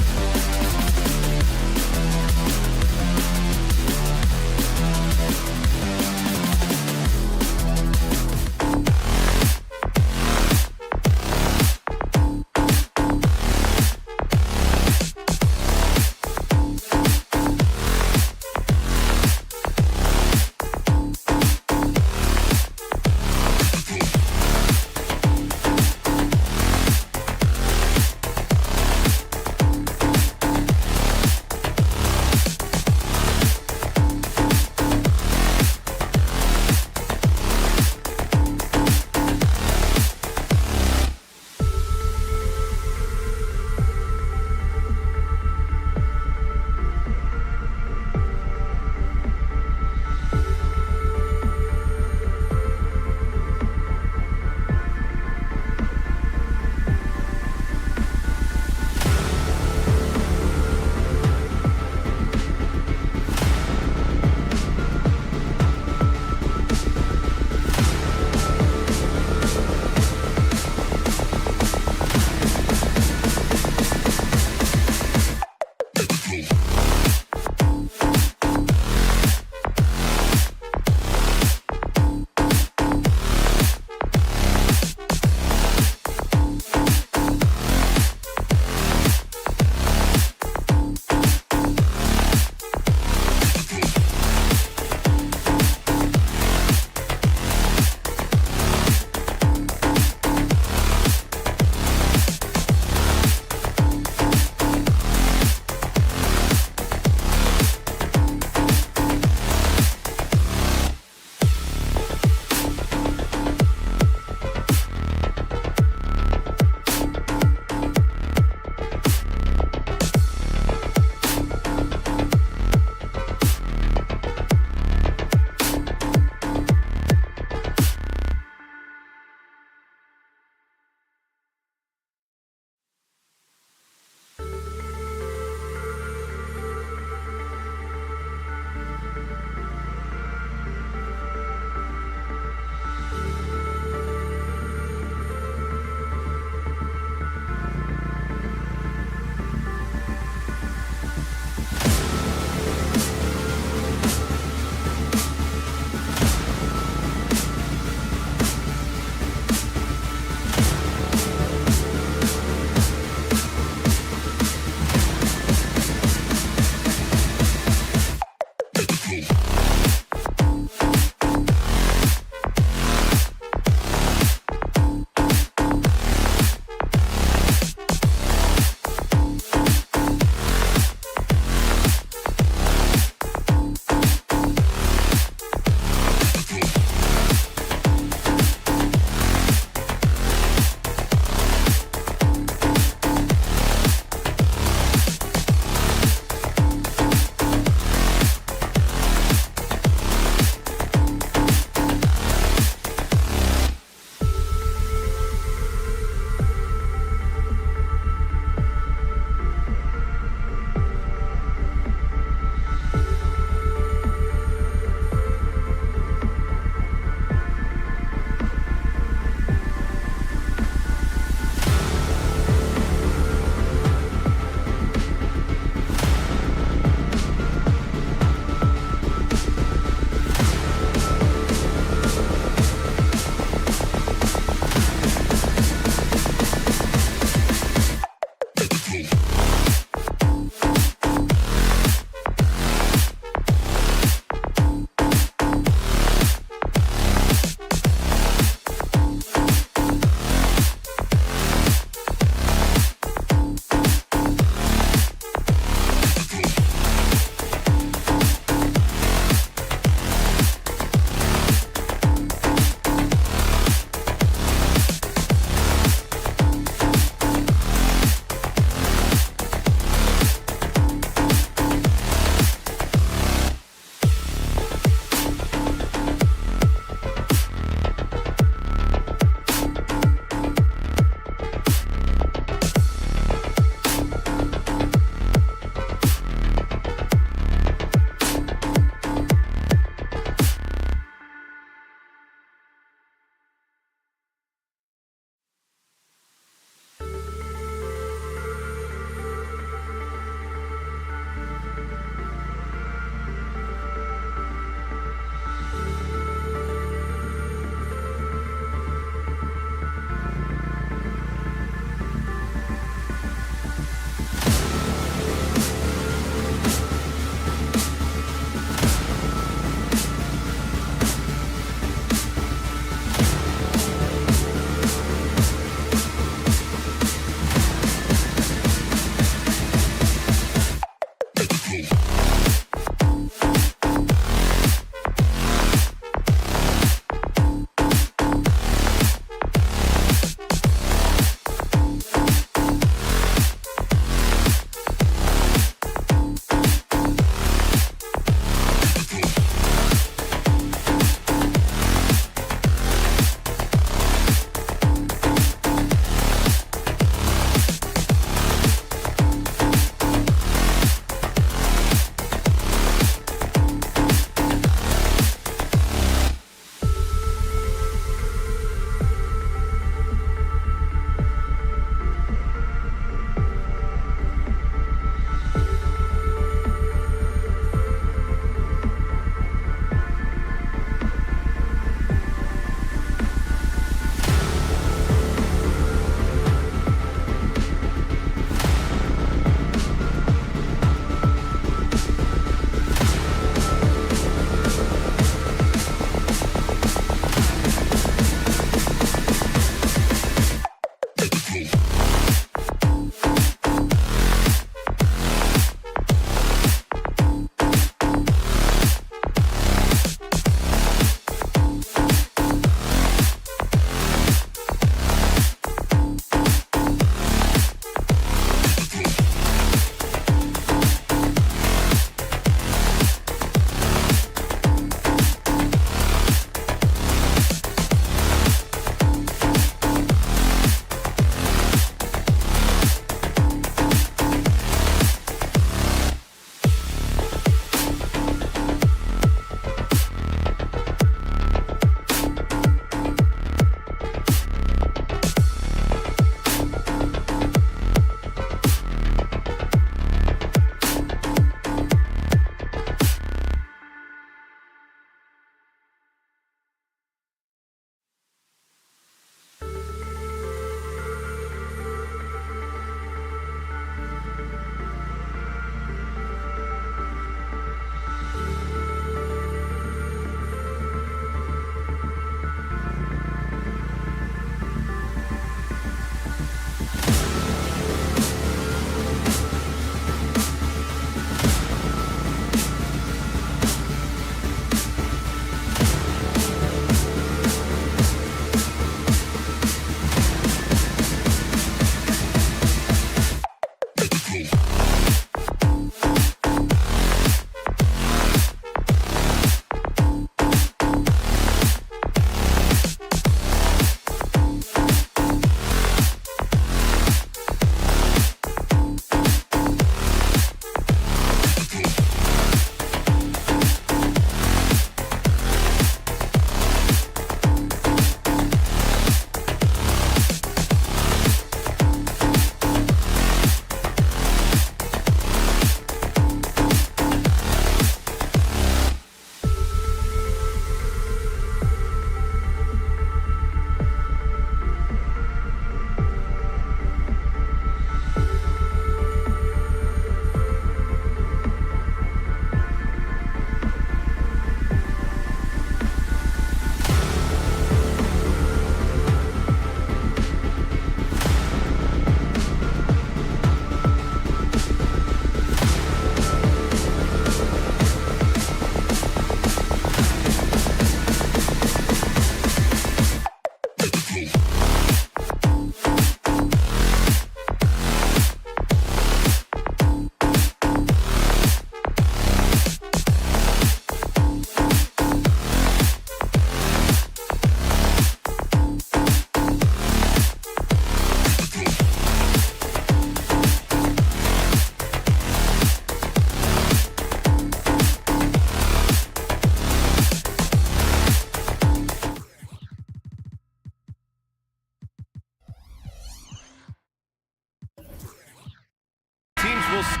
[SPEAKER 7] we'll see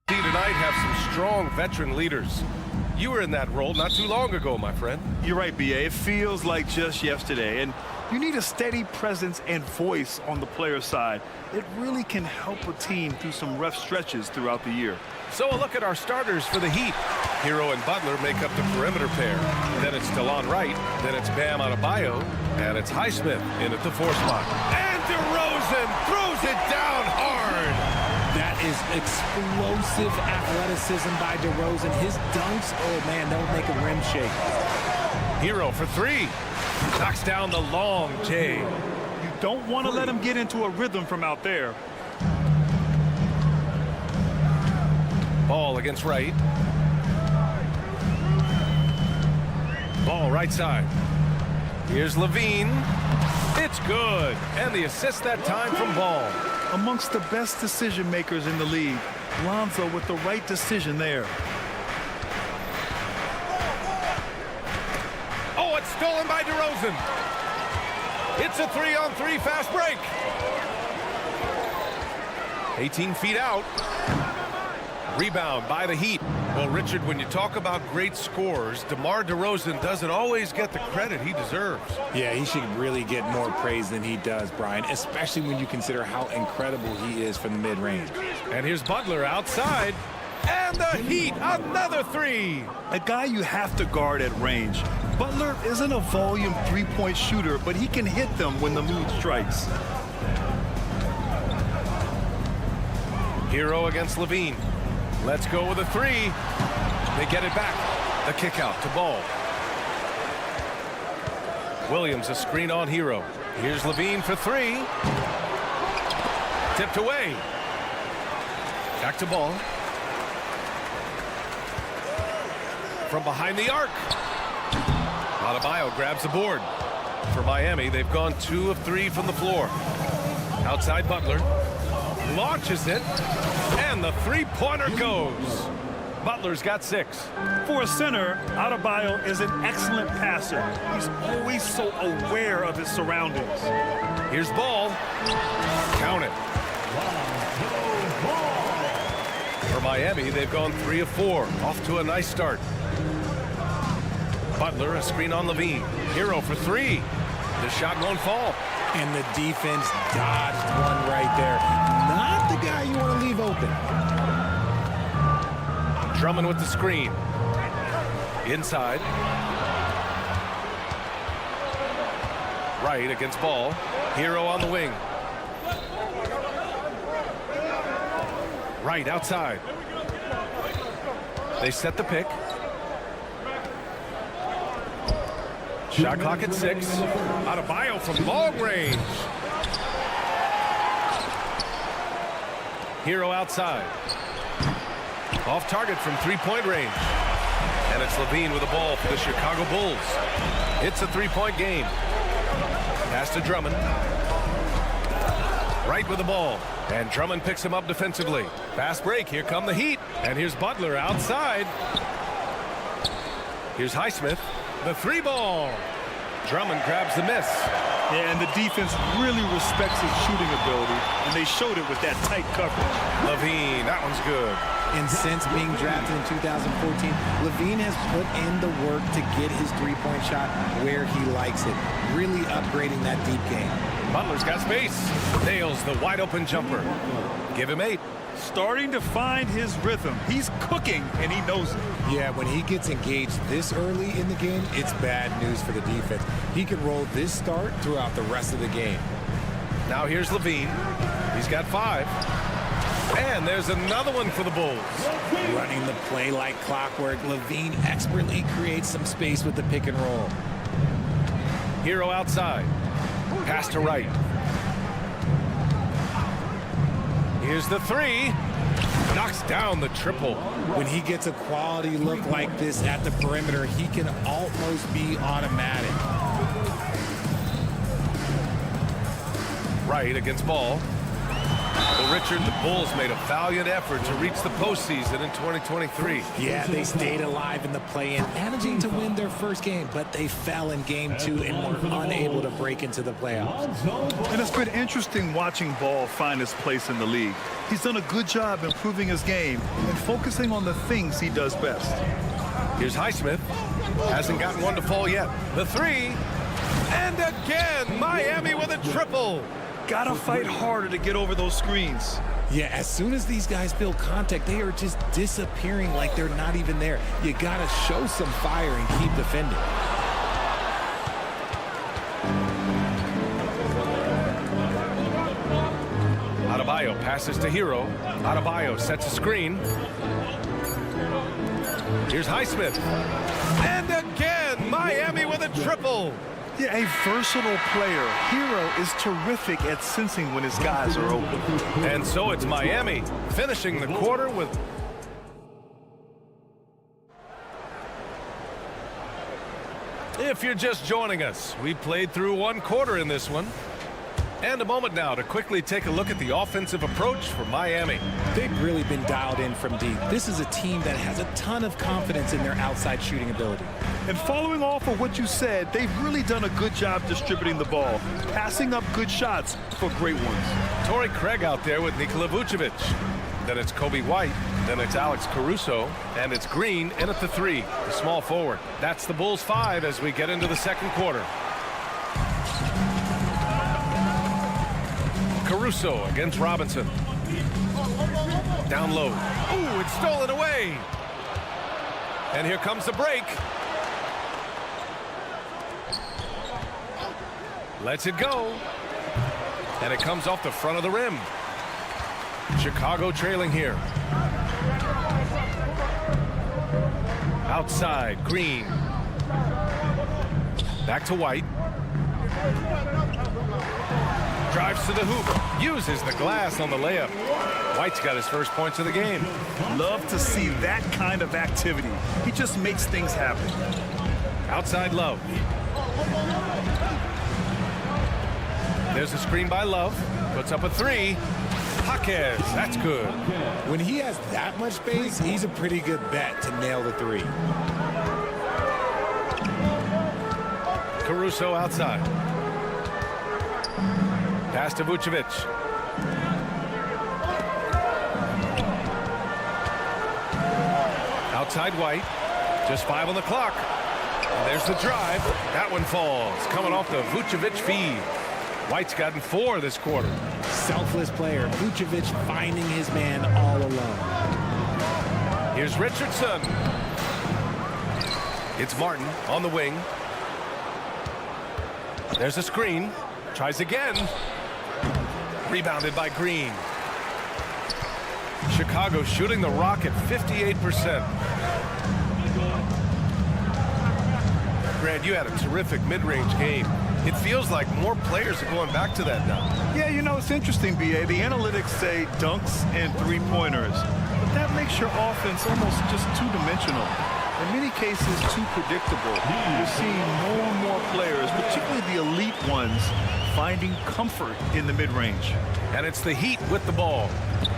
[SPEAKER 7] tonight have some strong veteran leaders. You were in that role not too long ago, my friend.
[SPEAKER 10] You're right, B.A. It feels like just yesterday. And you need a steady presence and voice on the player side. It really can help a team through some rough stretches throughout the year.
[SPEAKER 7] So a look at our starters for the Heat. Hero and Butler make up the perimeter pair. Then it's DeLon Wright. Then it's Bam Adebayo. And it's Highsmith in at the 4 spot. And DeRozan throws it down hard.
[SPEAKER 8] That is explosive athleticism by DeRozan. His dunks, oh man, they'll make a rim shake.
[SPEAKER 7] Hero for 3. Knocks down the long J.
[SPEAKER 10] You don't want to let him get into a rhythm from out there.
[SPEAKER 7] Ball against Wright. Ball right side. Here's Levine. It's good. And the assist that time from Ball.
[SPEAKER 10] Amongst the best decision makers in the league. Lonzo with the right decision there.
[SPEAKER 7] Oh, it's stolen by DeRozan. It's a 3-on-3 fast break. 18 feet out. Rebound by the Heat. Well, Richard, when you talk about great scorers, DeMar DeRozan doesn't always get the credit he deserves.
[SPEAKER 8] Yeah, he should really get more praise than he does, Brian, especially when you consider how incredible he is from the mid-range.
[SPEAKER 7] And here's Butler outside. And the Heat, another 3.
[SPEAKER 10] A guy you have to guard at range. Butler isn't a volume three-point shooter, but he can hit them when the mood strikes.
[SPEAKER 7] Hero against Levine. Let's go with a 3. They get it back. The kick out to Ball. Williams a screen on Hero. Here's Levine for 3. Tipped away. Back to Ball. From behind the arc. Adebayo grabs the board. For Miami, they've gone 2 of 3 from the floor. Outside Butler. Launches it. And the 3-pointer goes. Butler's got 6.
[SPEAKER 10] For a center, Adebayo is an excellent passer. He's always so aware of his surroundings.
[SPEAKER 7] Here's Ball. Count it. For Miami, they've gone 3 of 4. Off to a nice start. Butler, a screen on Levine. Hero for 3. The shot won't fall.
[SPEAKER 8] And the defense dodged one right there. Not the guy you want to leave open.
[SPEAKER 7] Drummond with the screen. Inside. Wright against Ball. Hero on the wing. Wright outside. They set the pick. Shot clock at 6. Adebayo from long range. Hero outside. Off target from 3-point range. And it's Levine with the ball for the Chicago Bulls. It's a 3-point game. Pass to Drummond. Wright with the ball. And Drummond picks him up defensively. Fast break. Here come the Heat. And here's Butler outside. Here's Highsmith. The 3-ball. Drummond grabs the miss.
[SPEAKER 10] Yeah, and the defense really respects his shooting ability, and they showed it with that tight coverage.
[SPEAKER 7] Levine, that one's good.
[SPEAKER 8] And since being drafted in 2014, Levine has put in the work to get his 3-point shot where he likes it, really upgrading that deep game.
[SPEAKER 7] Butler's got space. Nails the wide-open jumper. Give him 8.
[SPEAKER 10] Starting to find his rhythm. He's cooking, and he knows it.
[SPEAKER 8] Yeah, when he gets engaged this early in the game, it's bad news for the defense. He can roll this start throughout the rest of the game.
[SPEAKER 7] Now here's Levine. He's got 5. And there's another one for the Bulls.
[SPEAKER 8] Running the play like clockwork, Levine expertly creates some space with the pick and roll.
[SPEAKER 7] Hero outside. Pass to Wright. Here's the 3. Knocks down the triple.
[SPEAKER 8] When he gets a quality look like this at the perimeter, he can almost be automatic.
[SPEAKER 7] Wright against Ball. Well, Richard, the Bulls made a valiant effort to reach the postseason in 2023.
[SPEAKER 8] Yeah, they stayed alive in the play-in, managing to win their first game, but they fell in game 2 and were unable to break into the playoffs.
[SPEAKER 10] And it's been interesting watching Ball find his place in the league. He's done a good job improving his game and focusing on the things he does best.
[SPEAKER 7] Here's Highsmith. Hasn't gotten one to fall yet. The three. And again, Miami with a triple.
[SPEAKER 10] Gotta fight harder to get over those screens.
[SPEAKER 8] Yeah, as soon as these guys build contact, they are just disappearing like they're not even there. You gotta show some fire and keep defending.
[SPEAKER 7] Adebayo passes to Hero. Adebayo sets a screen. Here's Highsmith. And again, Miami with a triple.
[SPEAKER 10] Yeah, a versatile player. Hero is terrific at sensing when his guys are open.
[SPEAKER 7] And so it's Miami finishing the quarter with... If you're just joining us, we played through one quarter in this one. And a moment now to quickly take a look at the offensive approach for Miami.
[SPEAKER 8] They've really been dialed in from deep. This is a team that has a ton of confidence in their outside shooting ability.
[SPEAKER 10] And following off of what you said, they've really done a good job distributing the ball, passing up good shots for great ones.
[SPEAKER 7] Torrey Craig out there with Nikola Vucevic. Then it's Kobe White. Then it's Alex Caruso. And it's Green in at the three, the small forward. That's the Bulls 5 as we get into the second quarter. Caruso against Robinson. Down low. Ooh, it's stolen away. And here comes the break. Lets it go. And it comes off the front of the rim. Chicago trailing here. Outside, Green. Back to White. Drives to the hoop, uses the glass on the layup. White's got his first points of the game.
[SPEAKER 10] Love to see that kind of activity. He just makes things happen.
[SPEAKER 7] Outside Love. There's a screen by Love. Puts up a three. Jaquez, that's good.
[SPEAKER 8] When he has that much space, he's a pretty good bet to nail the three.
[SPEAKER 7] Caruso outside. Pass to Vucevic. Outside White. Just 5 on the clock. And there's the drive. That one falls. Coming off the Vucevic feed. White's gotten 4 this quarter.
[SPEAKER 8] Selfless player. Vucevic finding his man all alone.
[SPEAKER 7] Here's Richardson. It's Martin on the wing. There's a screen. Tries again. Rebounded by Green. Chicago shooting the rock at 58%. Grant, you had a terrific mid-range game. It feels like more players are going back to that now.
[SPEAKER 10] Yeah, you know, it's interesting, B.A. The analytics say dunks and three-pointers. But that makes your offense almost just two-dimensional. In many cases, too predictable. You're seeing more and more players, particularly the elite ones, finding comfort in the mid-range.
[SPEAKER 7] And it's the Heat with the ball.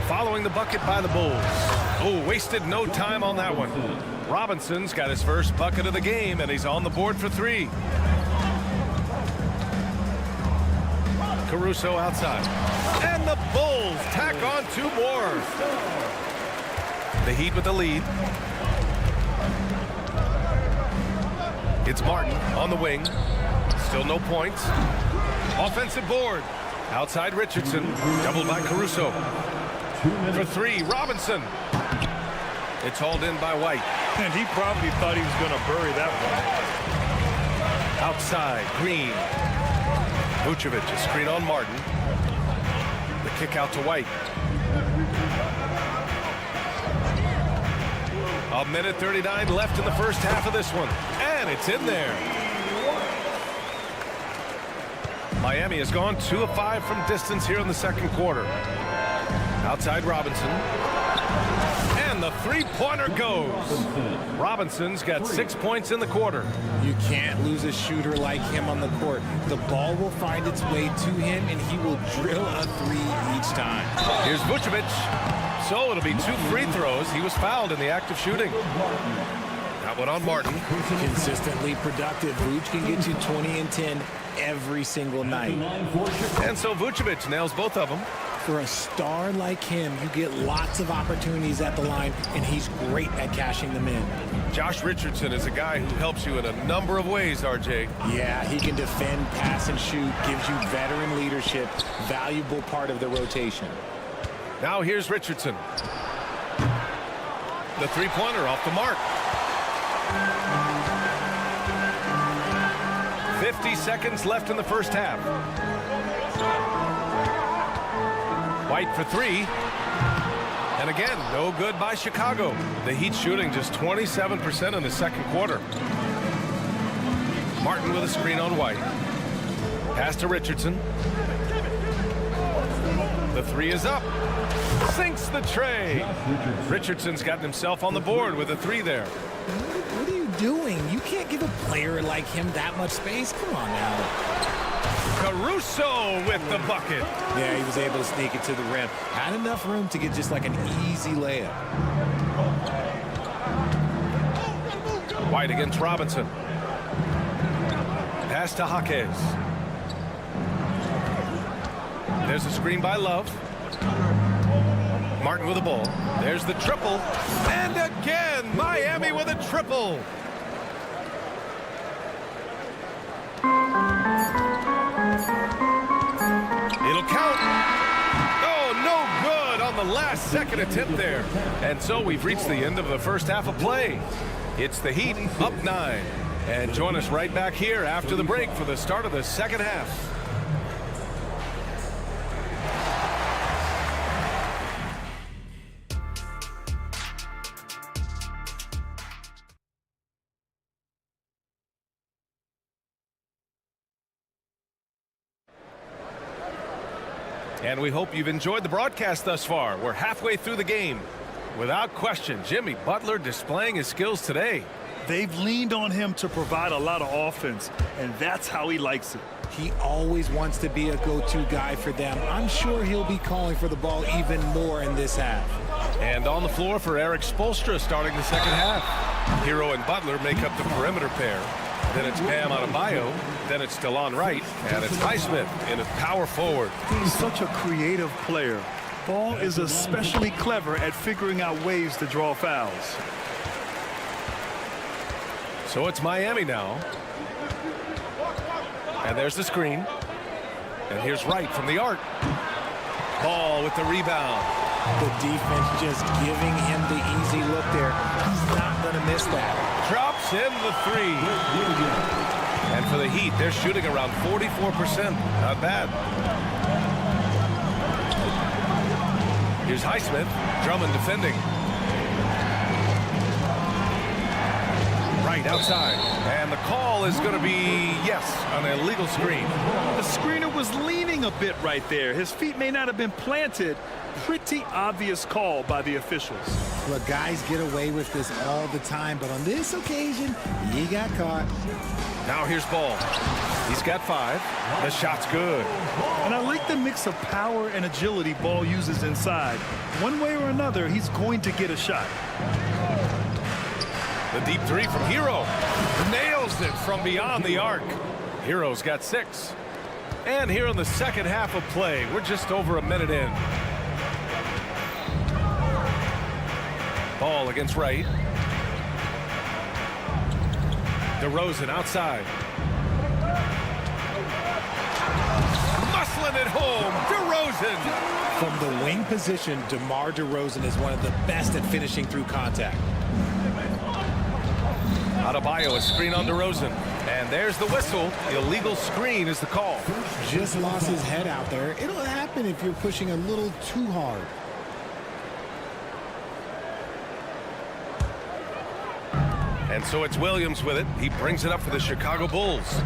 [SPEAKER 7] Following the bucket by the Bulls. Oh, wasted no time on that one. Robinson's got his first bucket of the game, and he's on the board for 3. Caruso outside. And the Bulls tack on 2 more. The Heat with the lead. It's Martin on the wing. Still no points. Offensive board. Outside Richardson. Doubled by Caruso. For 3, Robinson. It's hauled in by White.
[SPEAKER 10] And he probably thought he was going to bury that one.
[SPEAKER 7] Outside, Green. Vucevic, a screen on Martin. The kick out to White. A minute 39 left in the first half of this one. And it's in there. Miami has gone 2 of 5 from distance here in the second quarter. Outside Robinson. And And the three-pointer goes. Robinson's got 6 points in the quarter.
[SPEAKER 8] You can't lose a shooter like him on the court. The ball will find its way to him, and he will drill a three each time.
[SPEAKER 7] Here's Vucevic. So it'll be 2 free throws. He was fouled in the act of shooting. That one on Martin.
[SPEAKER 8] Consistently productive. Vuce can get you 20 and 10 every single night.
[SPEAKER 7] And so Vucevic nails both of them.
[SPEAKER 8] For a star like him, you get lots of opportunities at the line, and he's great at cashing them in.
[SPEAKER 7] Josh Richardson is a guy who helps you in a number of ways, RJ.
[SPEAKER 8] Yeah, he can defend, pass, and shoot, gives you veteran leadership, valuable part of the rotation.
[SPEAKER 7] Now here's Richardson. The three-pointer off the mark. 50 seconds left in the first half. White for 3. And again, no good by Chicago. The Heat shooting just 27% in the second quarter. Martin with a screen on White. Pass to Richardson. The 3 is up. Sinks the tray. Richardson's gotten himself on the board with a 3 there.
[SPEAKER 8] What are you doing? You can't give a player like him that much space. Come on now.
[SPEAKER 7] Caruso with the bucket.
[SPEAKER 8] Yeah, he was able to sneak it to the rim. Had enough room to get just like an easy layup.
[SPEAKER 7] White against Robinson. Pass to Jaquez. There's a screen by Love. Martin with the ball. There's the triple. And again, Miami with a triple. It'll count. Oh, no good on the last second attempt there. And so we've reached the end of the first half of play. It's the Heat up 9. And join us right back here after the break for the start of the second half. And we hope you've enjoyed the broadcast thus far. We're halfway through the game. Without question, Jimmy Butler displaying his skills today.
[SPEAKER 10] They've leaned on him to provide a lot of offense, and that's how he likes it.
[SPEAKER 8] He always wants to be a go-to guy for them. I'm sure he'll be calling for the ball even more in this half.
[SPEAKER 7] And on the floor for Eric Spoelstra starting the second half. Hero and Butler make up the perimeter pair. Then it's Bam Adebayo. Then it's DeLon Wright. And it's Highsmith in a power forward.
[SPEAKER 10] He's such a creative player. Ball is especially clever at figuring out ways to draw fouls.
[SPEAKER 7] So it's Miami now. And there's the screen. And here's Wright from the arc. Ball with the rebound.
[SPEAKER 8] The defense just giving him the easy look there. He's not going to miss that.
[SPEAKER 7] Drops in the 3. And for the Heat, they're shooting around 44%. Not bad. Here's Highsmith. Drummond defending. Right outside. And the call is going to be, yes, an illegal screen.
[SPEAKER 10] The screener was leaning a bit right there. His feet may not have been planted. Pretty obvious call by the officials.
[SPEAKER 8] Look, guys get away with this all the time, but on this occasion, he got caught.
[SPEAKER 7] Now here's Ball. He's got 5. The shot's good.
[SPEAKER 10] And I like the mix of power and agility Ball uses inside. One way or another, he's going to get a shot.
[SPEAKER 7] The deep 3 from Hero. Nails it from beyond the arc. Hero's got 6. And here in the second half of play, we're just over a minute in. Ball against Wright. DeRozan outside. Muscling it home. DeRozan.
[SPEAKER 8] From the wing position, DeMar DeRozan is one of the best at finishing through contact.
[SPEAKER 7] Adebayo, a screen on DeRozan. And there's the whistle. Illegal screen is the call.
[SPEAKER 8] Just lost his head out there. It'll happen if you're pushing a little too hard.
[SPEAKER 7] And so it's Williams with it. He brings it up for the Chicago Bulls.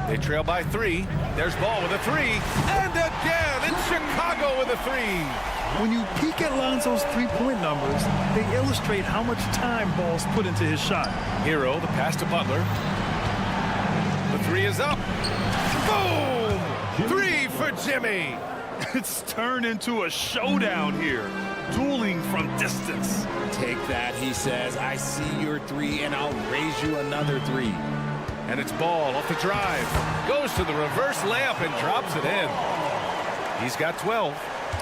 [SPEAKER 7] They trail by 3. There's Ball with a 3. And again, it's Chicago Caruso with a three.
[SPEAKER 10] When you peek at Lonzo's three-point numbers, they illustrate how much time Ball's put into his shot.
[SPEAKER 7] Hero, the pass to Butler. The three is up. Boom! Three for Jimmy.
[SPEAKER 10] It's turned into a showdown here. Dueling from distance.
[SPEAKER 8] Take that, he says. I see your three, and I'll raise you another three.
[SPEAKER 7] And it's Ball off the drive. Goes to the reverse layup and drops it in. He's got 12.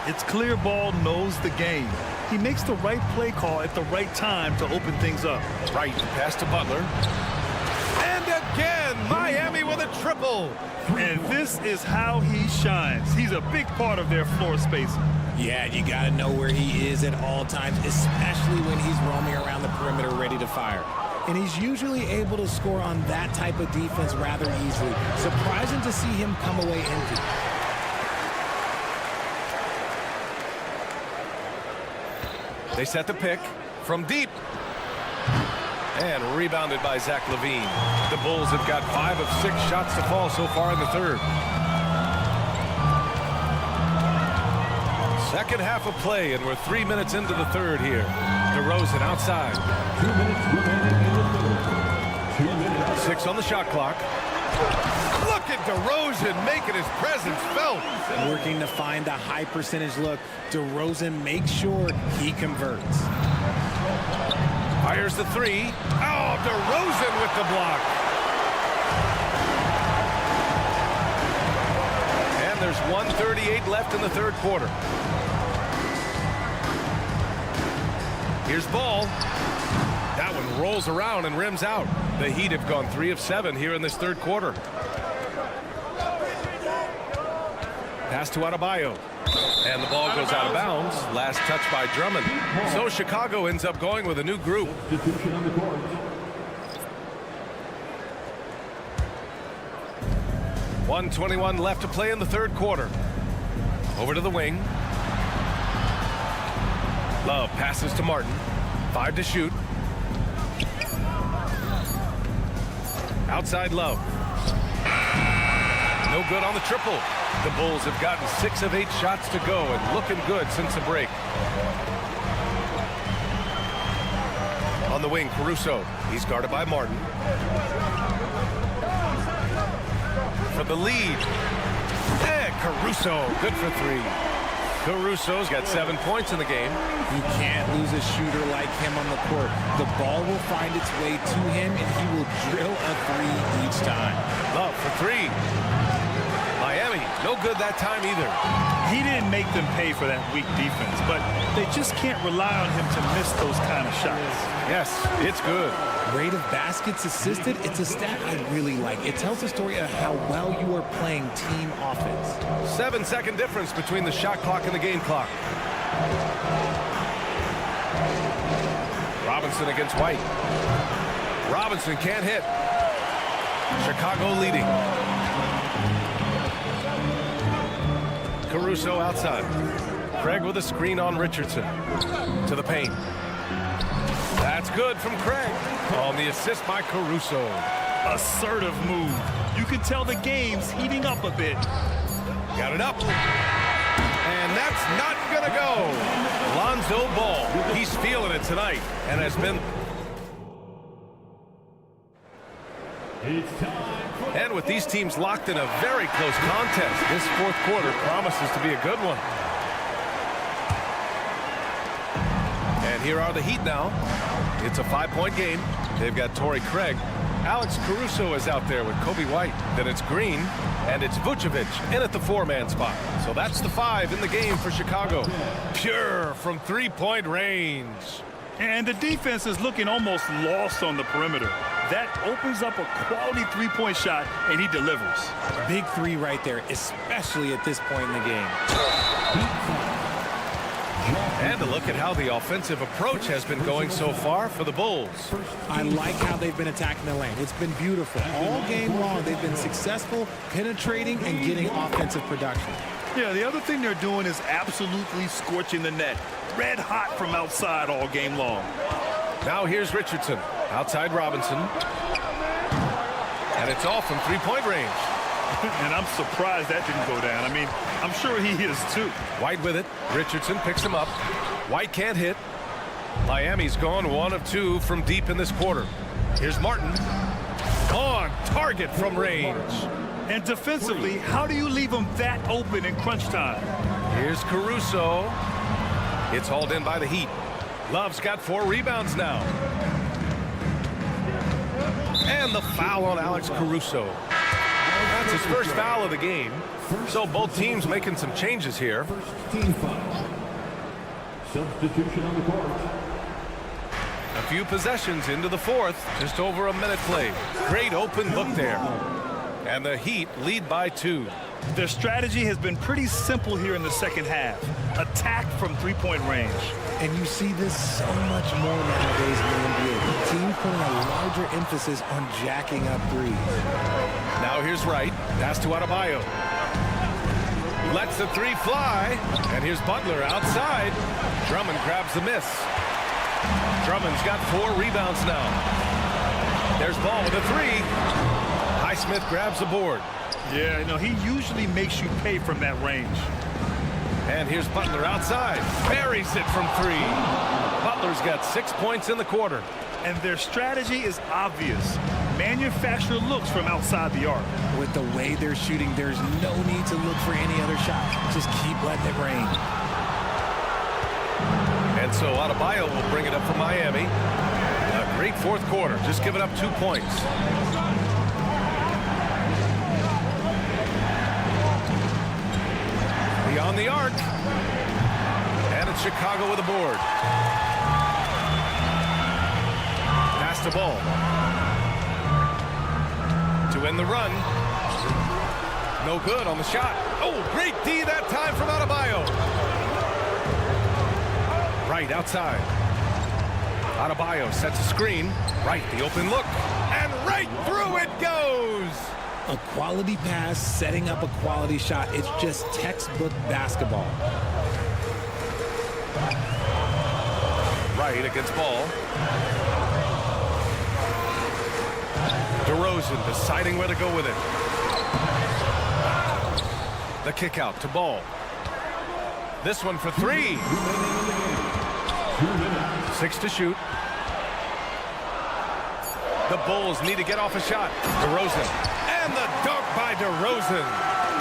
[SPEAKER 10] It's clear Ball knows the game. He makes the right play call at the right time to open things up.
[SPEAKER 7] Right, pass to Butler. And again, Miami with a triple.
[SPEAKER 10] And this is how he shines. He's a big part of their floor spacing.
[SPEAKER 8] Yeah, you got to know where he is at all times, especially when he's roaming around the perimeter ready to fire. And he's usually able to score on that type of defense rather easily. Surprising to see him come away empty.
[SPEAKER 7] They set the pick from deep. And rebounded by Zach LaVine. The Bulls have got 5 of 6 shots to fall so far in the third. Second half of play, and we're 3 minutes into the third here. DeRozan outside.
[SPEAKER 9] 2 minutes remaining in the third. 2 minutes.
[SPEAKER 7] 6 on the shot clock. Look at DeRozan making his presence felt.
[SPEAKER 8] Working to find the high percentage look. DeRozan makes sure he converts.
[SPEAKER 7] Fires the three. Oh, DeRozan with the block. And there's 1:38 left in the third quarter. Here's Ball. That one rolls around and rims out. The Heat have gone 3 of 7 here in this third quarter. Pass to Adebayo. And the ball goes out of bounds. Last touch by Drummond. So Chicago ends up going with a new group. 1:21 left to play in the third quarter. Over to the wing. Love passes to Martin. 5 to shoot. Outside Love. No good on the triple. The Bulls have gotten 6 of 8 shots to go and looking good since the break. On the wing, Caruso. He's guarded by Martin. For the lead. And Caruso, good for 3. Caruso's got 7 points in the game.
[SPEAKER 8] You can't lose a shooter like him on the court. The ball will find its way to him, and he will drill a 3 each time.
[SPEAKER 7] Love for 3. Miami, no good that time either.
[SPEAKER 10] He didn't make them pay for that weak defense, but they just can't rely on him to miss those kind of shots.
[SPEAKER 7] Yes, it's good.
[SPEAKER 8] Rate of baskets assisted, it's a stat I really like. It tells the story of how well you are playing team offense.
[SPEAKER 7] 7-second difference between the shot clock and the game clock. Robinson against White. Robinson can't hit. Chicago leading. Caruso outside. Craig with a screen on Richardson. To the paint. That's good from Craig. On the assist by Caruso.
[SPEAKER 10] Assertive move. You can tell the game's heating up a bit.
[SPEAKER 7] Got it up. And that's not gonna go. Lonzo Ball. He's feeling it tonight and has been. And with these teams locked in a very close contest, this fourth quarter promises to be a good one. And here are the Heat now. It's a 5-point game. They've got Torrey Craig. Alex Caruso is out there with Kobe White. Then it's Green, and it's Vucevic in at the 4-man spot. So that's the 5 in the game for Chicago. Pure from 3-point range.
[SPEAKER 10] And the defense is looking almost lost on the perimeter. That opens up a quality 3-point shot, and he delivers.
[SPEAKER 8] Big 3 right there, especially at this point in the game.
[SPEAKER 7] And a look at how the offensive approach has been going so far for the Bulls.
[SPEAKER 8] I like how they've been attacking the lane. It's been beautiful. All game long, they've been successful penetrating and getting offensive production.
[SPEAKER 10] Yeah, the other thing they're doing is absolutely scorching the net. Red hot from outside all game long.
[SPEAKER 7] Now here's Richardson. Outside Robinson. And it's off from 3-point range.
[SPEAKER 10] And I'm surprised that didn't go down. I mean, I'm sure he is too.
[SPEAKER 7] White with it. Richardson picks him up. White can't hit. Miami's gone 1 of 2 from deep in this quarter. Here's Martin. On target from range.
[SPEAKER 10] And defensively, how do you leave him that open in crunch time?
[SPEAKER 7] Here's Caruso. It's hauled in by the Heat. Love's got 4 rebounds now. And the foul on Alex Caruso. That's his first foul of the game. So both teams making some changes here.
[SPEAKER 9] First team foul. Substitution on the court.
[SPEAKER 7] A few possessions into the fourth. Just over a minute played. Great open look there. And the Heat lead by 2.
[SPEAKER 10] Their strategy has been pretty simple here in the second half. Attack from three-point range.
[SPEAKER 8] And you see this so much more nowadays in the NBA. Teams putting a larger emphasis on jacking up threes.
[SPEAKER 7] Now here's Wright. Pass to Adebayo. Lets the 3 fly. And here's Butler outside. Drummond grabs the miss. Drummond's got 4 rebounds now. There's Ball with a 3. Highsmith grabs the board.
[SPEAKER 10] Yeah, you know, he usually makes you pay from that range.
[SPEAKER 7] And here's Butler outside. Buries it from 3. Butler's got 6 points in the quarter.
[SPEAKER 10] And their strategy is obvious. Manufacture looks from outside the arc.
[SPEAKER 8] With the way they're shooting, there's no need to look for any other shot. Just keep letting it rain.
[SPEAKER 7] And so Adebayo will bring it up for Miami. A great fourth quarter, just giving up 2 points. Beyond the arc. And it's Chicago with a board. Pass the ball. To end the run. No good on the shot. Oh, great D that time from Adebayo. Right outside. Adebayo sets a screen. Right, the open look. And right through it goes.
[SPEAKER 8] A quality pass, setting up a quality shot. It's just textbook basketball.
[SPEAKER 7] Right against Ball. DeRozan deciding where to go with it. The kick out to Ball. This one for 3. 6 to shoot. The Bulls need to get off a shot. DeRozan. And the dunk by DeRozan.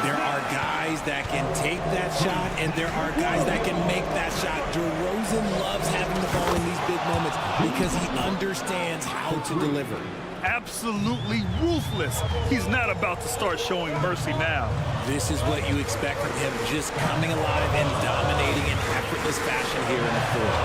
[SPEAKER 8] There are guys that can take that shot, and there are guys that can make that shot. DeRozan loves having the ball in these big moments because he understands how to deliver.
[SPEAKER 10] Absolutely ruthless. He's not about to start showing mercy now.
[SPEAKER 8] This is what you expect from him, just coming alive and dominating in effortless fashion here in the fourth.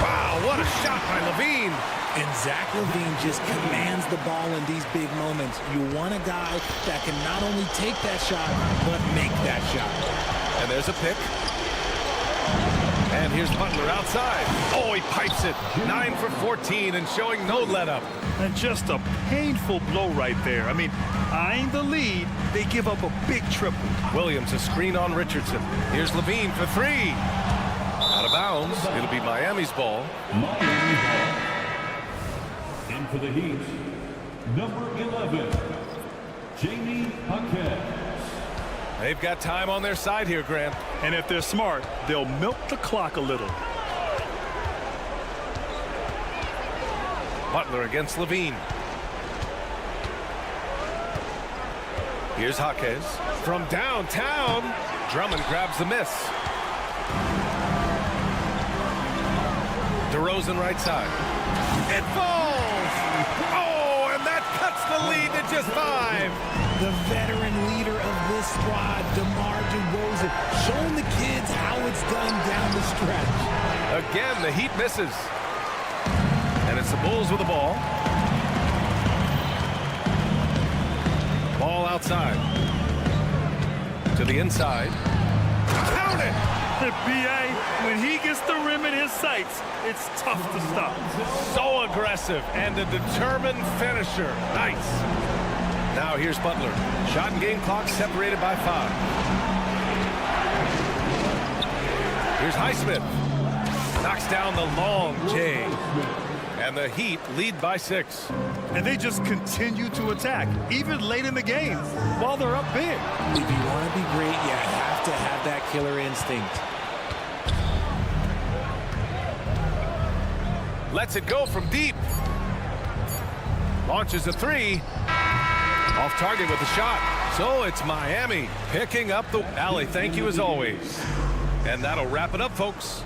[SPEAKER 7] Wow, what a shot by LaVine.
[SPEAKER 8] And Zach LaVine just commands the ball in these big moments. You want a guy that can not only take that shot, but make that shot.
[SPEAKER 7] And there's a pick. And here's Butler outside. Oh, he pipes it. 9 for 14 and showing no let-up.
[SPEAKER 10] And just a painful blow right there. I mean, eyeing the lead, they give up a big triple.
[SPEAKER 7] Williams, a screen on Richardson. Here's LaVine for 3. Out of bounds. It'll be Miami's ball.
[SPEAKER 9] Miami ball. And for the Heat, number 11, Jamie Buckhead.
[SPEAKER 7] They've got time on their side here, Grant.
[SPEAKER 10] And if they're smart, they'll milk the clock a little.
[SPEAKER 7] Butler against LaVine. Here's Jaquez from downtown. Drummond grabs the miss. DeRozan right side. It falls! Oh, and that cuts the lead to just 5.
[SPEAKER 8] The veteran leader of this squad, DeMar DeRozan, showing the kids how it's done down the stretch.
[SPEAKER 7] Again, the Heat misses. And it's the Bulls with the ball. Ball outside. To the inside. Count it!
[SPEAKER 10] B.A., when he gets the rim in his sights, it's tough to stop.
[SPEAKER 7] So aggressive and a determined finisher. Nice. Now here's Butler. Shot and game clock separated by 5. Here's Highsmith. Knocks down the long J. And the Heat lead by 6.
[SPEAKER 10] and they just continue to attack, even late in the game, while they're up big.
[SPEAKER 8] If you want to be great, you have to have that killer instinct.
[SPEAKER 7] Lets it go from deep. Launches a three. Off target with the shot. So it's Miami picking up the alley. Thank you as always. And that'll wrap it up, folks.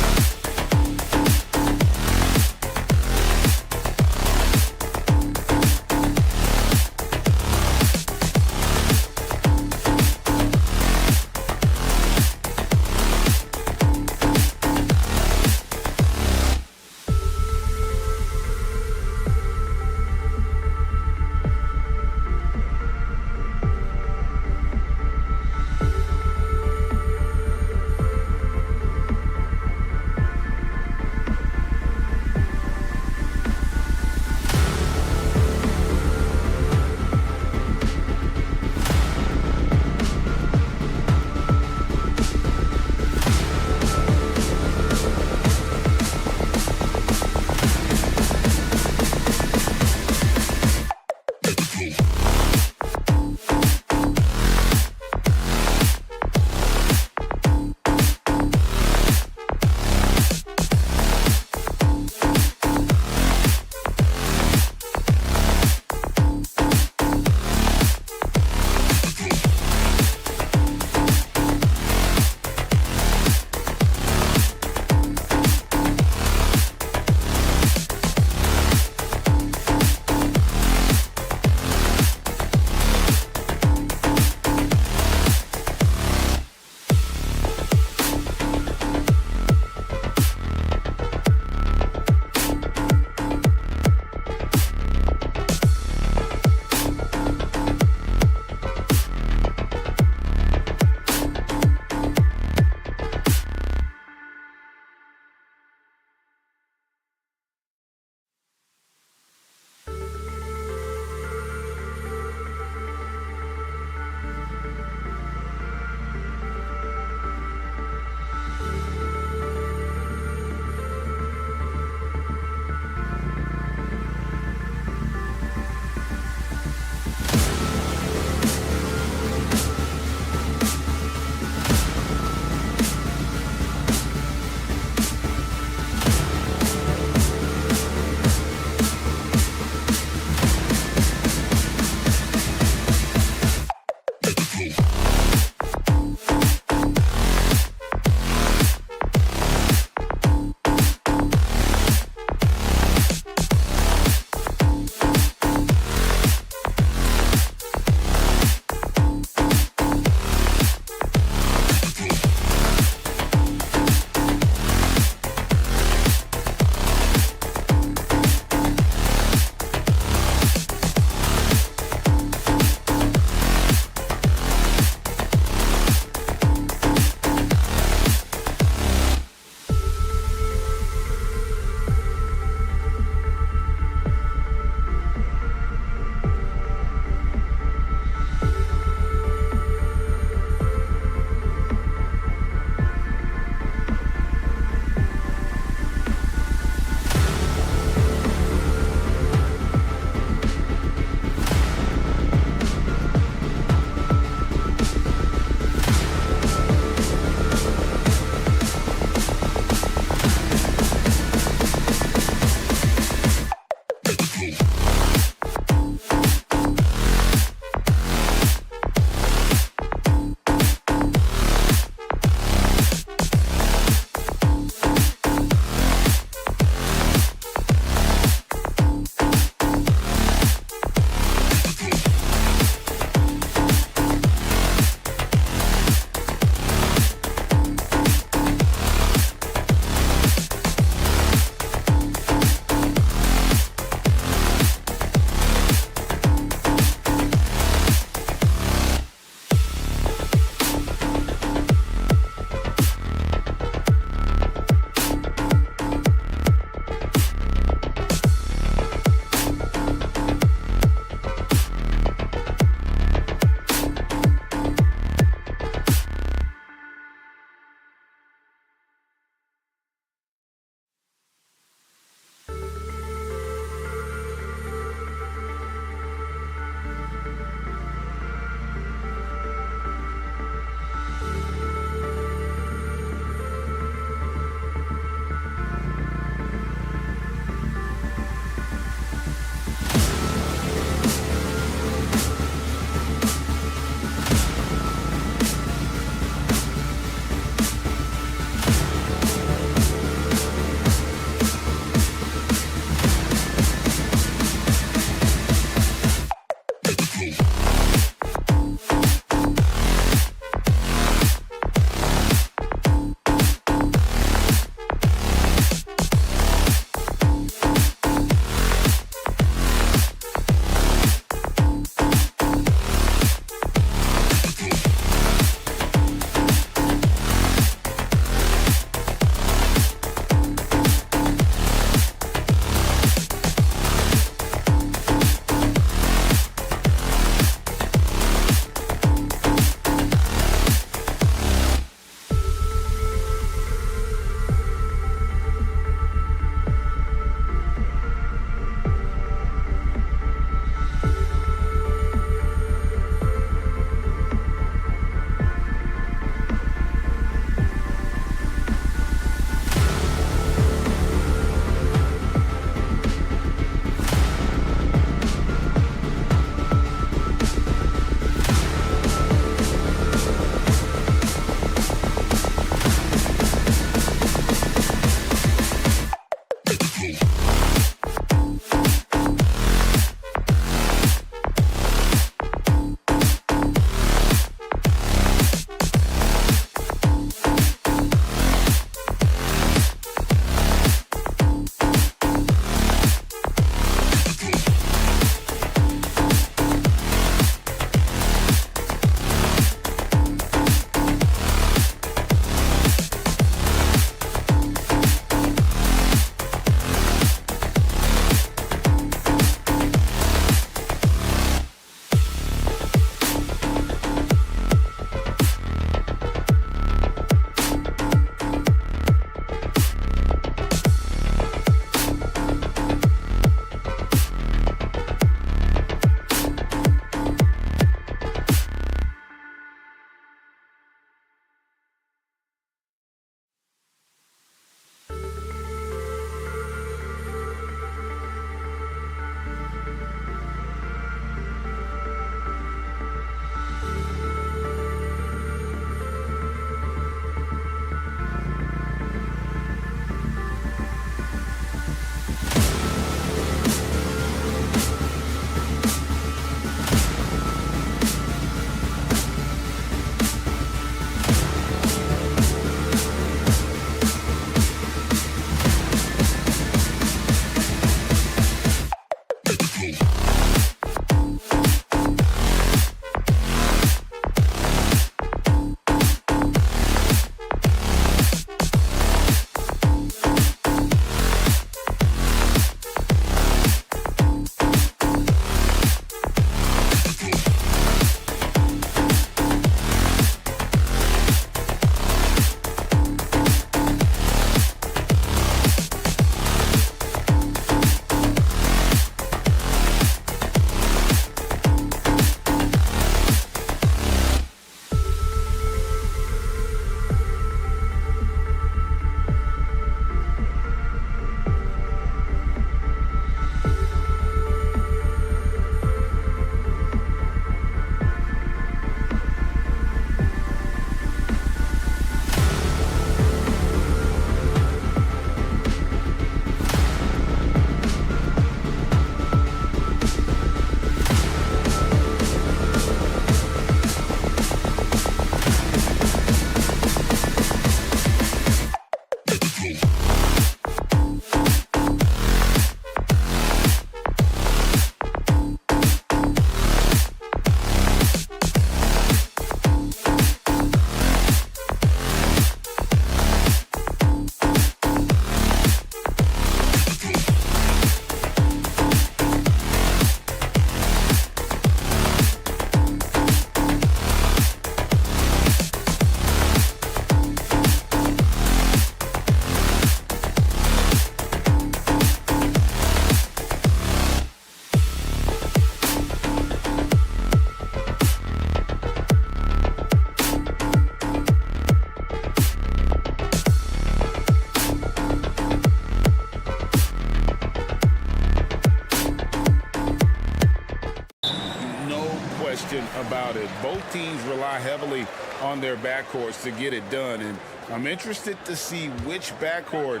[SPEAKER 3] about it. Both teams rely heavily on their backcourts to get it done, and I'm interested to see which backcourt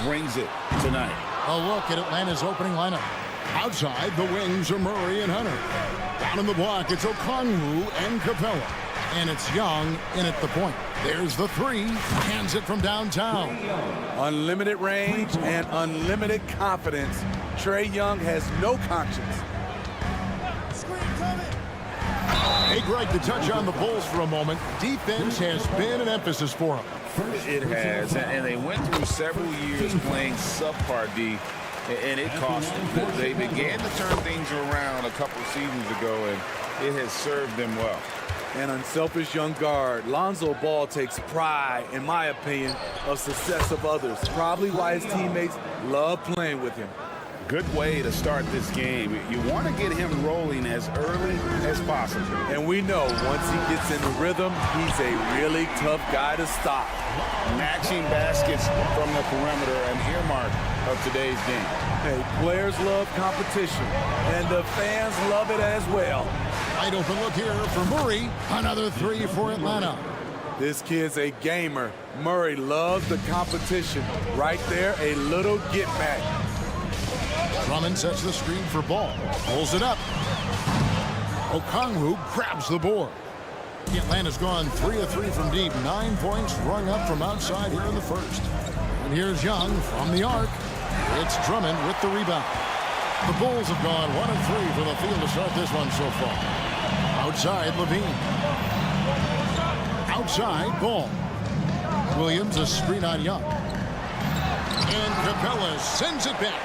[SPEAKER 3] brings it tonight.
[SPEAKER 1] A look at Atlanta's opening lineup. Outside, the wings are Murray and Hunter. Down in the block, it's Okongwu and Capella. And it's Young in at the point. There's the three. Hands it from downtown.
[SPEAKER 2] Unlimited range and unlimited confidence. Trae Young has no conscience.
[SPEAKER 1] Hey, Greg, to touch on the Bulls for a moment, defense has been an emphasis for them.
[SPEAKER 3] It has, and they went through several years playing subpar D, and it cost them. They began to turn things around a couple seasons ago, and it has served them well.
[SPEAKER 2] An unselfish young guard. Lonzo Ball takes pride, in my opinion, of success of others. Probably why his teammates love playing with him.
[SPEAKER 3] Good way to start this game. You want to get him rolling as early as possible.
[SPEAKER 2] And we know once he gets in the rhythm, he's a really tough guy to stop.
[SPEAKER 3] Matching baskets from the perimeter, an earmark of today's game.
[SPEAKER 2] Hey, players love competition, and the fans love it as well.
[SPEAKER 1] Wide open look here for Murray. Another three for Atlanta.
[SPEAKER 2] This kid's a gamer. Murray loves the competition. Right there, a little get back.
[SPEAKER 1] Drummond sets the screen for Ball. Pulls it up. Okongwu grabs the board. Atlanta's gone 3 of 3 from deep. 9 points rung up from outside here in the first. And here's Young from the arc. It's Drummond with the rebound. The Bulls have gone 1 of 3 from the field to start this one so far. Outside, Levine. Outside, Ball. Williams, a screen on Young. And Capella sends it back.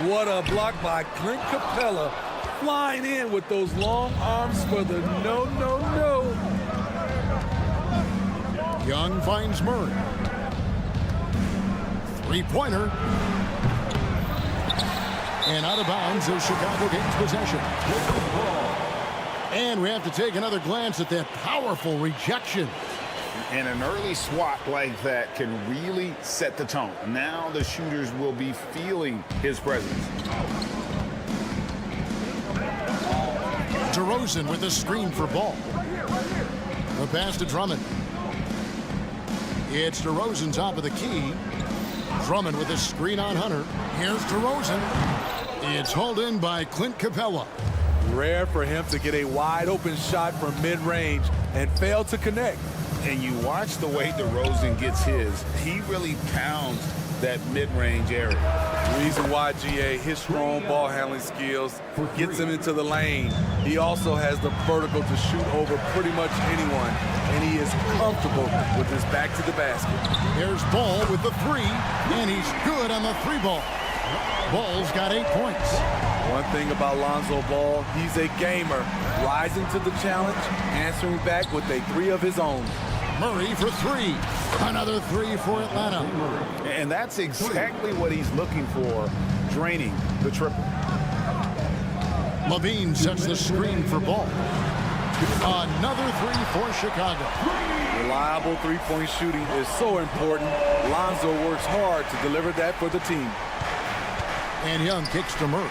[SPEAKER 2] What a block by Clint Capella. Flying in with those long arms for the no.
[SPEAKER 1] Young finds Murray. Three-pointer. And out of bounds as Chicago gains possession. And we have to take another glance at that powerful rejection.
[SPEAKER 3] And an early swat like that can really set the tone. Now the shooters will be feeling his presence.
[SPEAKER 1] DeRozan with a screen for Ball. The pass to Drummond. It's DeRozan top of the key. Drummond with a screen on Hunter. Here's DeRozan. It's hauled in by Clint Capella.
[SPEAKER 2] Rare for him to get a wide open shot from mid-range and fail to connect.
[SPEAKER 3] And you watch the way DeRozan gets his. He really pounds that mid-range area.
[SPEAKER 2] Reason why, GA, his strong ball handling skills gets him into the lane. He also has the vertical to shoot over pretty much anyone, and he is comfortable with his back to the basket.
[SPEAKER 1] There's Ball with the three, and he's good on the three ball. Ball's got 8 points.
[SPEAKER 2] One thing about Lonzo Ball, he's a gamer, rising to the challenge, answering back with a three of his own.
[SPEAKER 1] Murray for three. Another three for Atlanta.
[SPEAKER 3] And that's exactly what he's looking for, draining the triple.
[SPEAKER 1] Levine sets the screen for Ball. Another three for Chicago.
[SPEAKER 2] Reliable three-point shooting is so important. Lonzo works hard to deliver that for the team.
[SPEAKER 1] And Young kicks to Murray.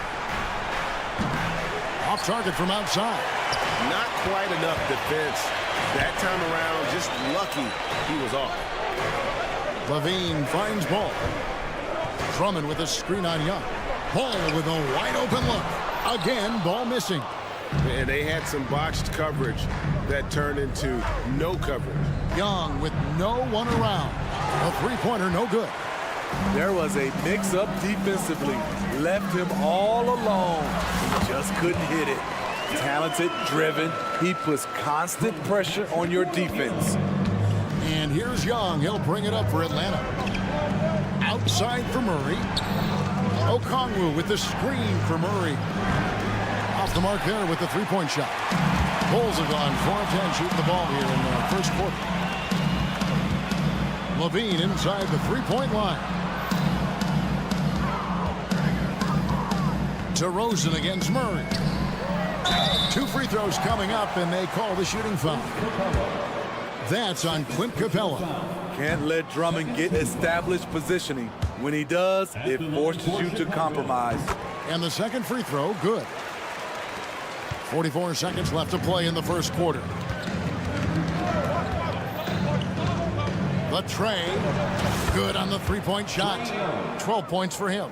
[SPEAKER 1] Off target from outside.
[SPEAKER 13] Not quite enough defense. That time around, just lucky he was off.
[SPEAKER 1] Levine finds Ball. Drummond with a screen on Young. Ball with a wide open look. Again, Ball missing.
[SPEAKER 13] And they had some botched coverage that turned into no coverage.
[SPEAKER 1] Young with no one around. A three-pointer, no good.
[SPEAKER 2] There was a mix-up defensively. Left him all alone. He just couldn't hit it. Talented, driven. He puts constant pressure on your defense.
[SPEAKER 1] And here's Young. He'll bring it up for Atlanta. Outside for Murray. Okongwu with the screen for Murray. Off the mark there with the three-point shot. Bulls have gone 4 of 10 shooting the ball here in the first quarter. Levine inside the three-point line. DeRozan against Murray. 2 free throws coming up, and they call the shooting foul. That's on Clint Capella.
[SPEAKER 2] Can't let Drummond get established positioning. When he does, it forces you to compromise.
[SPEAKER 1] And the second free throw, good. 44 seconds left to play in the first quarter. The tray, good on the three-point shot. 12 points for him.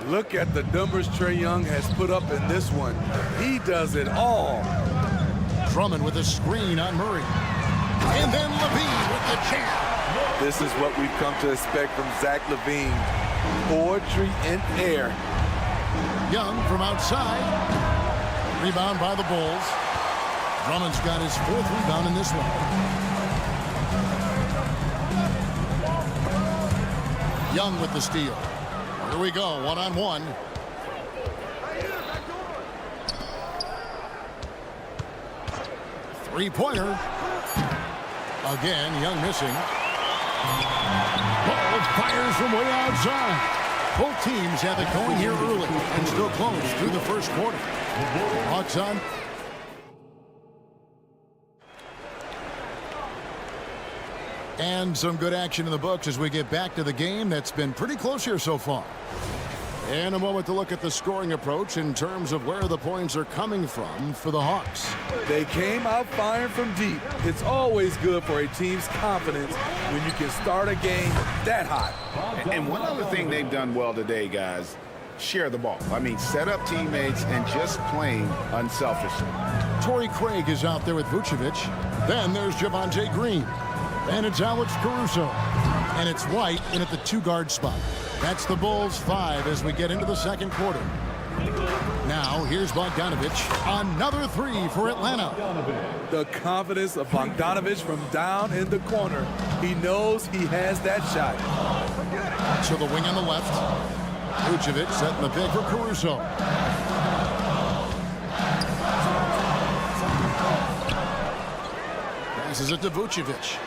[SPEAKER 2] Look at the numbers Trae Young has put up in this one. He does it all.
[SPEAKER 1] Drummond with a screen on Murray. And then LaVine with the jam.
[SPEAKER 2] This is what we've come to expect from Zach LaVine. Poetry in air.
[SPEAKER 1] Young from outside. Rebound by the Bulls. Drummond's got his 4th rebound in this one. Young with the steal. Here we go, one-on-one. Three-pointer. Again, Young missing. Ball fires from way outside. Both teams have it going here early and still close through the first quarter. Hawks on. And some good action in the books as we get back to the game that's been pretty close here so far. And a moment to look at the scoring approach in terms of where the points are coming from for the Hawks.
[SPEAKER 2] They came out firing from deep. It's always good for a team's confidence when you can start a game that hot.
[SPEAKER 3] And one other thing they've done well today, guys, share the ball. I mean, set up teammates and just playing unselfishly.
[SPEAKER 1] Torrey Craig is out there with Vucevic. Then there's Javonte Green. And it's Alex Caruso. And it's White in at the 2-guard spot. That's the Bulls 5 as we get into the second quarter. Now, here's Bogdanovich. Another 3 for Atlanta.
[SPEAKER 2] The confidence of Bogdanovich from down in the corner. He knows he has that shot.
[SPEAKER 1] To the wing on the left. Vucevic setting the pick for Caruso. Passes it to Vucevic.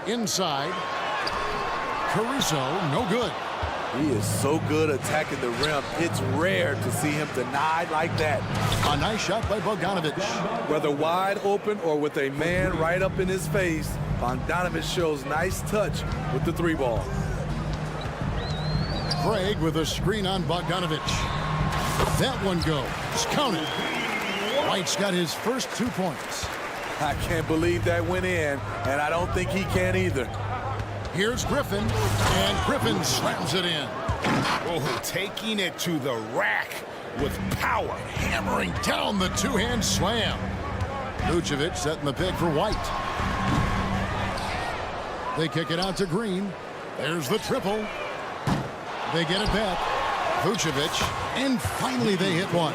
[SPEAKER 1] Inside. Caruso, no good.
[SPEAKER 2] He is so good attacking the rim. It's rare to see him denied like that.
[SPEAKER 1] A nice shot by Bogdanovich.
[SPEAKER 2] Whether wide open or with a man right up in his face, Bogdanovich shows nice touch with the 3-ball.
[SPEAKER 1] Craig with a screen on Bogdanovich. That one goes. Counted. White's got his first 2 points.
[SPEAKER 2] I can't believe that went in, and I don't think he can either.
[SPEAKER 1] Here's Griffin, and Griffin slams it in.
[SPEAKER 5] Oh, taking it to the rack with power.
[SPEAKER 1] Hammering down the 2-hand slam. Vucevic setting the pick for White. They kick it out to Green. There's the triple. They get it back. Vucevic, and finally they hit one.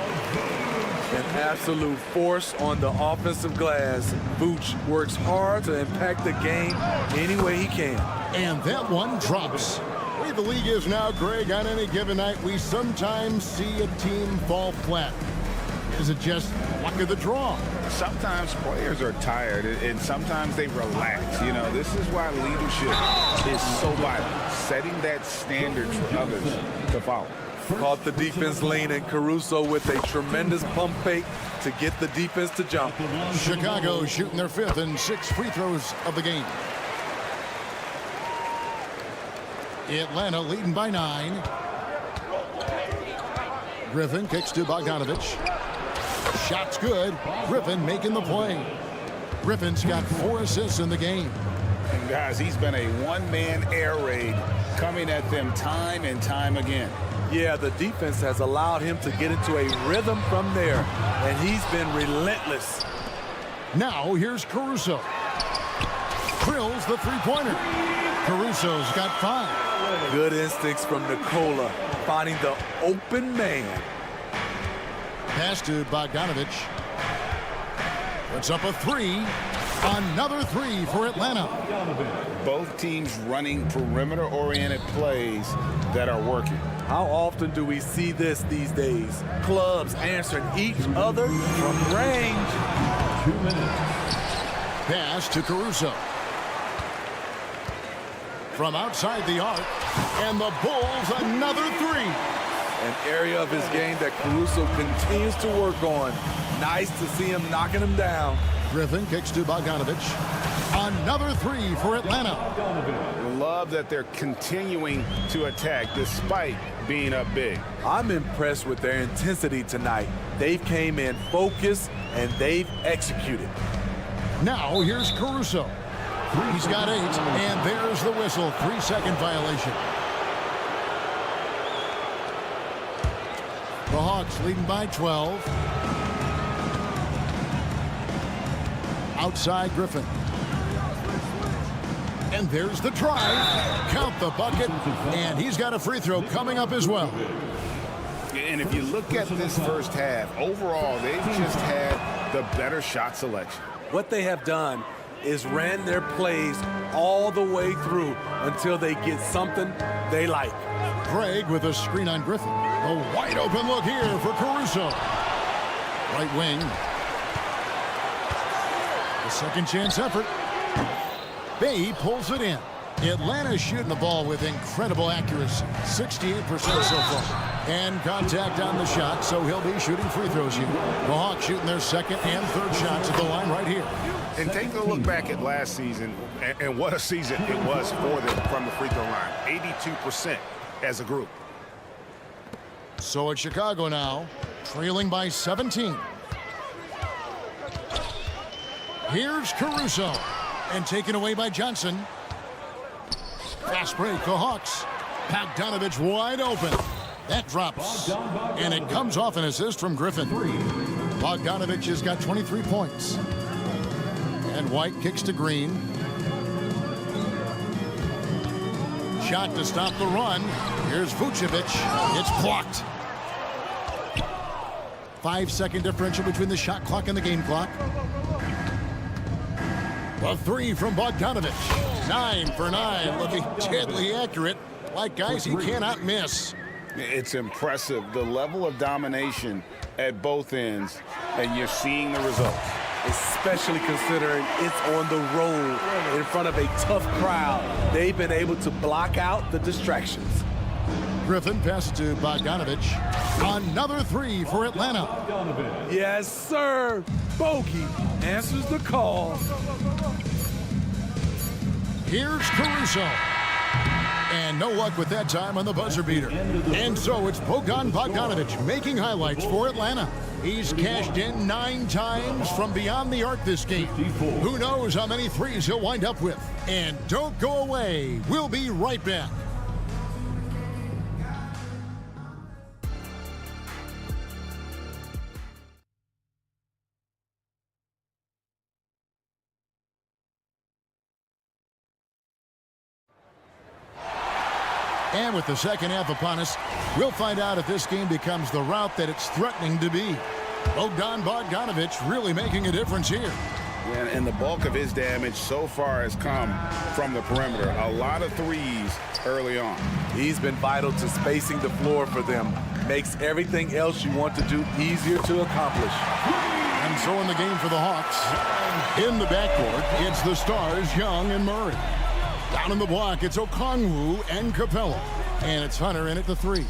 [SPEAKER 2] An absolute force on the offensive glass. Vooch works hard to impact the game any way he can.
[SPEAKER 1] And that one drops. The way the league is now, Greg, on any given night, we sometimes see a team fall flat. Is it just luck of the draw?
[SPEAKER 3] Sometimes players are tired, and sometimes they relax. You know, this is why leadership is so vital, setting that standard for others to follow.
[SPEAKER 2] Caught the defense leaning. Caruso with a tremendous pump fake to get the defense to jump.
[SPEAKER 1] Chicago shooting their 5th and 6th free throws of the game. Atlanta leading by 9. Griffin kicks to Bogdanovich. Shot's good. Griffin making the play. Griffin's got 4 assists in the game.
[SPEAKER 3] And guys, he's been a one-man air raid coming at them time and time again.
[SPEAKER 2] Yeah, the defense has allowed him to get into a rhythm from there, and he's been relentless.
[SPEAKER 1] Now here's Caruso. Drills the 3-pointer. Caruso's got 5.
[SPEAKER 2] Good instincts from Nikola, finding the open man.
[SPEAKER 1] Pass to Bogdanovich. Puts up a 3. Another 3 for Atlanta.
[SPEAKER 3] Both teams running perimeter-oriented plays that are working.
[SPEAKER 2] How often do we see this these days? Clubs answering each other from range.
[SPEAKER 9] 2 minutes.
[SPEAKER 1] Pass to Caruso. From outside the arc, and the Bulls another 3.
[SPEAKER 2] An area of his game that Caruso continues to work on. Nice to see him knocking him down.
[SPEAKER 1] Griffin kicks to Bogdanovich. Another three for Atlanta.
[SPEAKER 3] Love that they're continuing to attack despite being up big.
[SPEAKER 2] I'm impressed with their intensity tonight. They've came in focused and they've executed.
[SPEAKER 1] Now here's Caruso. He's got 8, and there's the whistle. 3-second violation. The Hawks leading by 12. Outside Griffin. And there's the drive. Count the bucket. And he's got a free throw coming up as well.
[SPEAKER 3] And if you look at this first half, overall, they've just had the better shot selection.
[SPEAKER 2] What they have done is ran their plays all the way through until they get something they like.
[SPEAKER 1] Craig with a screen on Griffin. A wide open look here for Caruso. Right wing. The second chance effort. Bay pulls it in. Atlanta's shooting the ball with incredible accuracy. 68% so far. And contact on the shot, so he'll be shooting free throws here. The Hawks shooting their second and third shots at the line right here.
[SPEAKER 3] And take a look back at last season, and what a season it was for them from the free throw line. 82% as a group.
[SPEAKER 1] So it's Chicago now, trailing by 17. Here's Caruso, and taken away by Johnson. Fast break, the Hawks. Bogdanovich wide open. That drops, and it comes off an assist from Griffin. Bogdanovich has got 23 points. And White kicks to Green. Shot to stop the run. Here's Vucevic. It's blocked. 5-second differential between the shot clock and the game clock. A three from Bogdanovich. 9 for 9, looking deadly accurate, like guys he cannot miss.
[SPEAKER 3] It's impressive, the level of domination at both ends, and you're seeing the results.
[SPEAKER 2] Especially considering it's on the road in front of a tough crowd. They've been able to block out the distractions.
[SPEAKER 1] Griffin passes to Bogdanovich. Another three for Atlanta.
[SPEAKER 2] Yes, sir. Bogey answers the call.
[SPEAKER 1] Here's Caruso. And no luck with that time on the buzzer beater. And so it's Bogdanovich making highlights for Atlanta. He's cashed in 9 times from beyond the arc this game. Who knows how many threes he'll wind up with. And don't go away. We'll be right back. And with the second half upon us, we'll find out if this game becomes the route that it's threatening to be. Bogdanovich really making a difference here.
[SPEAKER 3] Yeah, and the bulk of his damage so far has come from the perimeter. A lot of threes early on.
[SPEAKER 2] He's been vital to spacing the floor for them. Makes everything else you want to do easier to accomplish.
[SPEAKER 1] And so in the game for the Hawks, in the backcourt, it's the stars, Young and Murray. Down in the block, it's Okongwu and Capella. And it's Hunter in at the 3.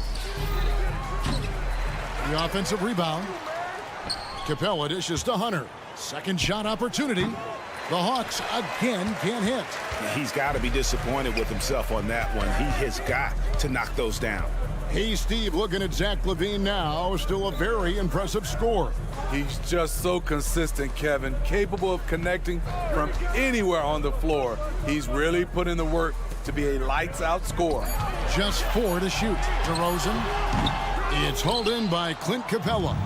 [SPEAKER 1] The offensive rebound. Capella dishes to Hunter. Second shot opportunity. The Hawks again can't hit.
[SPEAKER 3] He's got to be disappointed with himself on that one. He has got to knock those down.
[SPEAKER 1] Hey, Steve, looking at Zach LaVine now. Still a very impressive score.
[SPEAKER 2] He's just so consistent, Kevin. Capable of connecting from anywhere on the floor. He's really put in the work to be a lights-out scorer.
[SPEAKER 1] Just 4 to shoot. DeRozan. It's hauled in by Clint Capella.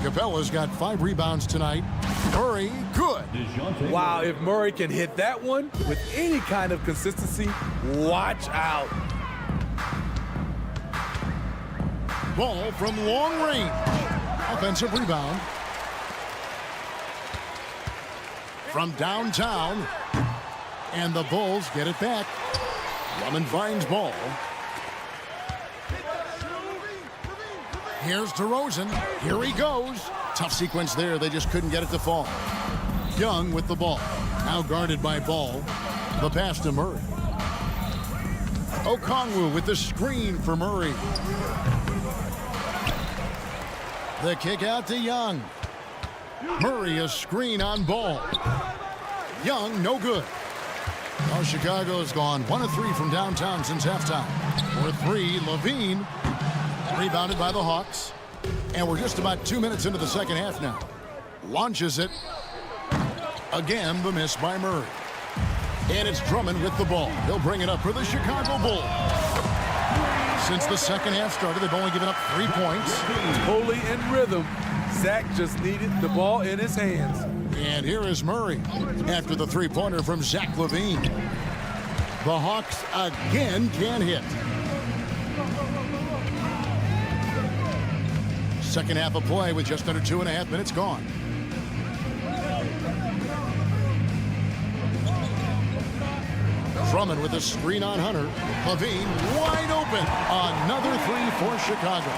[SPEAKER 1] Capella's got 5 rebounds tonight. Murray, good.
[SPEAKER 2] Wow, if Murray can hit that one with any kind of consistency, watch out.
[SPEAKER 1] Ball from long range. Offensive rebound. From downtown. And the Bulls get it back. Lemon finds ball. Here's DeRozan. Here he goes. Tough sequence there. They just couldn't get it to fall. Young with the ball. Now guarded by Ball. The pass to Murray. Okongwu with the screen for Murray. The kick out to Young. Murray a screen on Ball. Young, no good. Well, Chicago's gone 1 of 3 from downtown since halftime. For 3, Levine, rebounded by the Hawks. And we're just about 2 minutes into the second half now. Launches it. Again, the miss by Murray. And it's Drummond with the ball. He'll bring it up for the Chicago Bulls. Since the second half started, they've only given up 3 points.
[SPEAKER 2] Totally in rhythm. Zach just needed the ball in his hands.
[SPEAKER 1] And here is Murray after the three-pointer from Zach LaVine. The Hawks again can't hit. Second half of play with just under 2.5 minutes gone. Drummond with a screen on Hunter. LaVine wide open. Another 3 for Chicago.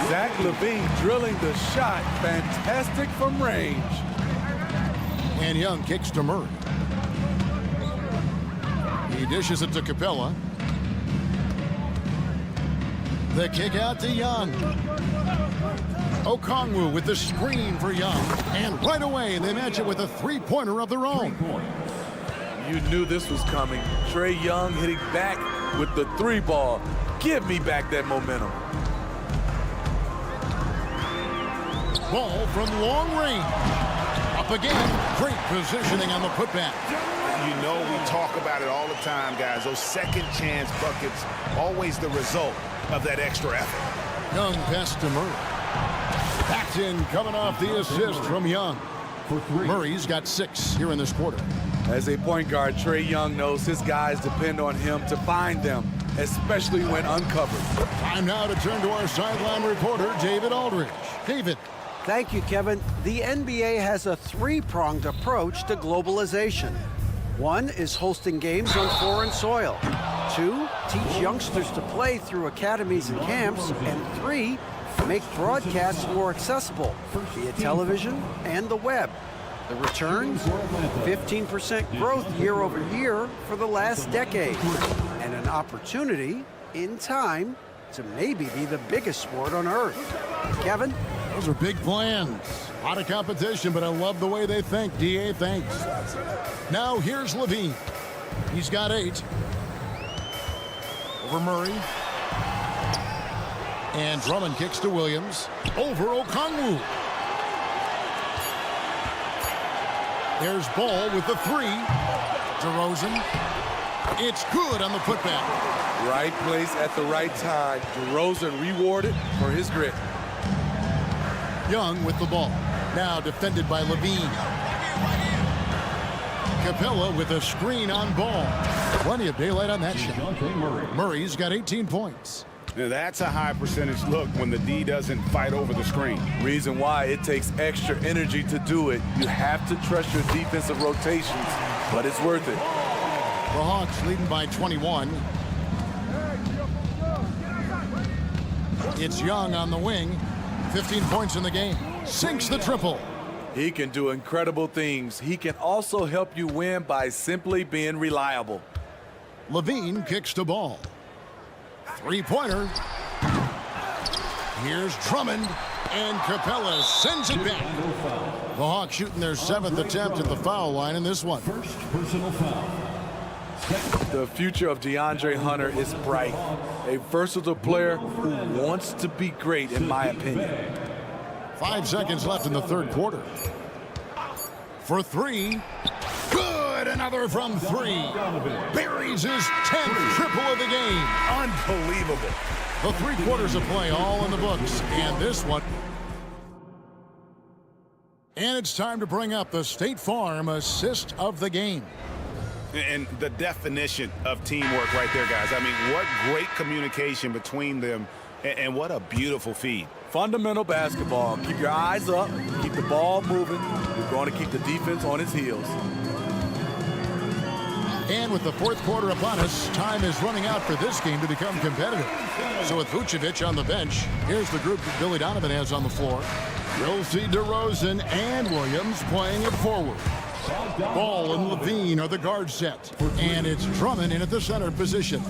[SPEAKER 2] Zach LaVine drilling the shot. Fantastic from range.
[SPEAKER 1] And Young kicks to Murray. He dishes it to Capella. The kick out to Young. Okongwu with the screen for Young. And right away, they match it with a three-pointer of their own.
[SPEAKER 2] You knew this was coming. Trae Young hitting back with the 3 ball. Give me back that momentum.
[SPEAKER 1] Ball from long range. Up again. Great positioning on the putback.
[SPEAKER 5] You know we talk about it all the time, guys. Those second chance buckets, always the result of that extra effort.
[SPEAKER 1] Young pass to Murray. Backed in, coming off the assist from Young. Murray's got 6 here in this quarter.
[SPEAKER 2] As a point guard, Trae Young knows his guys depend on him to find them, especially when uncovered.
[SPEAKER 1] Time now to turn to our sideline reporter, David Aldridge. David.
[SPEAKER 4] Thank you, Kevin. The NBA has a 3-pronged approach to globalization. 1 is hosting games on foreign soil. 2, teach youngsters to play through academies and camps. And 3, make broadcasts more accessible via television and the web. The return, 15% growth year over year for the last decade. And an opportunity, in time, to maybe be the biggest sport on earth. Kevin?
[SPEAKER 1] Those are big plans. A lot of competition, but I love the way they think. D.A., thanks. Now here's LaVine. He's got 8. Over Murray. And Drummond kicks to Williams. Over Okongwu. There's Ball with the 3. DeRozan. It's good on the putback.
[SPEAKER 2] Right place at the right time. DeRozan rewarded for his grit.
[SPEAKER 1] Young with the ball. Now defended by LaVine. Capella with a screen on Ball. Plenty of daylight on that shot. Murray's got 18 points.
[SPEAKER 5] Now that's a high percentage look when the D doesn't fight over the screen.
[SPEAKER 2] Reason why it takes extra energy to do it. You have to trust your defensive rotations, but it's worth it.
[SPEAKER 1] The Hawks leading by 21. It's Young on the wing. 15 points in the game. Sinks the triple.
[SPEAKER 2] He can do incredible things. He can also help you win by simply being reliable.
[SPEAKER 1] LaVine kicks to Ball. Three-pointer. Here's Drummond, and Capella sends it back. The Hawks shooting their 7th attempt at the foul line in this one.
[SPEAKER 9] First personal foul.
[SPEAKER 2] The future of DeAndre Hunter is bright. A versatile player who wants to be great, in my opinion.
[SPEAKER 1] 5 seconds left in the third quarter. For 3. Good! Another from 3. Buries his 10th triple of the game.
[SPEAKER 5] Unbelievable.
[SPEAKER 1] The 3 quarters of play all in the books. And this one. And it's time to bring up the State Farm assist of the game.
[SPEAKER 5] And the definition of teamwork right there, guys. I mean, what great communication between them, and what a beautiful feed.
[SPEAKER 2] Fundamental basketball. Keep your eyes up, keep the ball moving. You're going to keep the defense on its heels.
[SPEAKER 1] And with the fourth quarter upon us, time is running out for this game to become competitive. So with Vucevic on the bench, here's the group that Billy Donovan has on the floor. You'll see DeRozan and Williams playing it forward. Ball and LaVine are the guard set. And it's Drummond in at the center position.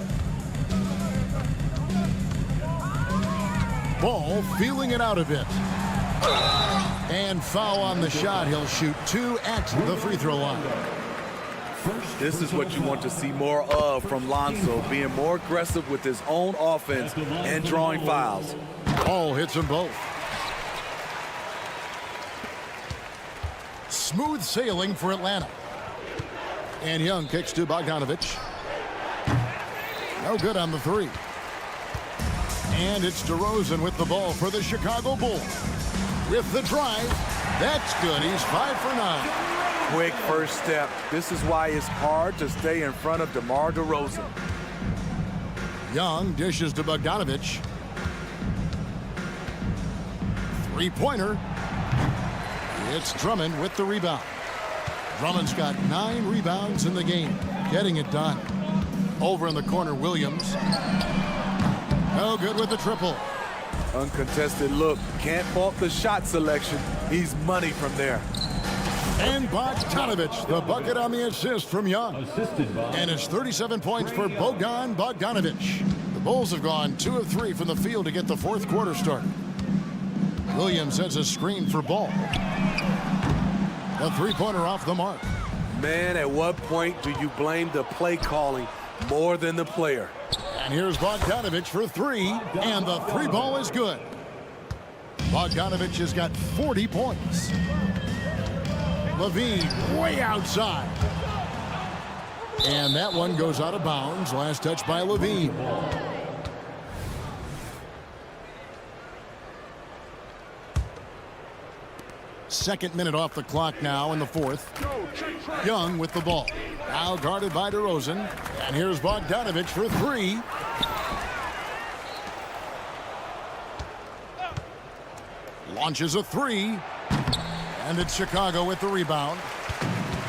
[SPEAKER 1] Ball feeling it out a bit. And foul on the shot. He'll shoot 2 at the free throw line.
[SPEAKER 2] This is what you want to see more of from Lonzo, being more aggressive with his own offense and drawing fouls.
[SPEAKER 1] Ball hits them both. Smooth sailing for Atlanta. And Young kicks to Bogdanovich. No good on the three. And it's DeRozan with the ball for the Chicago Bulls. With the drive, that's good. He's 5 for 9.
[SPEAKER 2] Quick first step. This is why it's hard to stay in front of DeMar DeRozan.
[SPEAKER 1] Young dishes to Bogdanovich. Three-pointer. It's Drummond with the rebound. Drummond's got 9 rebounds in the game, getting it done. Over in the corner, Williams. No good with the triple.
[SPEAKER 2] Uncontested look. Can't fault the shot selection. He's money from there.
[SPEAKER 1] And Bogdanovich, the bucket on the assist from Young. And it's 37 points for Bogdanovich. The Bulls have gone 2 of 3 from the field to get the fourth quarter started. Williams has a screen for Ball. A three-pointer off the mark.
[SPEAKER 2] Man, at what point do you blame the play calling more than the player?
[SPEAKER 1] And here's Bogdanovich for 3, and the 3 ball is good. Bogdanovich has got 40 points. Levine way outside. And that one goes out of bounds. Last touch by Levine. Second minute off the clock now in the fourth. Young with the ball. Now guarded by DeRozan. And here's Bogdanovich for 3. Launches a 3. And it's Chicago with the rebound.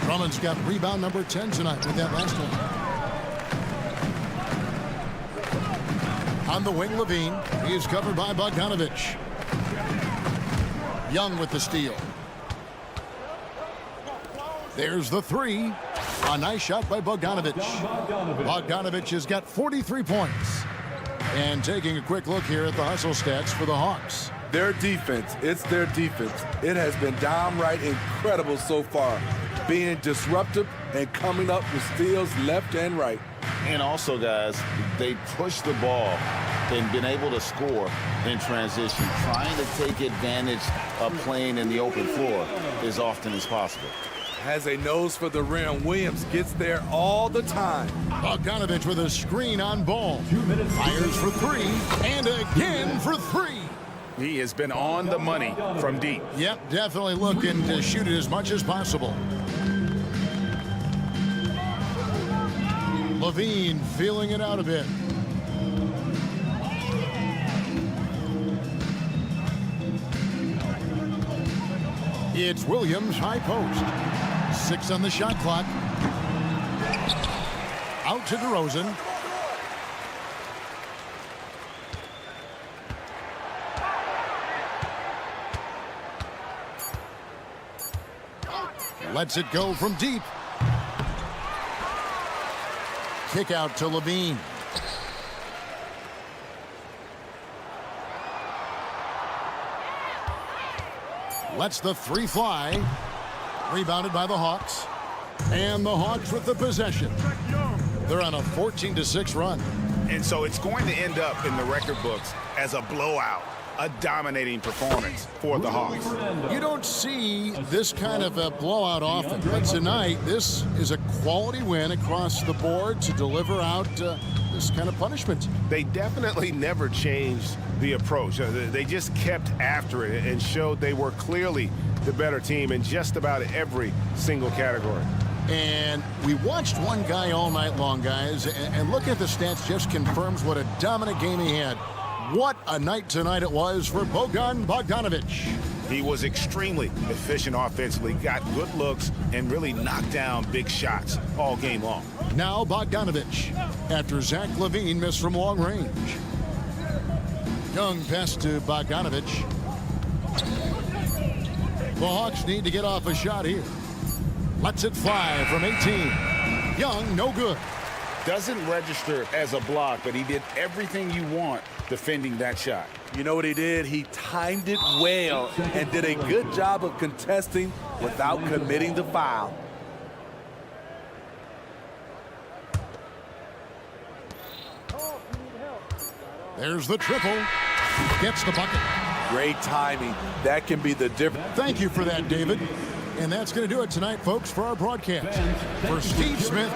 [SPEAKER 1] Drummond's got rebound number 10 tonight with that last one. On the wing, Levine. He is covered by Bogdanovich. Young with the steal. There's the 3. A nice shot by Bogdanovich. Bogdanovich has got 43 points. And taking a quick look here at the hustle stats for the Hawks.
[SPEAKER 2] Their defense, it's their defense. It has been downright incredible so far. Being disruptive and coming up with steals left and right.
[SPEAKER 6] And also, guys, they push the ball and been able to score in transition, trying to take advantage of playing in the open floor as often as possible.
[SPEAKER 2] Has a nose for the rim. Williams gets there all the time.
[SPEAKER 1] Bogdanovich with a screen on Ball. Fires for 3, and again for 3.
[SPEAKER 3] He has been on the money from deep.
[SPEAKER 1] Yep, definitely looking to shoot it as much as possible. Levine feeling it out a bit. It's Williams, high post. 6 on the shot clock. Out to DeRozan. Lets it go from deep. Kick out to Levine. Lets the 3 fly. Rebounded by the Hawks. And the Hawks with the possession. They're on a 14-6 run.
[SPEAKER 5] And so it's going to end up in the record books as a blowout, a dominating performance for the Hawks.
[SPEAKER 1] You don't see this kind of a blowout often, but tonight this is a quality win across the board to deliver out this kind of punishment.
[SPEAKER 13] They definitely never changed the approach. They just kept after it and showed they were clearly the better team in just about every single category.
[SPEAKER 1] And we watched one guy all night long, guys, and look at the stats, just confirms what a dominant game he had. What a night tonight it was for Bogdanovich.
[SPEAKER 5] He was extremely efficient offensively, got good looks, and really knocked down big shots all game long.
[SPEAKER 1] Now Bogdanovich, after Zach LaVine missed from long range. Young pass to Bogdanovich. The Hawks need to get off a shot here. Lets it fly from 18. Young, no good.
[SPEAKER 3] Doesn't register as a block, but he did everything you want defending that shot.
[SPEAKER 2] You know what he did? He timed it well and did a good job of contesting without committing the foul.
[SPEAKER 1] There's the triple. Gets the bucket.
[SPEAKER 2] Great timing. That can be the difference.
[SPEAKER 1] Thank you for that, David. And that's going to do it tonight, folks, for our broadcast. For Steve Smith,